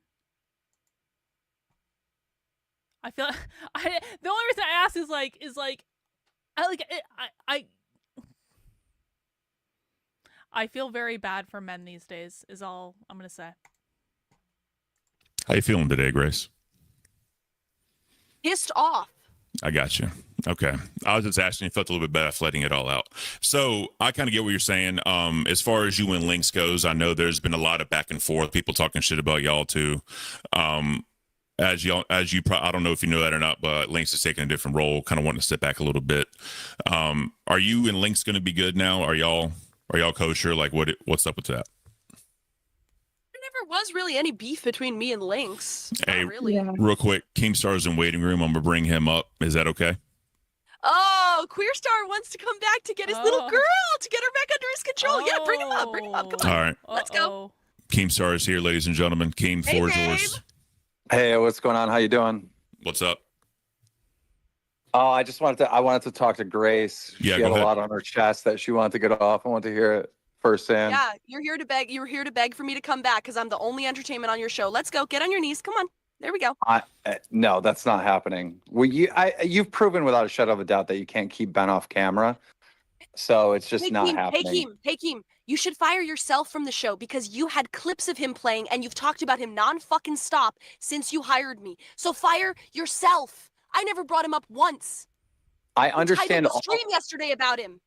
I feel, the only reason I ask is I feel very bad for men these days, is all I'm going to say. How you feeling today, Grace? Pissed off. I got you. Okay. I was just asking, you felt a little bit bad letting it all out. So I kind of get what you're saying. As far as you and Lynx goes, I know there's been a lot of back and forth, people talking shit about y'all too. I don't know if you know that or not, but Lynx is taking a different role, kind of wanting to step back a little bit. Are you and Lynx going to be good now? Are y'all kosher? Like what's up with that? There never was really any beef between me and Lynx. Hey, Not really. Yeah. Real quick, Keemstar's in waiting room. I'm gonna bring him up. Is that okay? Oh, Queer Star wants to come back to get his little girl, to get her back under his control. Yeah, bring him up. Bring him up. Come on. All right. Let's go. Keemstar is here, ladies and gentlemen. Keem, floor is yours. Hey, what's going on? How you doing? What's up? Oh, I wanted to talk to Grace. Yeah, she go had ahead. a lot on her chest that she wanted to get off. I wanted to hear it firsthand. Yeah, you're here to beg. You're here to beg for me to come back because I'm the only entertainment on your show. Let's go. Get on your knees. Come on. There we go. No, that's not happening. Well, you've proven without a shadow of a doubt that you can't keep Ben off camera. So it's just not happening. Hakeem, you should fire yourself from the show because you had clips of him playing and you've talked about him non-fucking stop since you hired me. So fire yourself. I never brought him up once. I understand. You titled the stream yesterday about him.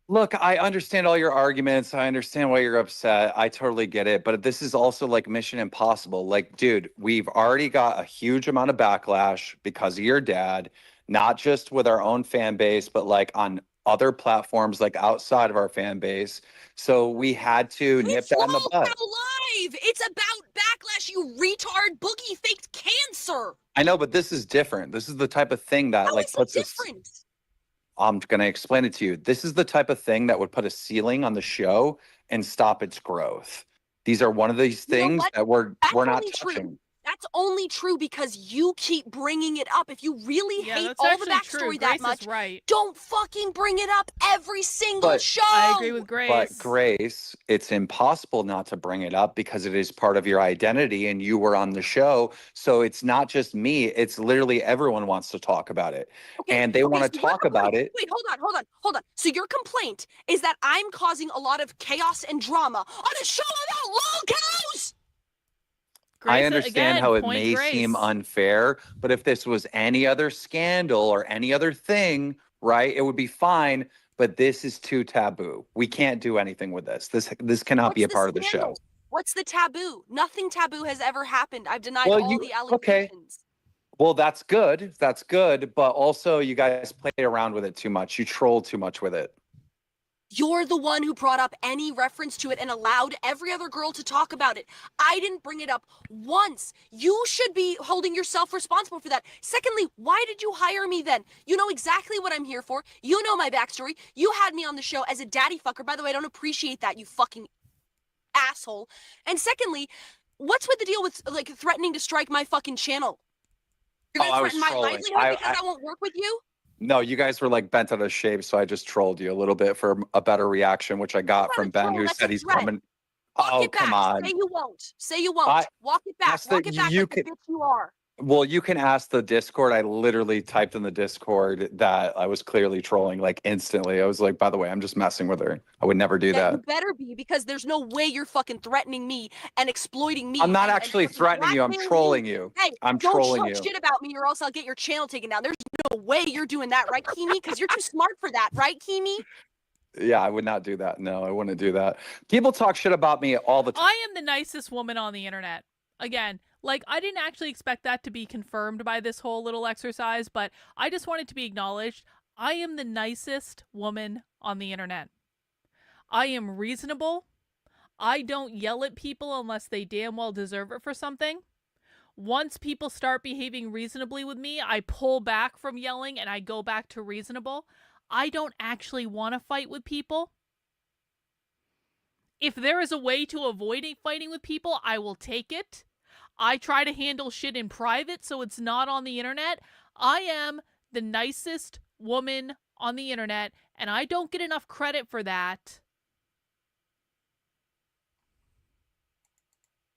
Look, I understand all your arguments. I understand why you're upset. I totally get it. But this is also like Mission Impossible. Like, dude, we've already got a huge amount of backlash because of your dad, not just with our own fan base, but like on other platforms, like outside of our fan base. So we had to nip that in the bud. Live. It's about backlash, you retard boogie faked cancer. I know, but this is different. This is the type of thing that How like is puts it us. different? I'm going to explain it to you. This is the type of thing that would put a ceiling on the show and stop its growth. These are one of these things that we're not touching. That's only true because you keep bringing it up. If you really hate all the backstory that much, don't fucking bring it up every single show. I agree with Grace. But Grace, it's impossible not to bring it up because it is part of your identity and you were on the show. So it's not just me. It's literally everyone wants to talk about it. And they want to talk about it. Wait, hold on. So your complaint is that I'm causing a lot of chaos and drama on a show about Lolcows? I understand how it may seem unfair, but if this was any other scandal or any other thing, right, it would be fine. But this is too taboo. We can't do anything with this. This cannot be a part of the show. What's the taboo? Nothing taboo has ever happened. I've denied all the allegations. Okay. Well, that's good. That's good. But also, you guys played around with it too much. You trolled too much with it. You're the one who brought up any reference to it and allowed every other girl to talk about it. I didn't bring it up once. You should be holding yourself responsible for that. Secondly, why did you hire me then? You know exactly what I'm here for. You know my backstory. You had me on the show as a daddy fucker. By the way, I don't appreciate that, you fucking asshole. And secondly, what's with the deal with like threatening to strike my fucking channel? You're gonna threaten my livelihood because I won't work with you? No, you guys were like bent out of shape, so I just trolled you a little bit for a better reaction, which I got from Ben, who said he's coming. Oh, come on. Say you won't. Say you won't. Walk it back. Walk it back like the bitch you are. Well, you can ask the Discord. I literally typed in the Discord that I was clearly trolling like instantly. I was like, by the way, I'm just messing with her. I would never do that. You better be, because there's no way you're fucking threatening me and exploiting me. I'm not actually threatening you. I'm trolling you. Hey, I'm trolling you. Don't talk shit about me or else I'll get your channel taken down. There's no way you're doing that, right, Kimi? Because you're too smart for that, right, Kimi? Yeah, I would not do that. No, I wouldn't do that. People talk shit about me all the time. I am the nicest woman on the internet. Again, like, I didn't actually expect that to be confirmed by this whole little exercise, but I just wanted to be acknowledged. I am the nicest woman on the internet. I am reasonable. I don't yell at people unless they damn well deserve it for something. Once people start behaving reasonably with me, I pull back from yelling and I go back to reasonable. I don't actually want to fight with people. If there is a way to avoid fighting with people, I will take it. I try to handle shit in private so it's not on the internet. I am the nicest woman on the internet, and I don't get enough credit for that.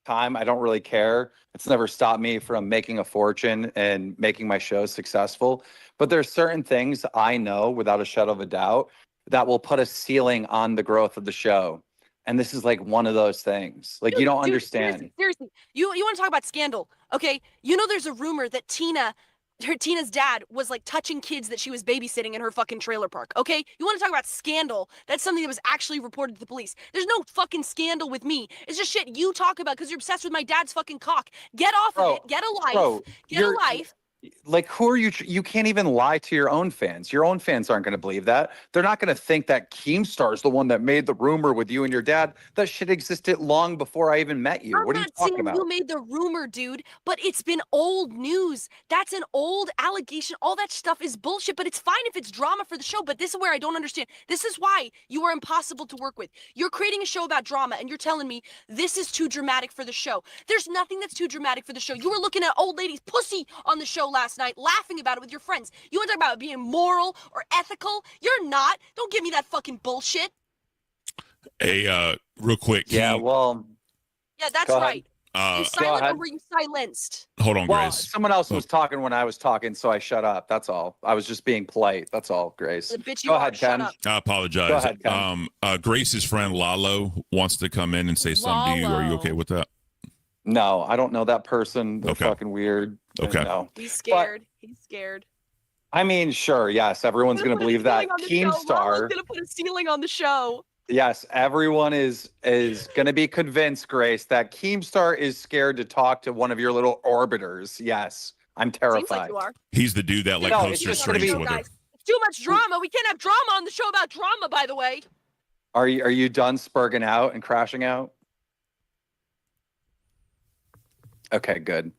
I don't really care. It's never stopped me from making a fortune and making my show successful. But there's certain things I know without a shadow of a doubt that will put a ceiling on the growth of the show. And this is like one of those things. Like, you don't understand. Seriously. You want to talk about scandal. Okay. You know, there's a rumor that Tina's dad was like touching kids that she was babysitting in her fucking trailer park. Okay. You want to talk about scandal? That's something that was actually reported to the police. There's no fucking scandal with me. It's just shit you talk about because you're obsessed with my dad's fucking cock. Get off of it. Get a life. Get a life. Like, who are you? You can't even lie to your own fans. Your own fans aren't going to believe that. They're not going to think that Keemstar is the one that made the rumor with you and your dad. That shit existed long before I even met you. What are you talking about? You made the rumor, dude, but it's been old news. That's an old allegation. All that stuff is bullshit, but it's fine if it's drama for the show. But this is where I don't understand. This is why you are impossible to work with. You're creating a show about drama, and you're telling me this is too dramatic for the show. There's nothing that's too dramatic for the show. You were looking at old lady's pussy on the show last night, laughing about it with your friends. You want to talk about being moral or ethical? You're not. Don't give me that fucking bullshit. Hey, real quick. Yeah, well. Yeah, that's right. You silent or were you silenced? Hold on, Well, Grace. someone else was talking when I was talking, so I shut up. That's all. I was just being polite. That's all, Grace. The bitch you Go are. ahead, Shut Ken. up. I apologize. Go ahead, Ken. Grace's friend Lalo wants to come in and say something to you. Are you okay with that? No, I don't know that person. They're fucking weird. Okay. No. He's scared. He's scared. I mean, sure, yes, everyone's gonna believe that. Keemstar. Gonna put a ceiling on the show. Yes, everyone is gonna be convinced, Grace, that Keemstar is scared to talk to one of your little orbiters. Yes, I'm terrified. Seems like you are. He's the dude that like No, posts it's your just gonna streams be- with her. Guys, it's too much drama. We can't have drama on the show about drama, by the way. Are you done spurging out and crashing out? Okay, good.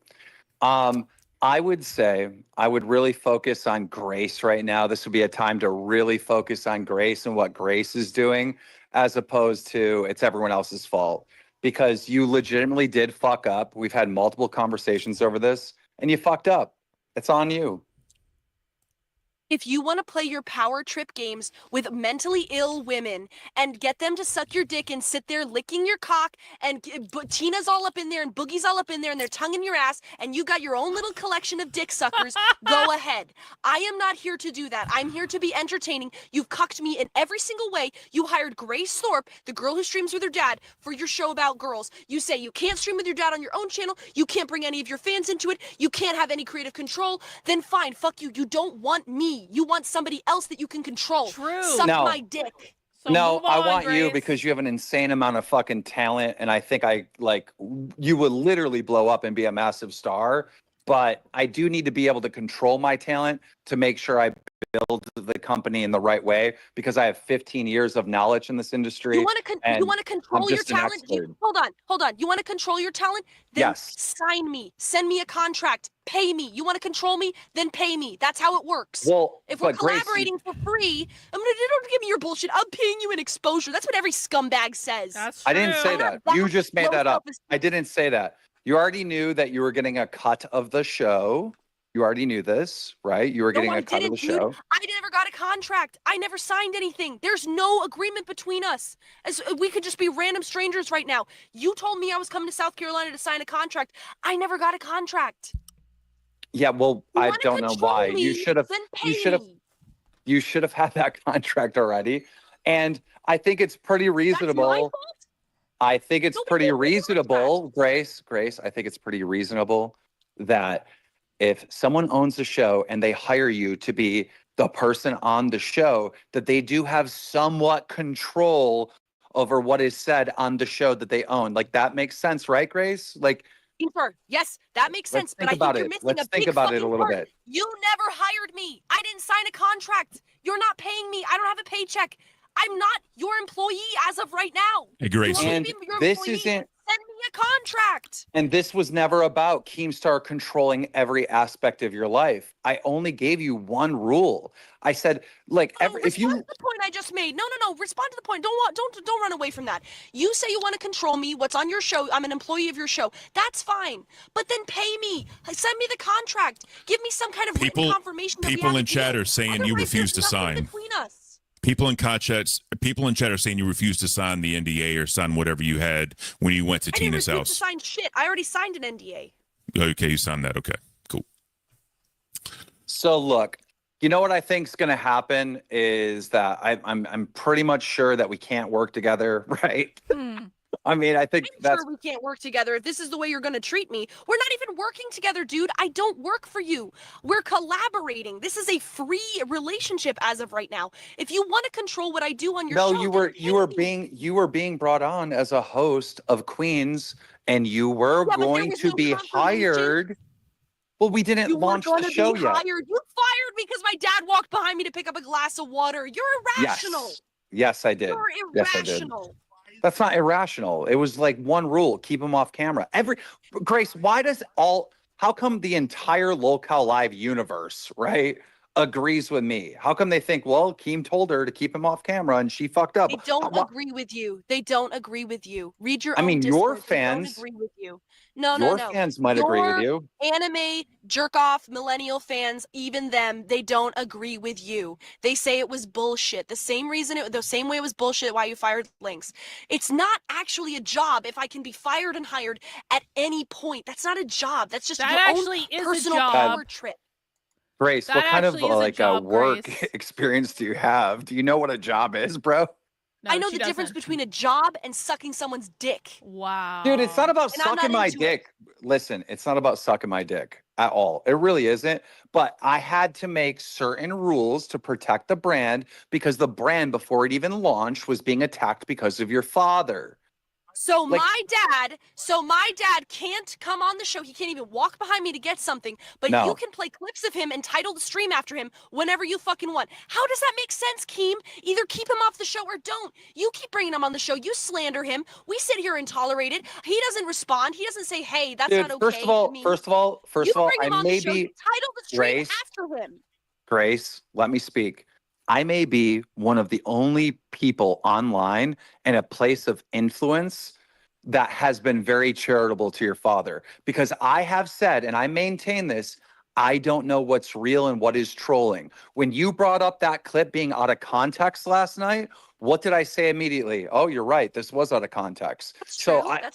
I would say I would really focus on Grace right now. This would be a time to really focus on Grace and what Grace is doing, as opposed to it's everyone else's fault. Because you legitimately did fuck up. We've had multiple conversations over this, and you fucked up. It's on you. If you want to play your power trip games with mentally ill women and get them to suck your dick and sit there licking your cock and Tina's all up in there and Boogie's all up in there and they're tonguing your ass and you got your own little collection of dick suckers, go ahead. I am not here to do that. I'm here to be entertaining. You've cucked me in every single way. You hired Grace Thorp, the girl who streams with her dad, for your show about girls. You say you can't stream with your dad on your own channel. You can't bring any of your fans into it. You can't have any creative control. Then fine, fuck you. You don't want me. You want somebody else that you can control. True. Suck No. my dick. No, I want you Grace. because you have an insane amount of fucking talent, and I think you would literally blow up and be a massive star. But I do need to be able to control my talent to make sure I build the company in the right way because I have 15 years of knowledge in this industry. You want to control I'm your just an talent? expert. Hold on. You want to control your talent? Then Yes. sign me. Send me a contract. Pay me. You want to control me? Then pay me. That's how it works. Well, if we're but Grace, collaborating for free, don't give me your bullshit. I'm paying you in exposure. That's what every scumbag says. That's I didn't say that. You just made that up. I didn't say that. You already knew that you were getting a cut of the show. You already knew this, right? You were getting a cut of the show. I never got a contract. I never signed anything. There's no agreement between us. As we could just be random strangers right now. You told me I was coming to South Carolina to sign a contract. I never got a contract. Yeah, well, I don't know why. me, You should have. then You pay should have. me. You should have had that contract already. And I think it's pretty reasonable. I think it's pretty reasonable, Grace. I think it's pretty reasonable that if someone owns a show and they hire you to be the person on the show, that they do have somewhat control over what is said on the show that they own. Like that makes sense, right, Grace? Like, Yes, that makes sense. Let's think But I about think you're it. missing Let's a think big about it a fucking little part. bit. You never hired me. I didn't sign a contract. You're not paying me. I don't have a paycheck. I'm not your employee as of right now. Hey, Grace. You want And me to be your this employee? isn't. Send me a contract. And this was never about Keemstar controlling every aspect of your life. I only gave you one rule. I said, like, if you Respond to the point I just made. No. Respond to the point. Don't run away from that. You say you want to control me. What's on your show? I'm an employee of your show. That's fine. But then pay me. Send me the contract. Give me some kind of written confirmation. That we People have in a chat deal. are saying you Otherwise, refuse to there's nothing sign. between us. People in chat are saying you refused to sign the NDA or sign whatever you had when you went to I didn't Tina's refuse to house. sign shit. I already signed an NDA. Okay, you signed that. Okay, cool. So look, you know what I think's going to happen is that I'm pretty much sure that we can't work together, right? I mean, I think I'm that's sure we can't work together if this is the way you're going to treat me. We're not even working together, dude. I don't work for you. We're collaborating. This is a free relationship as of right now. If you want to control what I do on your no. show, You were being brought on as a host of Queens, and you were Yeah, but there going was to no be confirmation. hired. Well, we didn't you were launch going the to show be yet. hired. You fired me because my dad walked behind me to pick up a glass of water. You're irrational. Yes, I did. You're Yes, I did. irrational. That's not irrational. It was like one rule: keep them off camera. Grace, how come the entire Lolcow Live universe, right, agrees with me? How come they think, well, Keem told her to keep him off camera and she fucked up? They don't agree with you. They don't agree with you. Read your I own mean, your Discord. They don't fans, agree with you. No. your fans might agree with Your you. anime jerk off millennial fans, even them, they don't agree with you. They say it was bullshit. The same way it was bullshit why you fired Lynx. It's not actually a job if I can be fired and hired at any point. That's not a job. That's just That your actually own is a personal job. power trip. Grace, That what kind of actually is a like job, work Grace. experience do you have? Do you know what a job is, bro? I know the difference between a job and sucking someone's dick. Wow. Dude, it's not about And I'm sucking not my into it. dick. Listen, it's not about sucking my dick at all. It really isn't. But I had to make certain rules to protect the brand because the brand, before it even launched, was being attacked because of your father. So Like- my dad can't come on the show. He can't even walk behind me to get something, but No. you can play clips of him and title the stream after him whenever you fucking want. How does that make sense, Keem? Either keep him off the show or don't. You keep bringing him on the show. You slander him. We sit here and tolerate it. He doesn't respond. He doesn't say, "Hey, that's Dude, not okay." first of all, you first of all, bring him I on may the show. be You title the stream Grace. after him. Grace, let me speak. I may be one of the only people online in a place of influence that has been very charitable to your father because I have said, and I maintain this, I don't know what's real and what is trolling. When you brought up that clip being out of context last night, what did I say immediately? Oh, you're right. This was out of context. That's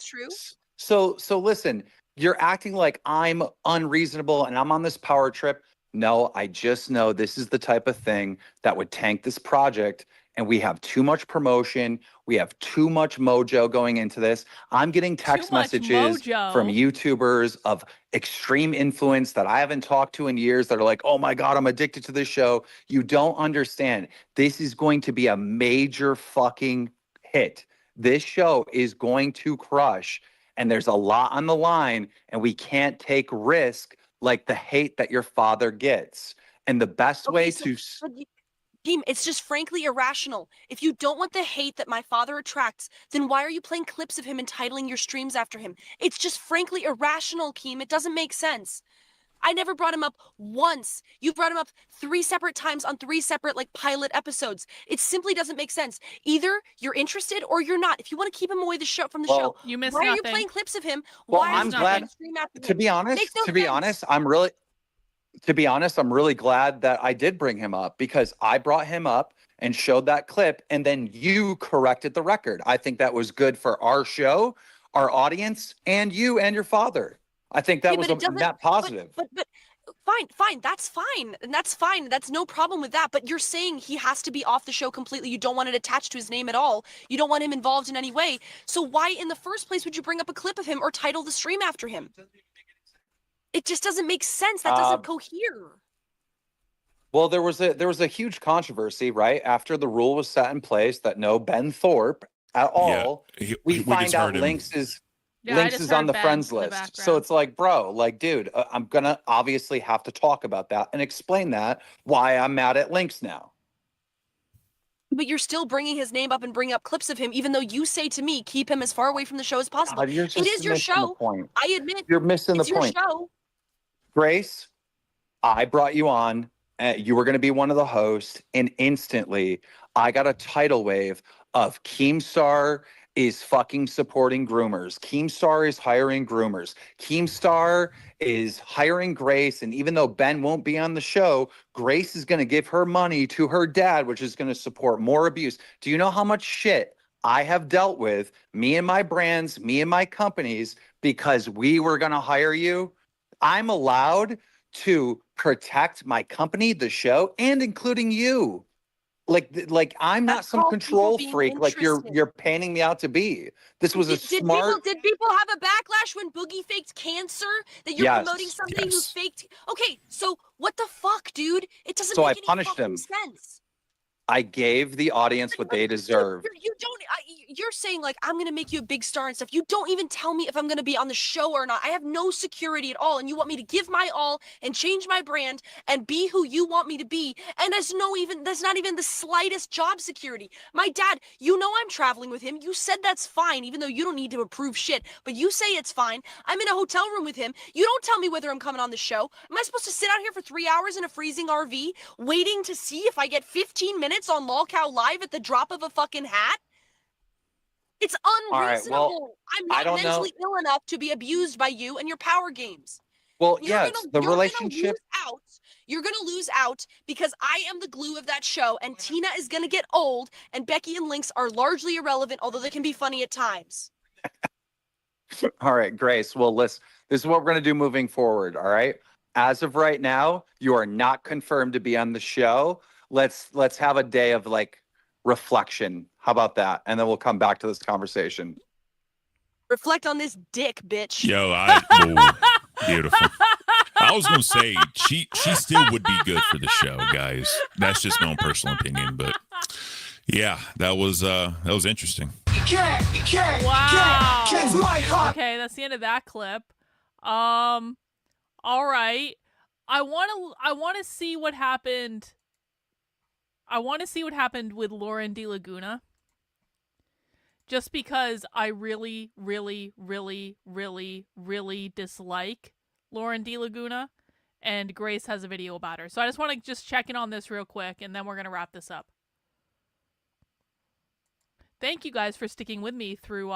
true. So listen, you're acting like I'm unreasonable and I'm on this power trip. No, I just know this is the type of thing that would tank this project. And we have too much promotion. We have too much mojo going into this. I'm getting text much messages mojo. from YouTubers of extreme influence that I haven't talked to in years that are like, oh my God, I'm addicted to this show. You don't understand. This is going to be a major fucking hit. This show is going to crush. And there's a lot on the line. And we can't take risk like the hate that your father gets. And the best way to... Team, it's just frankly irrational. If you don't want the hate that my father attracts, then why are you playing clips of him and titling your streams after him? It's just frankly irrational, Keem. It doesn't make sense. I never brought him up once. You brought him up 3 separate times on 3 separate pilot episodes. It simply doesn't make sense. Either you're interested or you're not. If you want to keep him away from the show, you missed why are you nothing. playing clips of him? Well, Why are I'm you glad. playing stream after To him? be honest, Makes no to be sense. honest, I'm really glad that I did bring him up because I brought him up and showed that clip, and then you corrected the record. I think that was good for our show, our audience, and you and your father. I think that was net positive. But fine. That's fine. And that's fine. That's no problem with that. But you're saying he has to be off the show completely. You don't want it attached to his name at all. You don't want him involved in any way. So why in the first place would you bring up a clip of him or title the stream after him? It just doesn't make sense. That doesn't cohere. Well, there was a huge controversy, right? After the rule was set in place that no Ben Thorp at all, we just find out heard him. Lynx is Yeah, I Lynx just is on heard the Ben friends in the list. So it's like, bro, dude, I'm gonna obviously have to talk about that and explain that why I'm mad at Lynx now. But you're still bringing his name up and bringing up clips of him, even though you say to me, keep him as far away from the show as possible. God, you're It just is your missing the show. point. I admit. You're missing it's the point. your show. Grace, I brought you on. You were going to be one of the hosts, and instantly I got a tidal wave of Keemstar is fucking supporting groomers. Keemstar is hiring groomers. Keemstar is hiring Grace, and even though Ben won't be on the show, Grace is going to give her money to her dad, which is going to support more abuse. Do you know how much shit I have dealt with, me and my brands, me and my companies, because we were going to hire you? I'm allowed to protect my company, the show, and including you. Like I'm not some control freak like you're painting me out to be. This was a smart. Did people have a backlash when Boogie faked cancer? That you're promoting somebody who faked? Okay, so what the fuck, dude? It doesn't So make I any punished fucking him. sense. I gave the audience what they deserve. You're saying like I'm gonna make you a big star and stuff. You don't even tell me if I'm gonna be on the show or not. I have no security at all, and you want me to give my all and change my brand and be who you want me to be. And there's not even the slightest job security. My dad, you know I'm traveling with him. You said that's fine, even though you don't need to approve shit. But you say it's fine. I'm in a hotel room with him. You don't tell me whether I'm coming on the show. Am I supposed to sit out here for 3 hours in a freezing RV waiting to see if I get 15 minutes on Lolcow Live at the drop of a fucking hat? It's All right, unreasonable. well, I'm I not don't know. mentally ill enough to be abused by you and your power games. Well, You're yeah, gonna, it's the you're gonna relationship. lose out. You're gonna lose out because I am the glue of that show, and Tina is gonna get old, and Becky and Lynx are largely irrelevant, although they can be funny at times. All right, Grace. Well, listen, this is what we're going to do moving forward. All right. As of right now, you are not confirmed to be on the show. Let's have a day of like reflection. How about that? And then we'll come back to this conversation. Reflect on this dick, bitch. Yo, beautiful. I was gonna say she still would be good for the show, guys. That's just my own personal opinion, but yeah, that was interesting. Wow. Okay, that's the end of that clip. All right. I want to see what happened. I want to see what happened with Lauren DeLaguna. Just because I really, really, really, really, really dislike Lauren DeLaguna, and Grace has a video about her. So I just want to just check in on this real quick, and then we're going to wrap this up. Thank you guys for sticking with me through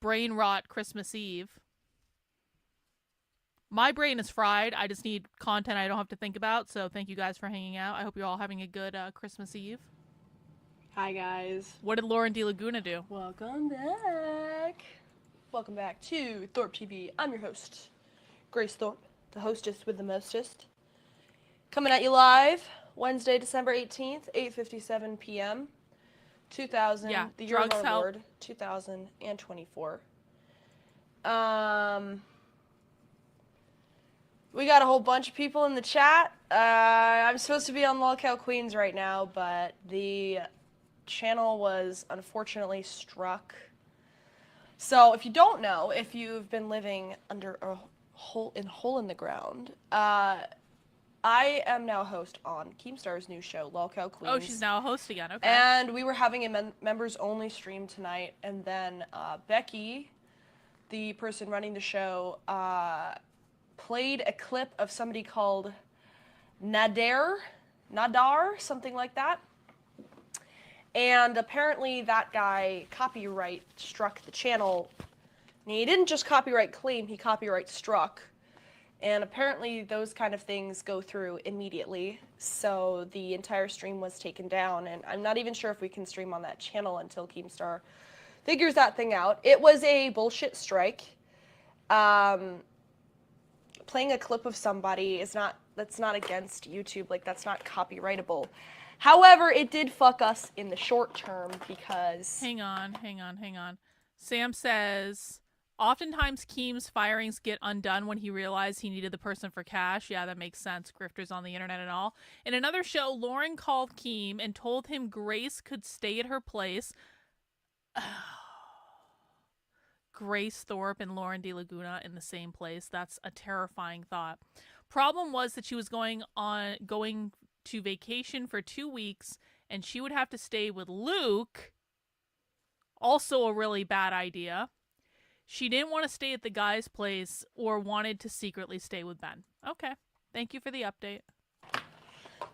brain rot Christmas Eve. My brain is fried. I just need content I don't have to think about. So thank you guys for hanging out. I hope you're all having a good Christmas Eve. Hi, guys. What did Lauren DeLaguna do? Welcome back. Welcome back to Thorp TV. I'm your host, Grace Thorp, the hostess with the mostest. Coming at you live Wednesday, December 18th, 8:57 p.m. 2000, Yeah, the year of drugs our help. Lord, 2024. We got a whole bunch of people in the chat. I'm supposed to be on Lolcow Queens right now, but the channel was unfortunately struck. So if you don't know, if you've been living under a hole in the ground, I am now a host on Keemstar's new show, Lolcow Queens. Oh, she's now a host again. Okay. And we were having a members-only stream tonight, and then Becky, the person running the show, played a clip of somebody called Nadar, something like that. And apparently that guy copyright struck the channel. And he didn't just copyright claim, he copyright struck. And apparently those kind of things go through immediately. So the entire stream was taken down, and I'm not even sure if we can stream on that channel until Keemstar figures that thing out. It was a bullshit strike. Playing a clip of somebody that's not against YouTube, like that's not copyrightable. However, it did fuck us in the short term because... Hang on. Sam says, oftentimes Keem's firings get undone when he realized he needed the person for cash. Yeah, that makes sense. Grifters on the internet and all. In another show, Lauren called Keem and told him Grace could stay at her place. Grace Thorp and Lauren DeLaguna in the same place. That's a terrifying thought. Problem was that she was going to vacation for 2 weeks, and she would have to stay with Luke. Also a really bad idea. She didn't want to stay at the guy's place or wanted to secretly stay with Ben. Okay. Thank you for the update.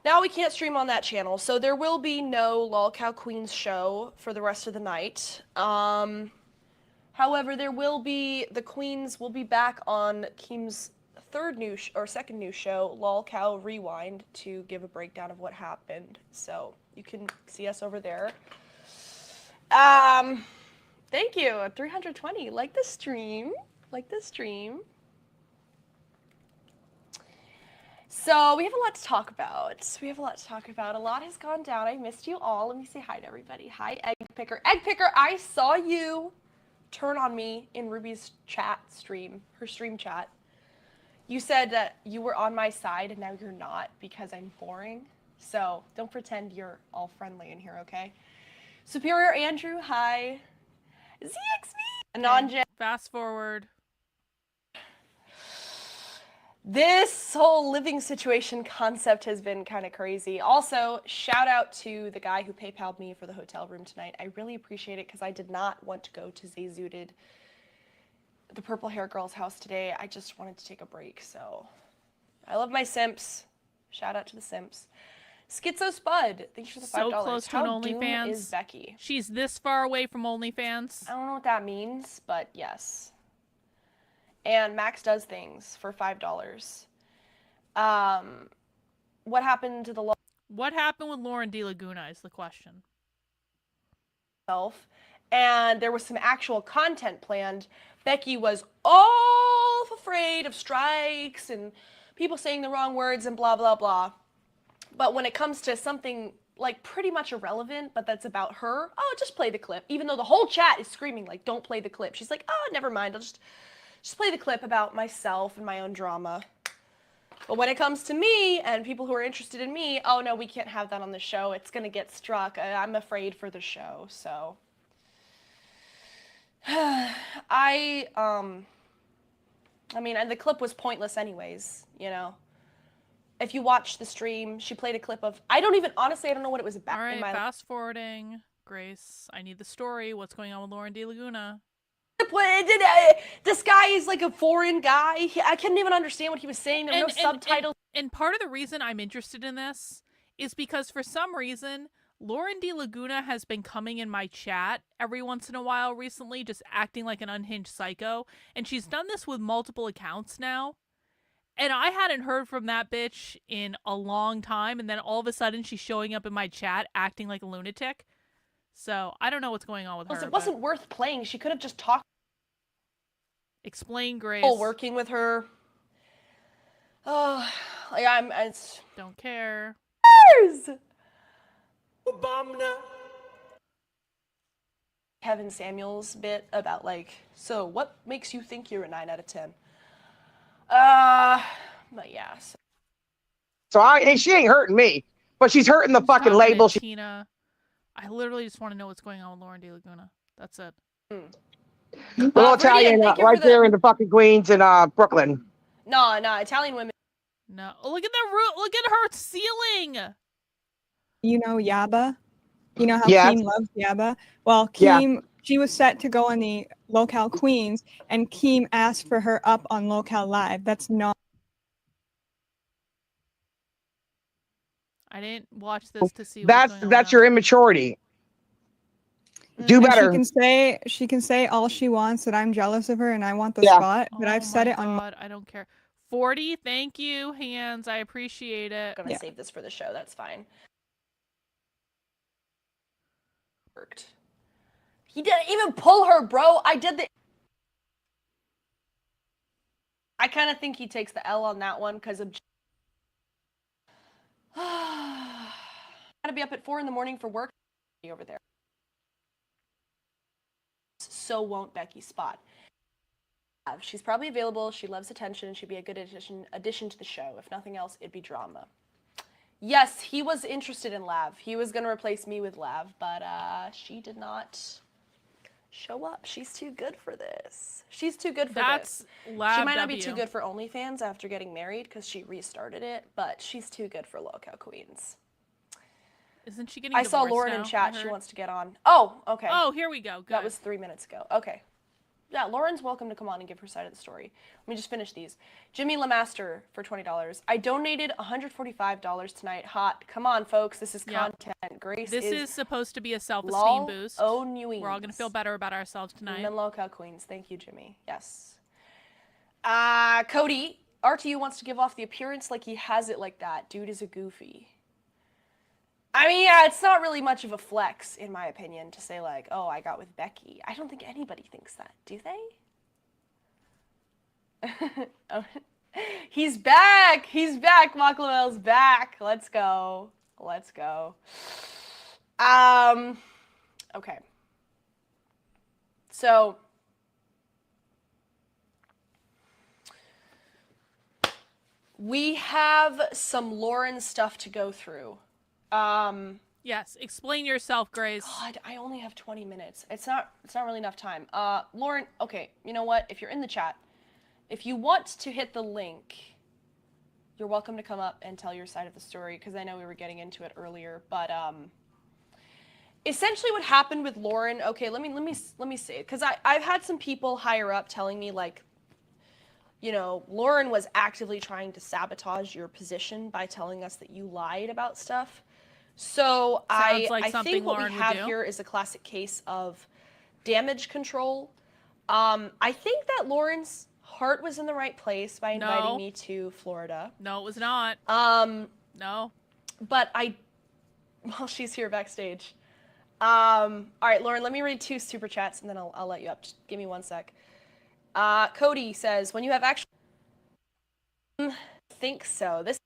Now we can't stream on that channel, so there will be no Lolcow Queens show for the rest of the night. However, the Queens will be back on Keem's second new show, Lolcow Rewind, to give a breakdown of what happened. So you can see us over there. Thank you, 320. Like the stream. So we have a lot to talk about. A lot has gone down. I missed you all. Let me say hi to everybody. Hi, Egg Picker. Egg Picker, I saw you turn on me in Ruby's her stream chat. You said that you were on my side and now you're not because I'm boring. So don't pretend you're all friendly in here, okay? Superior Andrew, hi. ZXV, Anon. Fast forward. This whole living situation concept has been kind of crazy. Also, shout out to the guy who PayPal'd me for the hotel room tonight. I really appreciate it because I did not want to go to Zayzooted, the purple hair girl's house today. I just wanted to take a break, so I love my simps. Shout out to the simps. Schizo Spud, thanks for the $5. So close to an How doomed OnlyFans. is Becky? She's this far away from OnlyFans. I don't know what that means, but yes. And Max does things for $5. What happened to the What happened with Lauren DeLaguna is the question. And there was some actual content planned. Becky was all afraid of strikes and people saying the wrong words and blah, blah, blah. But when it comes to something like pretty much irrelevant, but that's about her, oh, just play the clip. Even though the whole chat is screaming like, don't play the clip. She's like, oh, never mind. I'll just play the clip about myself and my own drama. But when it comes to me and people who are interested in me, oh no, we can't have that on the show. It's gonna get struck. I'm afraid for the show, so. I mean, and the clip was pointless anyways, you know. If you watch the stream, she played a clip of, honestly, I don't know what it was about. All right, fast forwarding. Grace, I need the story. What's going on with Lauren DeLaguna? This guy is like a foreign guy. I couldn't even understand what he was saying. There were no subtitles. And part of the reason I'm interested in this is because for some reason, Lauren DeLaguna has been coming in my chat every once in a while recently, just acting like an unhinged psycho. And she's done this with multiple accounts now. And I hadn't heard from that bitch in a long time. And then all of a sudden she's showing up in my chat acting like a lunatic. So I don't know what's going on with her. It wasn't worth playing. She could have just talked. Explain, Grace. Working with her. Oh, like I don't care. Kevin Samuels bit about like, so what makes you think you're a 9 out of 10? But yeah. So she ain't hurting me, but she's hurting the fucking label. Tina, I literally just want to know what's going on with Lauren DeLaguna. That's it. Little Italian right there in the fucking Queens in Brooklyn. No, Italian women. No, look at the roof. Look at her ceiling. You know Yaba? You know how Yes. Keem loves Yaba? Well, Keem, she was set to go on the Lolcow Queens, and Keem asked for her up on Lolcow Live. That's not. I didn't watch this to see. That's your immaturity. Do And better. She can say all she wants that I'm jealous of her and I want the spot, but I've said it on. God, I don't care. 40, thank you, hands. I appreciate it. I'm gonna save this for the show. That's fine. Worked. He didn't even pull her, bro. I kind of think he takes the L on that one because of. Gotta be up at 4 a.m. for work. Over there. So won't Becky spot. She's probably available. She loves attention and she'd be a good addition to the show. If nothing else, it'd be drama. Yes, he was interested in Lav. He was going to replace me with Lav, but she did not show up. She's too good for this. She's too good for this. Lav She might not be W. too good for OnlyFans after getting married because she restarted it, but she's too good for Lolcow Queens. Isn't she getting I saw divorced Lauren now, in I chat. She heard? wants to get on. Oh, okay. Oh, here we go. Good. That was 3 minutes ago. Okay. Yeah, Lauren's welcome to come on and give her side of the story. Let me just finish these. Jimmy Lemaster for $20. I donated $145 tonight. Hot. Come on, folks. This is content. Grace This is is supposed to be a self-esteem lol boost. oh Newings. We're all going to feel better about ourselves tonight. And Lolcow Queens. Thank you, Jimmy. Yes. Cody, RTU wants to give off the appearance like he has it like that. Dude is a goofy. I mean, yeah, it's not really much of a flex, in my opinion, to say like, oh, I got with Becky. I don't think anybody thinks that, do they? Oh, he's back! He's back! Maclamel's back! Let's go. Let's go. Okay. So... we have some Lauren stuff to go through. Yes, explain yourself, Grace. God, I only have 20 minutes. It's not really enough time. Lauren, okay, you know what? If you're in the chat, if you want to hit the link, you're welcome to come up and tell your side of the story, because I know we were getting into it earlier, but essentially what happened with Lauren, okay, let me say it, because I've had some people higher up telling me, like, you know, Lauren was actively trying to sabotage your position by telling us that you lied about stuff. So Sounds like I something think what Lauren we would have do. here is a classic case of damage control. I think that Lauren's heart was in the right place by inviting No. me to Florida. No, it was not. No. But well, she's here backstage. All right, Lauren, let me read 2 super chats and then I'll let you up. Just give me 1 sec. Cody says, when you have actually think so. This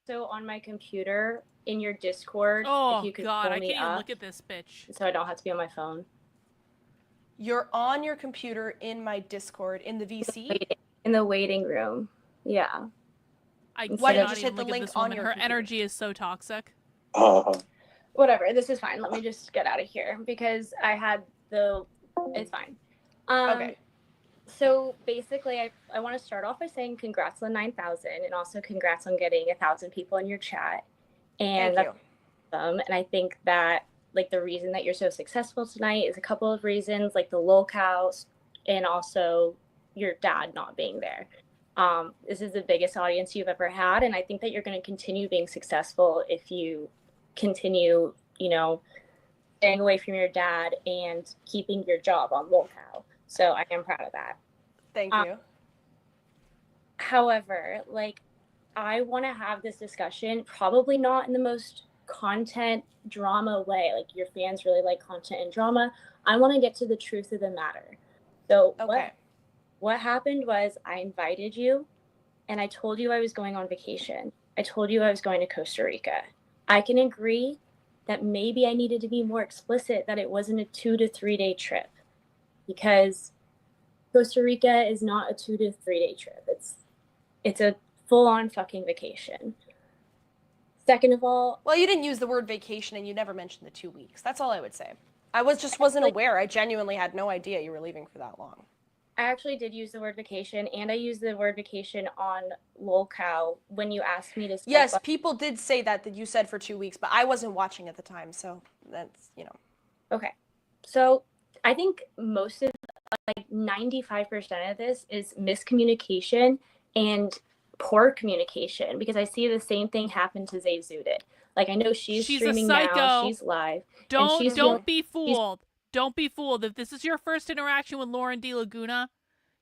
So on my computer in your Discord, Oh, if you could God, pull I me can't even up, look at this bitch. so I don't have to be on my phone. You're on your computer in my Discord in the VC. In the waiting room. Yeah. I Why cannot did you even hit the look at link this on woman. your Her computer? energy is so toxic. Whatever. This is fine. Let me just get out of here because I had the. It's fine. Okay. So basically, I want to start off by saying congrats on 9,000 and also congrats on getting 1,000 people in your chat. And Thank that's awesome. And I think that like the reason that you're so successful tonight is a couple of reasons, like the Lolcow and also your dad not being there. This is the biggest audience you've ever had, and I think that you're going to continue being successful if you continue, you know, staying away from your dad and keeping your job on Lolcow. So I am proud of that. Thank you. However, like, I want to have this discussion, probably not in the most content drama way. Like, your fans really like content and drama. I want to get to the truth of the matter. So what happened was I invited you and I told you I was going on vacation. I told you I was going to Costa Rica. I can agree that maybe I needed to be more explicit that it wasn't a 2 to 3 day trip, because Costa Rica is not a 2 to 3 day trip. It's a full on fucking vacation. Second of all, well, you didn't use the word vacation and you never mentioned the 2 weeks. That's all I would say. I wasn't aware. I genuinely had no idea you were leaving for that long. I actually did use the word vacation, and I used the word vacation on Lolcow when you asked me to. Yes, people did say that you said for 2 weeks, but I wasn't watching at the time, so that's, you know. Okay. So I think most of, like 95% of this is miscommunication and poor communication, because I see the same thing happen to Zay Zudit. Like, I know she's streaming a psycho. now, she's live. Don't be fooled. Don't be fooled. If this is your first interaction with Lauren DeLaguna,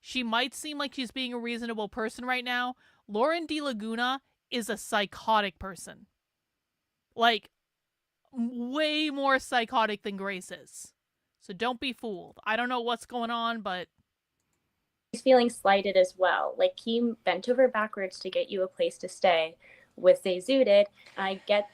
she might seem like she's being a reasonable person right now. Lauren DeLaguna is a psychotic person. Like, way more psychotic than Grace is. So don't be fooled. I don't know what's going on, but she's feeling slighted as well. Like, Keem bent over backwards to get you a place to stay with Zay Zudit. I get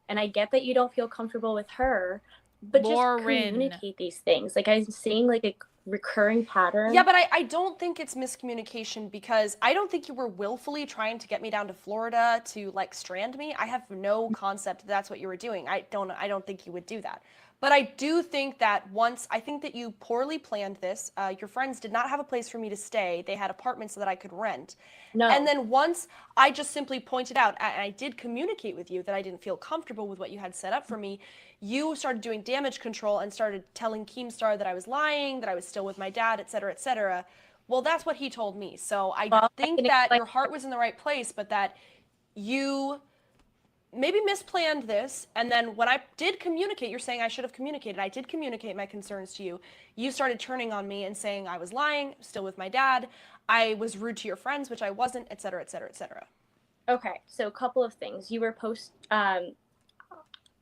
that you don't feel comfortable with her, but Lauren. just communicate these things. Like, I'm seeing like a recurring pattern. Yeah, but I don't think it's miscommunication, because I don't think you were willfully trying to get me down to Florida to like strand me. I have no concept that's what you were doing. I don't think you would do that. But I do think that I think that you poorly planned this. Your friends did not have a place for me to stay. They had apartments that I could rent. No. And then once I just simply pointed out, and I did communicate with you that I didn't feel comfortable with what you had set up for me, you started doing damage control and started telling Keemstar that I was lying, that I was still with my dad, et cetera, et cetera. Well, that's what he told me. So I think that your heart was in the right place, but that you maybe misplanned this, and then when I did communicate, you're saying I should have communicated. I did communicate my concerns to you. You started turning on me and saying I was lying, still with my dad. I was rude to your friends, which I wasn't, et cetera, et cetera, et cetera. Okay, so a couple of things. You were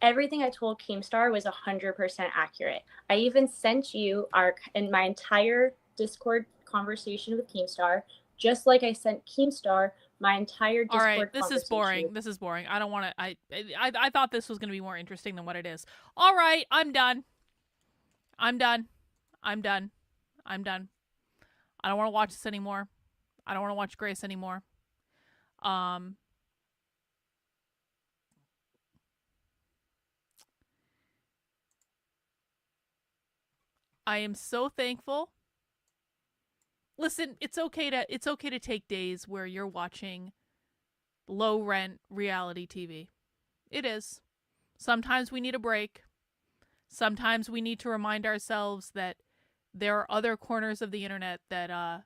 everything I told Keemstar was 100% accurate. I even sent you in my entire Discord conversation with Keemstar, just like I sent Keemstar my entire Discord all right, this conversation. is boring. This is boring. I don't want to. I thought this was going to be more interesting than what it is. All right, I'm done. I'm done. I'm done. I'm done. I don't want to watch this anymore. I don't want to watch Grace anymore. I am so thankful. Listen, it's okay to take days where you're watching low rent reality TV. It is. Sometimes we need a break. Sometimes we need to remind ourselves that there are other corners of the internet that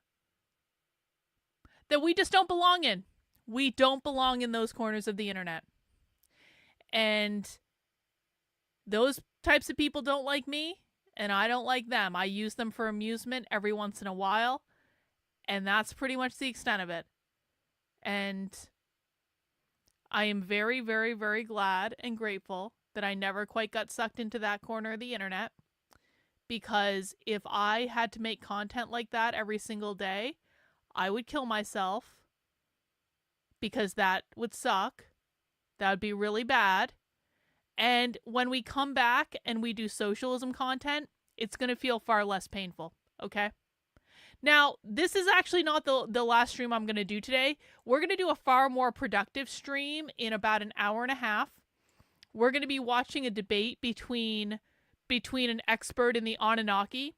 we just don't belong in. We don't belong in those corners of the internet. And those types of people don't like me, and I don't like them. I use them for amusement every once in a while, and that's pretty much the extent of it. And I am very, very, very glad and grateful that I never quite got sucked into that corner of the internet, because if I had to make content like that every single day, I would kill myself, because that would suck. That would be really bad. And when we come back and we do socialism content, it's going to feel far less painful, okay? Now, this is actually not the last stream I'm going to do today. We're going to do a far more productive stream in about an hour and a half. We're going to be watching a debate between an expert in the Anunnaki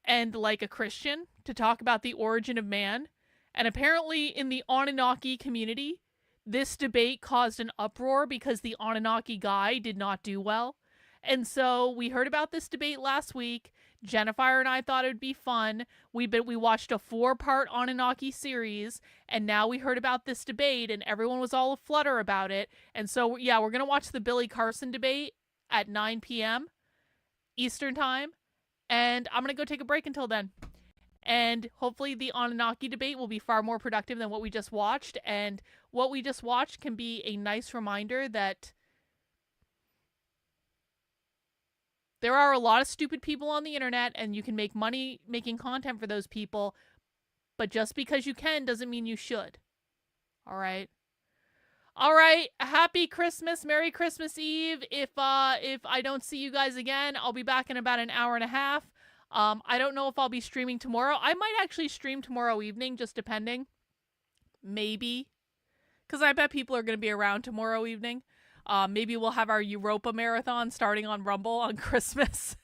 and like a Christian to talk about the origin of man. And apparently in the Anunnaki community, this debate caused an uproar because the Anunnaki guy did not do well. And so we heard about this debate last week. Jennifer and I thought it would be fun. We watched a 4-part Anunnaki series, and now we heard about this debate, and everyone was all aflutter about it. And so, yeah, we're going to watch the Billy Carson debate at 9 p.m. Eastern Time, and I'm going to go take a break until then. And hopefully the Anunnaki debate will be far more productive than what we just watched. And what we just watched can be a nice reminder that there are a lot of stupid people on the internet, and you can make money making content for those people. But just because you can doesn't mean you should. All right. All right. Happy Christmas. Merry Christmas Eve. If I don't see you guys again, I'll be back in about an hour and a half. I don't know if I'll be streaming tomorrow. I might actually stream tomorrow evening, just depending. Maybe. Because I bet people are going to be around tomorrow evening. Maybe we'll have our Europa Marathon starting on Rumble on Christmas.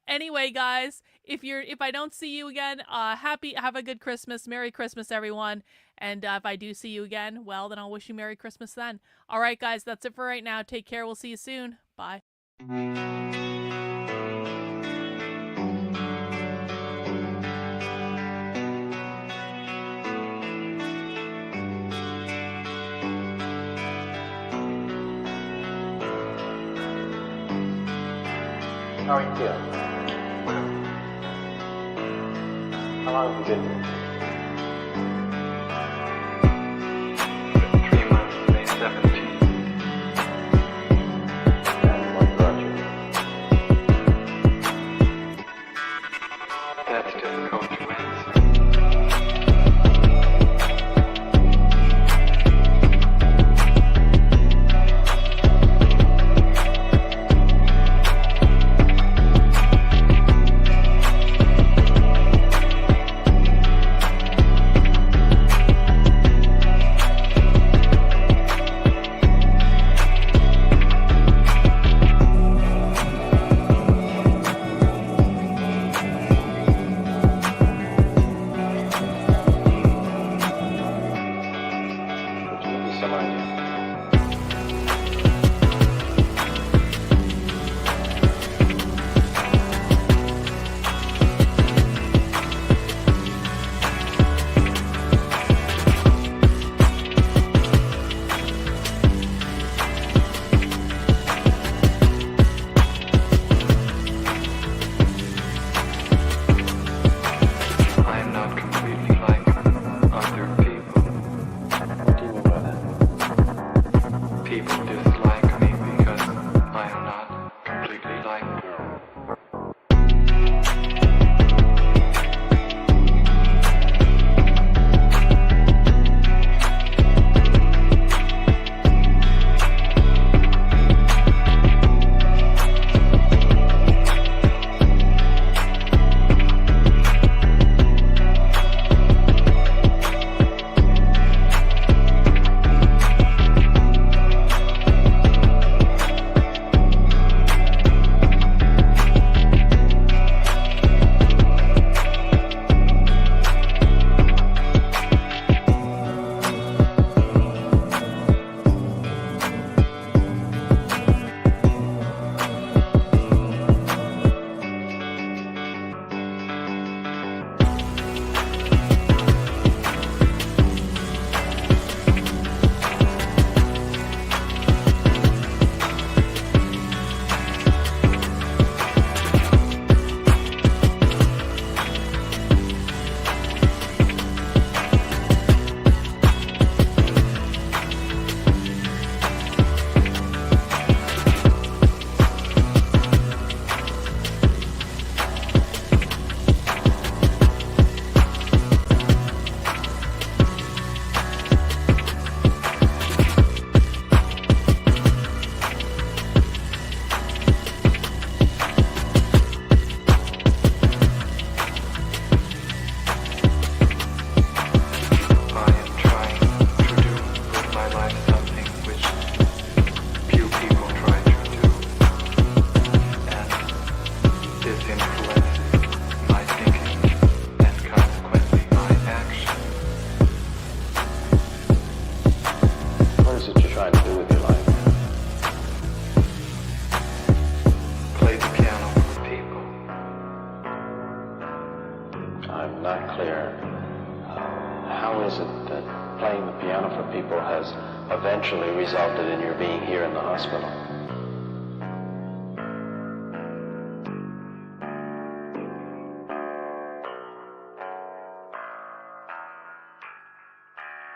Anyway, guys, if I don't see you again, have a good Christmas. Merry Christmas, everyone. And if I do see you again, well, then I'll wish you Merry Christmas then. All right, guys, that's it for right now. Take care. We'll see you soon. Bye. How are you feeling? How long have you been here? 3 months, May 17th. And what brought you? That's difficult to answer. playing the piano for people has eventually resulted in your being here in the hospital.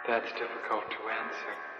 That's difficult to answer.